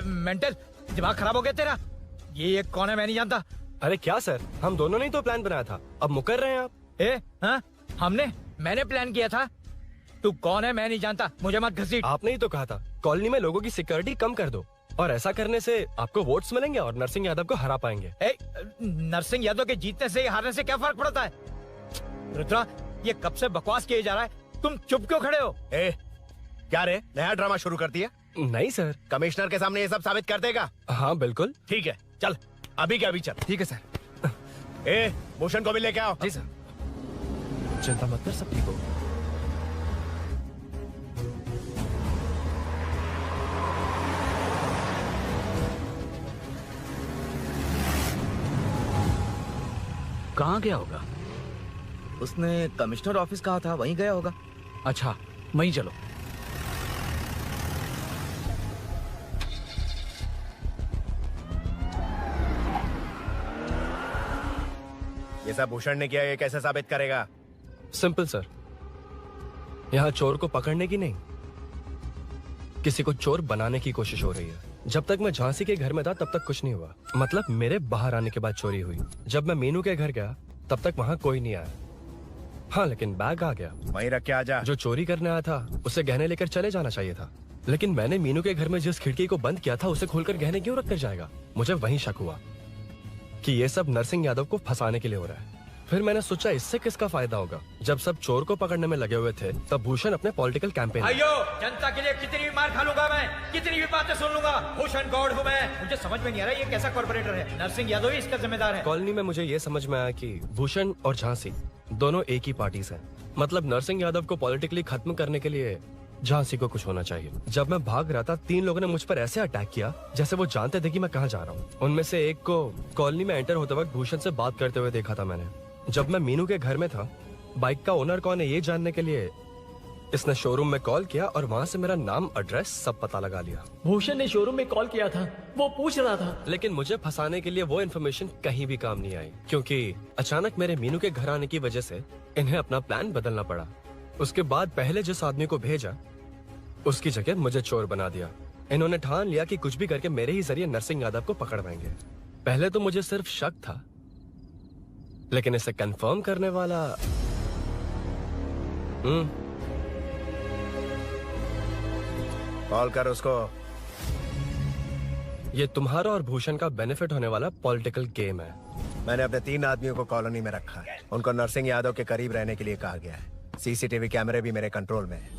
मेंटल दिमाग खराब हो गया तेरा? ये कौन है मैं नहीं जानता। अरे क्या सर, हम दोनों ने ही तो प्लान बनाया था, अब मुकर रहे हैं आप। हाँ मैंने प्लान किया था। तू कौन है मैं नहीं जानता, मुझे मत घसीट। आपने ही तो कहा था कॉलोनी में लोगों की सिक्योरिटी कम कर दो, और ऐसा करने से आपको वोट्स मिलेंगे और नरसिंह यादव को हरा पाएंगे। नरसिंह यादव के जीतने से हारने से क्या फर्क पड़ता है? रुद्रा ये कब से बकवास किए जा रहा है, तुम चुप क्यों खड़े हो? क्या रे, नया ड्रामा शुरू कर दिया? नहीं सर। कमिश्नर के सामने ये सब साबित कर देगा? हाँ बिल्कुल। ठीक है चल, अभी क्या अभी चल। ठीक है सर। भूषण को भी लेके आओ। जी सर। चिंता मत कर, सब ठीक हो। कहाँ गया होगा? उसने कमिश्नर ऑफिस कहा था, वहीं गया होगा। अच्छा वहीं चलो। ये सब भूषण ने किया, ये कैसे साबित करेगा? सिंपल सर, यहाँ चोर को पकड़ने की नहीं, किसी को चोर बनाने की कोशिश हो रही है। जब तक मैं झांसी के घर में था तब तक कुछ नहीं हुआ, मतलब मेरे बाहर आने के बाद चोरी हुई। जब मैं मीनू के घर गया तब तक वहाँ कोई नहीं आया। हाँ लेकिन बैग आ गया, वहीं रख के आ जा। जो चोरी करने आया था उसे गहने लेकर चले जाना चाहिए था, लेकिन मैंने मीनू के घर में जिस खिड़की को बंद किया था उसे खोलकर गहने क्यों रख कर जाएगा? मुझे वहीं शक हुआ कि ये सब नरसिंह यादव को फंसाने के लिए हो रहा है। फिर मैंने सोचा इससे किसका फायदा होगा। जब सब चोर को पकड़ने में लगे हुए थे तब भूषण अपने पॉलिटिकल कैंपेन। अयो जनता के लिए कितनी भी मार खा लूंगा मैं, कितनी भी बातें सुन लूंगा, भूषण गौड़ हूँ मैं। मुझे समझ में नहीं आ रहा ये कैसा कॉर्पोरेटर है। नरसिंह यादव ही इसका जिम्मेदार है। कॉलोनी में मुझे ये समझ में आया कि भूषण और झांसी दोनों एक ही पार्टी से, मतलब नरसिंह यादव को पॉलिटिकली खत्म करने के लिए झांसी को कुछ होना चाहिए। जब मैं भाग रहा था 3 लोगों ने मुझ पर ऐसे अटैक किया जैसे वो जानते थे कि मैं कहाँ जा रहा हूँ। उनमें से एक को कॉलोनी में एंटर होते वक्त भूषण से बात करते हुए देखा था मैंने। जब मैं मीनू के घर में था, बाइक का ओनर कौन है ये जानने के लिए इसने शोरूम में कॉल किया और वहाँ से मेरा नाम, एड्रेस सब पता लगा लिया। भूषण ने शोरूम में कॉल किया था, वो पूछ रहा था। लेकिन मुझे फंसाने के लिए वो इन्फॉर्मेशन कहीं भी काम नहीं आई, क्योंकि अचानक मेरे मीनू के घर आने की वजह से इन्हें अपना प्लान बदलना पड़ा। उसके बाद पहले जिस आदमी को भेजा उसकी जगह मुझे चोर बना दिया। इन्होंने ठान लिया कि कुछ भी करके मेरे ही जरिए नरसिंह यादव को पकड़वाएंगे। पहले तो मुझे सिर्फ शक था, लेकिन इसे कंफर्म करने वाला कॉल कर उसको। ये तुम्हारा और भूषण का बेनिफिट होने वाला पॉलिटिकल गेम है। मैंने अपने 3 आदमियों को कॉलोनी में रखा है, उनको नरसिंह यादव के करीब रहने के लिए कहा गया है। सीसीटीवी कैमरे भी मेरे कंट्रोल में है।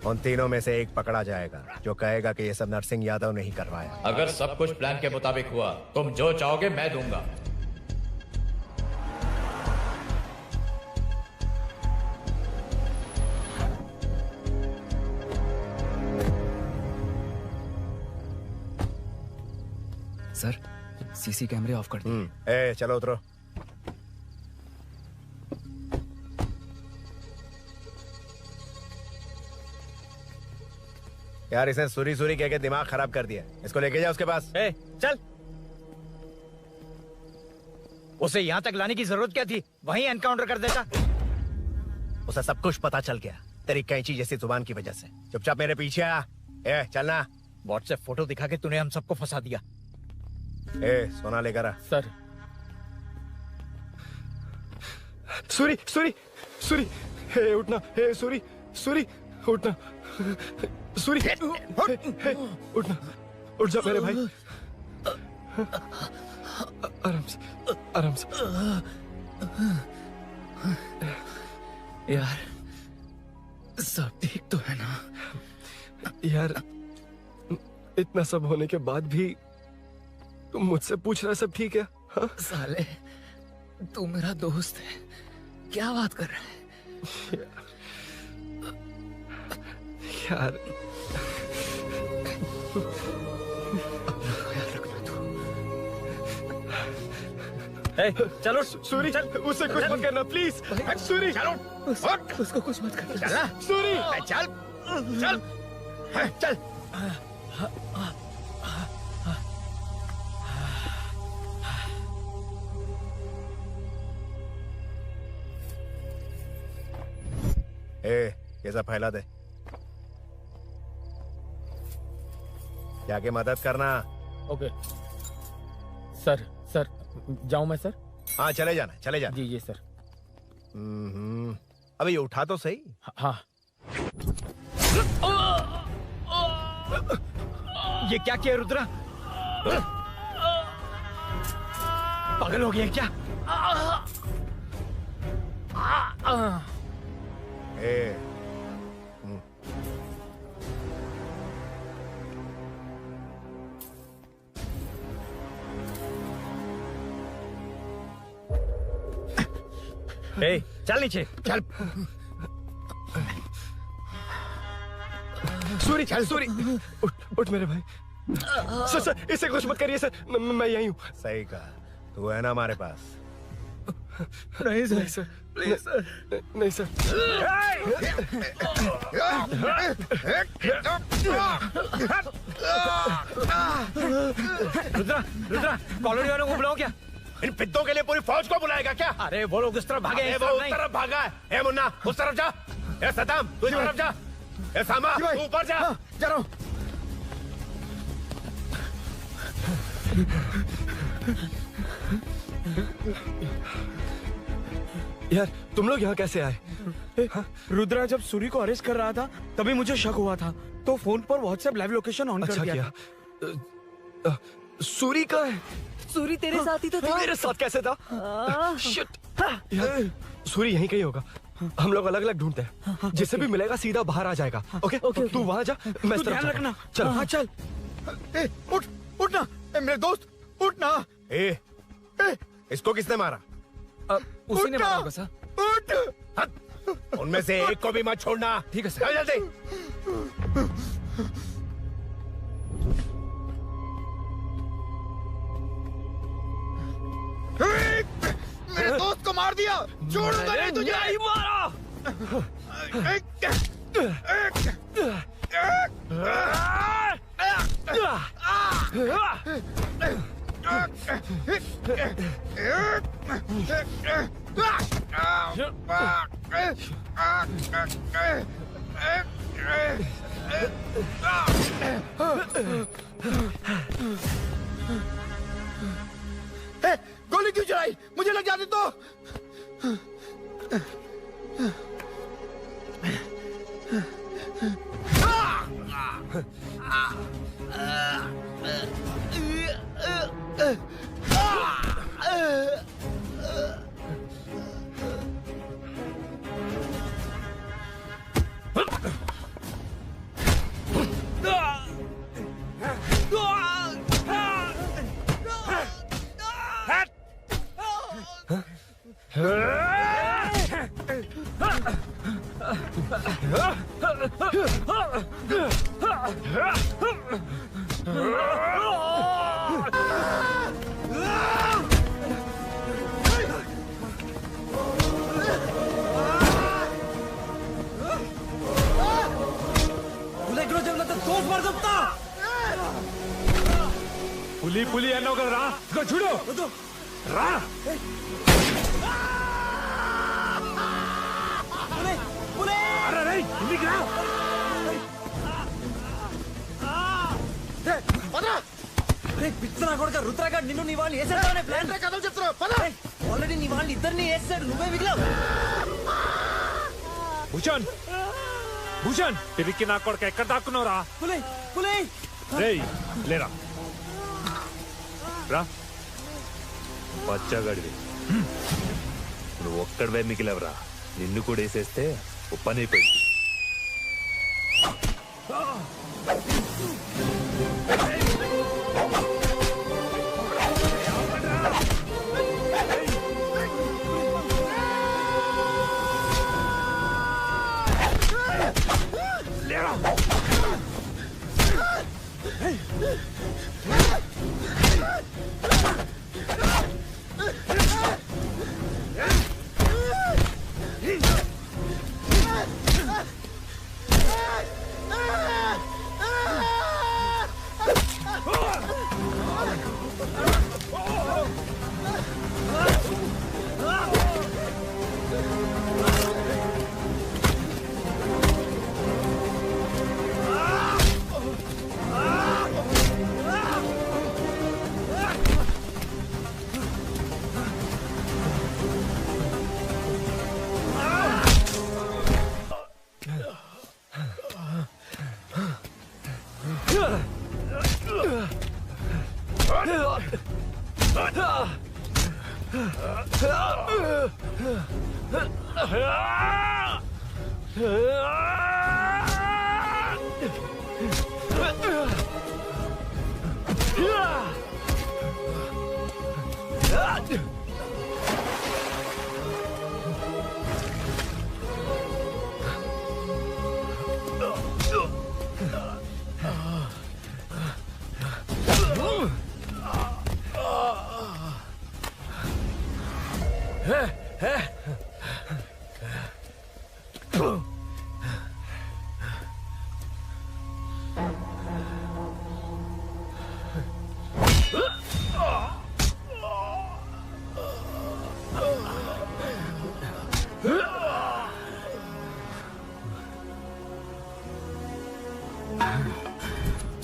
उन तीनों में से एक पकड़ा जाएगा जो कहेगा कि ये सब नरसिंह यादव ने ही करवाया। अगर सब कुछ प्लान के मुताबिक हुआ, तुम जो चाहोगे मैं दूंगा। सर, सीसी कैमरे ऑफ कर दिए। ए चलो उतरो। यार इसने सुरी सुरी कह के दिमाग खराब कर दिया। इसको लेके जा उसके पास। ए, चल। उसे यहाँ तक लाने की जरूरत क्या थी? वहीं एनकाउंटर कर देता। उसे सब कुछ पता चल गया तेरी कैंची जैसी जुबान की वजह से। चुपचाप मेरे पीछे आ। ए चलना। व्हाट्सएप फोटो दिखा के तूने हम सबको फंसा दिया। ए सोना लेकर आ। सर। सूरी सूरी सूरी, हे उठना। हे सूरी सूरी उठना। सूरी हे, उठना। उठ जा मेरे भाई। आराम से आराम से। यार सब ठीक तो है ना? यार इतना सब होने के बाद भी तुम मुझसे पूछ रहा सब ठीक है? हाँ? साले तू मेरा दोस्त है, क्या बात कर रहा है? यार चलो सूरी, उसे कुछ मत करना प्लीज। सूरी चलो, उसको कुछ मत करना। चल सूरी चल चल चल। ए ये सब फैला दे। जाके मदद करना। Okay sir. सर जाऊं मैं सर? हाँ चले जाना, चले जाना। जी सर। अबे ये उठा तो सही। हाँ। ये क्या किया रुद्रा? पागल हो गया क्या? ए ए, चल नीचे चल। सूरी चल। सूरी उठ मेरे भाई। सर सर इसे कुछ मत करिए सर, मैं यही हूँ। सही कहा। तू है ना हमारे पास? नहीं सर। नहीं सर प्लीज सर। नहीं सर। रुद्रा रुद्रा कॉलोनी वालों को बुलाओ क्या? इन पिद्दों के लिए पूरी फौज को बुलाएगा क्या? अरे वो लोग उस तरफ भागे हैं। वो उस तरफ भागा है। ए मुन्ना उस तरफ जा। ए सदाम तू इस तरफ जा। ए सामा तू ऊपर जा। जा रहा हूं। यार तुम लोग यहाँ कैसे आए? रुद्रा जब सूरी को अरेस्ट कर रहा था तभी मुझे शक हुआ था, तो फोन पर व्हाट्सएप लाइव लोकेशन ऑन कर दिया। सूरी का है? सूरी तेरे साथ ही तो था। मेरे साथ कैसे था? शिट। यार सूरी यहीं कहीं होगा। हम लोग अलग अलग ढूंढते हैं। जिसे भी मिलेगा सीधा बाहर आ जाएगा। ओके तू वहां जा, मैं इस तरफ ध्यान रखना। चलो। हाँ चल। उठ उठना मेरे दोस्त उठना। ए इसको किसने मारा? उसी ने मारा होगा सर। उठ। उनमें से एक को भी मत छोड़ना। ठीक है सर। जल्दी। मेरे दोस्त को मार दिया। छोड़ूंगा नहीं तुझे। नहीं मारा। गोली क्यों चलाई? मुझे लग जाती तो। పులి పులి అన్నావు కదరా ఇదిగో చూడు రా అరే రేయ్, ఇంటికి రా పిచ్చనా కొడుక రుద్రగాడ్ నిన్ను నీ వాళ్ళు వేసేద్దామనే ప్లాన్ కథలు చెప్తున్నావు ఆల్రెడీ నీ వాళ్ళు ఇద్దరిని వేసాడు నువ్వే మిగిలావు భూషణ్ భూషణ్ తిరిగి నా కొడుకు ఎక్కడ దాక్కున్నావురా పులి పులి రేయ్ లేరా రా పచ్చగడివి నువ్వు ఒక్కడవే మిగిలవరా నిన్ను కూడా వేసేస్తే పని అయిపోయింది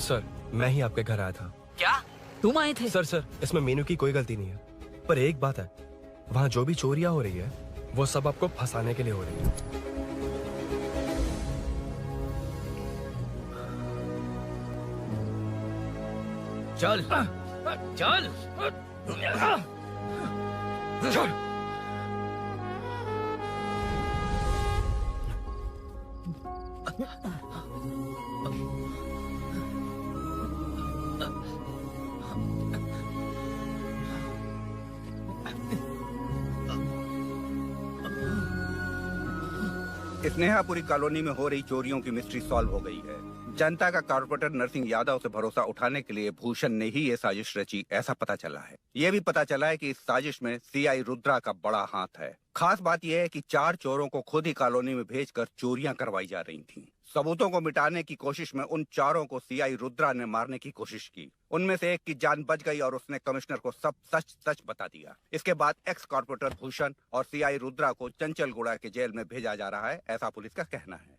सर मैं ही आपके घर आया था। क्या तुम आए थे? सर इसमें मीनू की कोई गलती नहीं है, पर एक बात है, वहाँ जो भी चोरियां हो रही है वो सब आपको फंसाने के लिए हो रही है। चल चल चल स्नेहापुरी कॉलोनी में हो रही चोरियों की मिस्ट्री सॉल्व हो गई है। जनता का कॉर्पोरेटर नरसिंह यादव से भरोसा उठाने के लिए भूषण ने ही ये साजिश रची, ऐसा पता चला है। ये भी पता चला है कि इस साजिश में सीआई रुद्रा का बड़ा हाथ है। खास बात यह है कि 4 चोरों को खुद ही कॉलोनी में भेजकर चोरियां करवाई जा रही थीं। सबूतों को मिटाने की कोशिश में उन 4 को सीआई रुद्रा ने मारने की कोशिश की। उनमें से एक की जान बच गई और उसने कमिश्नर को सब सच सच बता दिया। इसके बाद एक्स कॉर्पोरेटर भूषण और सीआई रुद्रा को चंचलगुड़ा के जेल में भेजा जा रहा है, ऐसा पुलिस का कहना है।